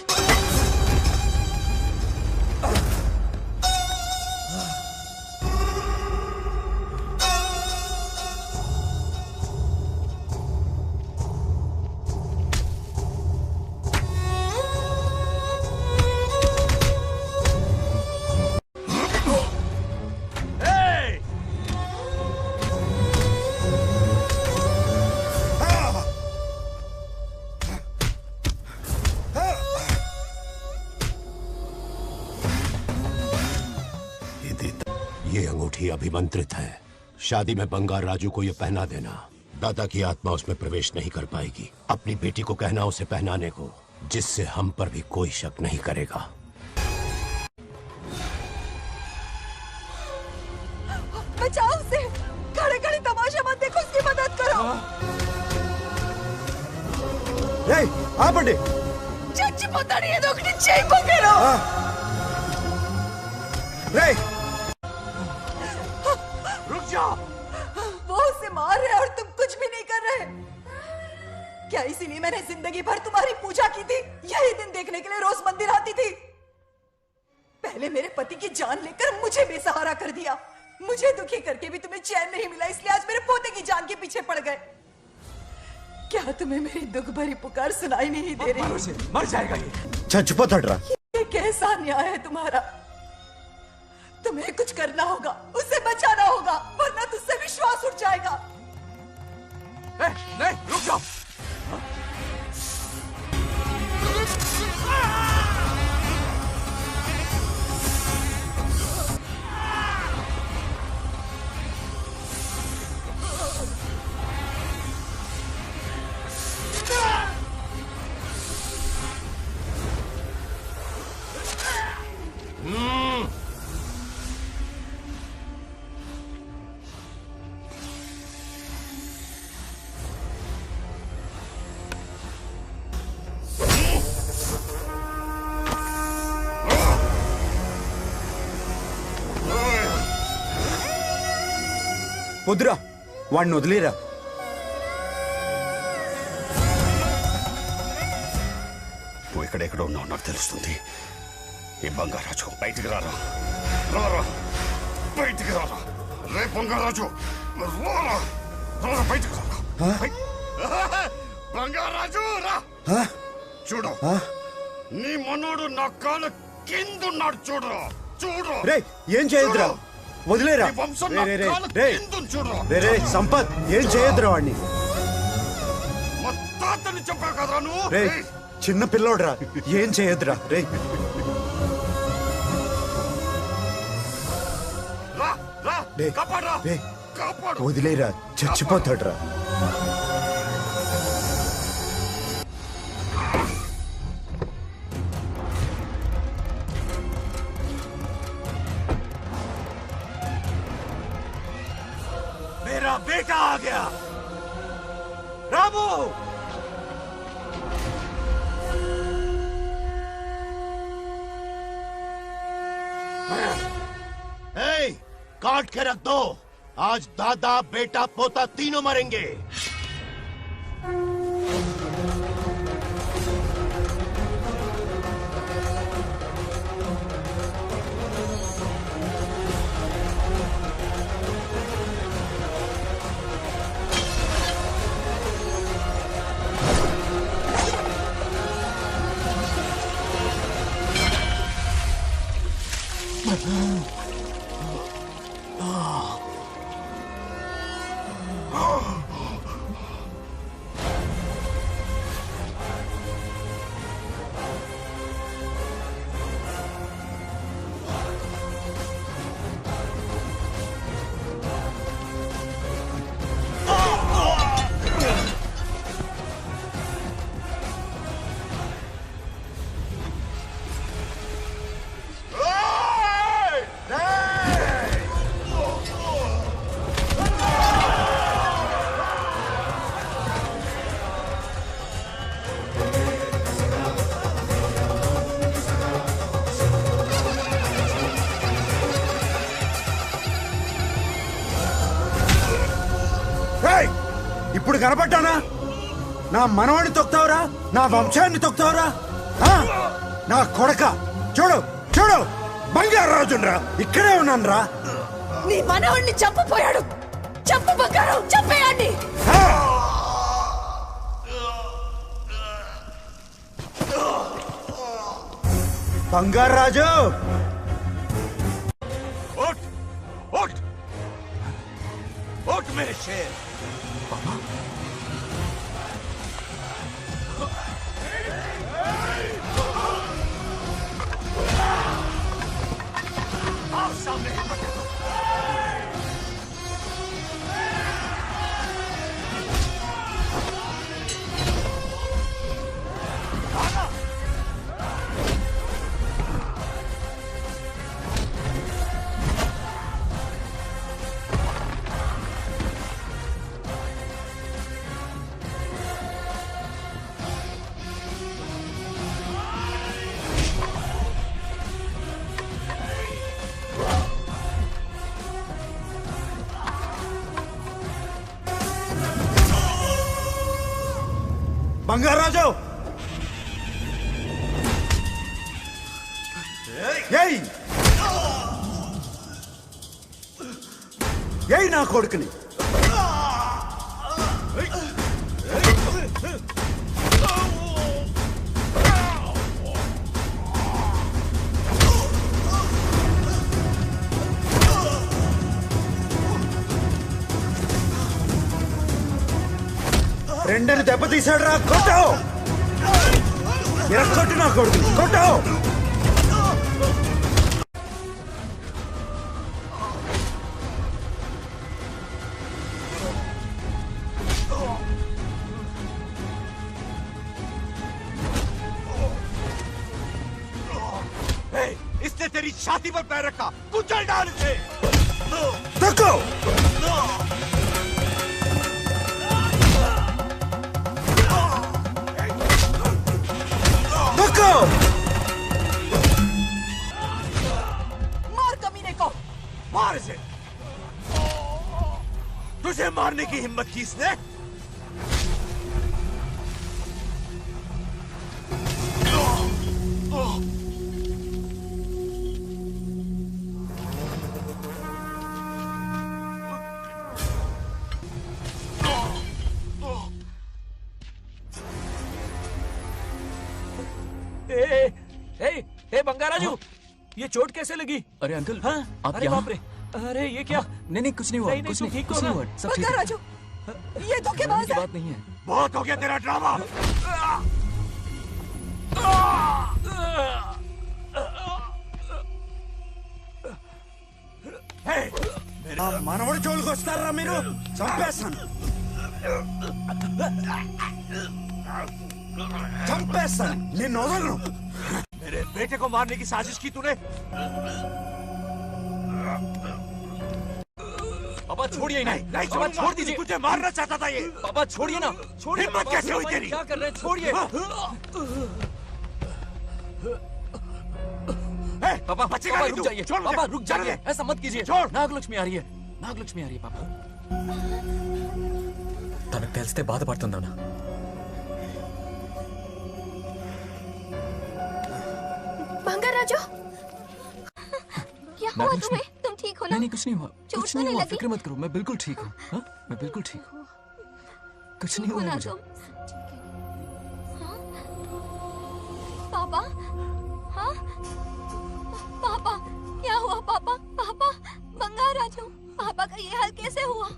ये अंगूठी अभिमंत्रित है। शादी में बंगार राजू को ये पहना देना। दादा की आत्मा उसमें प्रवेश नहीं कर पाएगी। अपनी बेटी को कहना उसे पहनाने को, जिससे हम पर भी कोई शक नहीं करेगा। बचाओ उसे। खड़े खड़े तमाशा मत देखो, उसकी मदद करो। आ पंडित, चच्ची पता नहीं है दोगनी चेक को करो। रुक जाओ। वो उसे मार रहे और तुम कुछ भी नहीं कर रहे। क्या इसीलिए मैंने जिंदगी भर तुम्हारी पूजा की थी? यही दिन देखने के लिए रोज मंदिर आती थी। पहले मेरे पति की जान लेकर मुझे बेसहारा कर दिया। मुझे दुखी करके भी तुम्हें चैन नहीं मिला, इसलिए आज मेरे पोते की जान के पीछे पड़ गए। क्या तुम्हें मेरी दुख भरी पुकार सुनाई नहीं दे रही? मर जाएगा ये। ये कैसा न्याय है तुम्हारा? तुम्हें कुछ करना होगा, उसे बचाना होगा, वरना तुझसे विश्वास उठ जाएगा। नहीं, रुक जाओ। వద్దురా, వాడిని వదిలేరా. నువ్వు ఎక్కడెక్కడో ఉన్నావు నాకు తెలుస్తుంది. ఈ బంగారాజు బయటికి రారా, రారా బయటికి రారా. రే బంగారాజు, రారా రారా బయటికి రారా. బంగారాజు రా. చూడు, నీ మనోడు నా కాళ్ళ కిందున్నాడు. చూడు చూడు. రే, ఏం చేయొద్దురా. వదిలేరా ఈ వంశం నా రే, రే, కాళ్ళ రే. కిందుని చూడరా. రే రే సంపత్ ఏం చేయొద్దురా వాడిని మా తాతని చెప్పావు కదరా నువ్వు. రే చిన్న పిల్లోడ్రా ఏం చేయొద్దురా రే రా రా రే, కాపాడరా రే కాపాడు. వదిలేరా చచ్చిపోతాడ్రా मेरा बेटा आ गया रामू ए, काट के रख दो। आज दादा बेटा पोता तीनों मरेंगे। ఏయ్! ఇప్పుడు కనపడ్డానా నా మనవాడిని తొక్తావురా నా వంశాన్ని తొక్తావురా ఆ? నా కొడక చూడు చూడు బంగారు రాజునరా ఇక్కడే ఉన్నానురా నీ మనవణ్ణి చంపపోయాడు. చంపు బంగారం, చంపేయండి. బంగారు రాజు उठ उठ उठ मेरे शेर। आओ सामने हिम्मत है तो। బంగారు రాజు ఏయ్ ఏయ్ నా కొడుకుని రెండని దెబ్బతీశాడు రా కొట్టావు ఎరక్కొట్టు నా కొడుకు కొట్టావు इसने तेरी छाती पर पैर रखा, कुचल डाल इसे। देखो देखो मार कमीने को। मार इसे। तुझे मारने की हिम्मत की इसने? ए बंगाराजू, ये चोट कैसे लगी? अरे अंकल, हाँ? आप अरे यहाँ? बाप रे, अरे ये क्या? नहीं नहीं कुछ नहीं हुआ, कुछ नहीं, कुछ नहीं हुआ, सब ठीक है। राजू, ये धोखेबाज है। बात नहीं है। बहुत हो गया तेरा ड्रामा। మనవడు జోలికి వస్తారా మీరు? చంపేస్తాను, చంపేస్తాను, నిన్ను వదలను। मेरे बेटे को मारने की साजिश की तूने? पापा छोड़िए इन्हें। नहीं पापा छोड़ दीजिए। तुझे मारना चाहता था ये। पापा छोड़िए ना, छोड़िए। हिम्मत कैसे हुई तेरी? क्या कर रहे हैं? छोड़िए। पापा बचेगा पापा नहीं रुक तू। जाइए, छोड़ मुझे। पापा रुक जाइए, छोड़। ऐसा मत कीजिए। छोड़। नागलक्ष्मी आ रही है, नागलक्ष्मी आ रही है पापा। తనకు తెలిస్తే బాధపడుతుందన్నా। बंगाराजू, क्या हुआ नागलक्ष्मी। तुम्हें? तुम ठीक हो ना? नहीं नहीं कुछ नहीं हुआ, चोट कुछ तो नहीं नहीं हुआ, लगी? फिक्र मत करो, मैं बिल्कुल ठीक हूँ। हाँ, मैं बिल्कुल ठीक हूँ, कुछ नहीं हो हुआ ना मुझे। तुम? हाँ? पापा, हाँ? पापा, क्या हुआ पापा? पापा, बंगाराजू, पापा का ये हाल कैसे हुआ?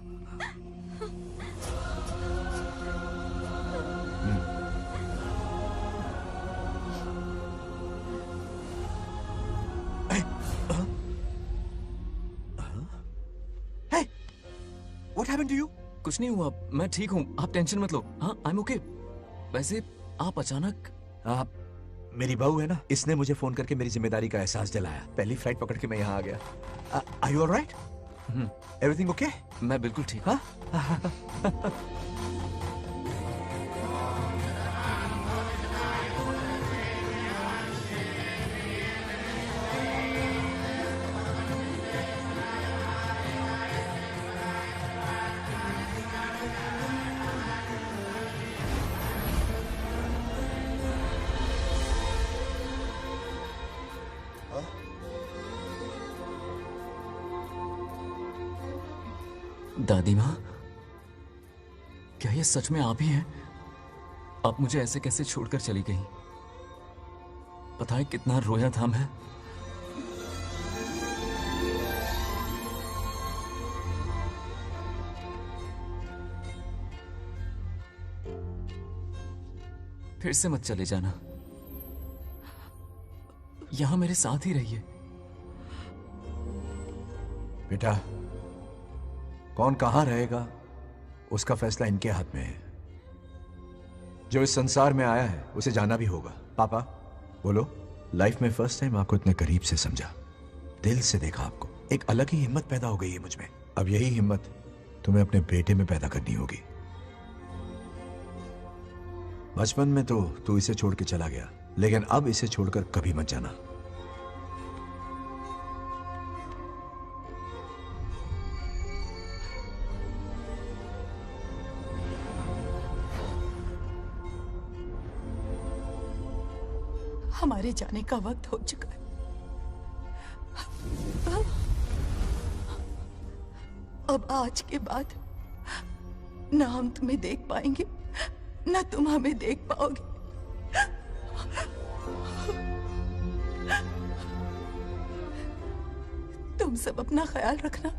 What happened to you? कुछ नहीं हुआ, मैं ठीक हूँ, आप टेंशन मत लो। हाँ, I'm okay। वैसे आप अचानक। आप मेरी बहू है ना, इसने मुझे फोन करके मेरी जिम्मेदारी का एहसास दिलाया। पहली फ्लाइट पकड़ के मैं यहाँ आ गया। Are you all right? Everything okay? मैं बिल्कुल ठीक। हाँ? दादी माँ, क्या ये सच में आप ही हैं? आप मुझे ऐसे कैसे छोड़कर चली गई? पता है कितना रोया था मैं। फिर से मत चले जाना, यहां मेरे साथ ही रहिए। बेटा, कौन कहां रहेगा उसका फैसला इनके हाथ में है। जो इस संसार में आया है उसे जाना भी होगा। पापा बोलो, लाइफ में फर्स्ट टाइम आपको इतने करीब से समझा, दिल से देखा आपको। एक अलग ही हिम्मत पैदा हो गई है मुझ में। अब यही हिम्मत तुम्हें अपने बेटे में पैदा करनी होगी। बचपन में तो तू इसे छोड़ के चला गया, लेकिन अब इसे छोड़कर कभी मत जाना। हमारे जाने का वक्त हो चुका है। अब आज के बाद ना हम तुम्हें देख पाएंगे, ना तुम हमें देख पाओगे। तुम सब अपना ख्याल रखना।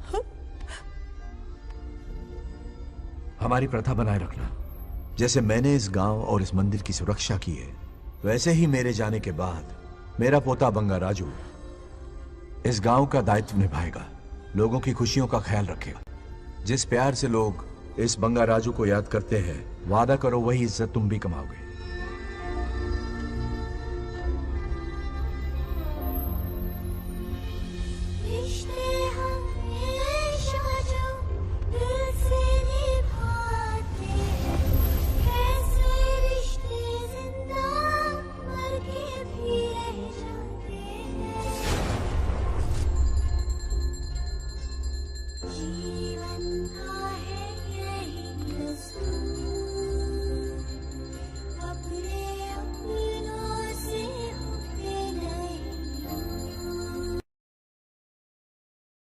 हमारी प्रथा बनाए रखना। जैसे मैंने इस गांव और इस मंदिर की सुरक्षा की है, वैसे ही मेरे जाने के बाद मेरा पोता बंगा राजू इस गांव का दायित्व निभाएगा, लोगों की खुशियों का ख्याल रखेगा। जिस प्यार से लोग इस बंगा राजू को याद करते हैं, वादा करो वही इज्जत तुम भी कमाओगे।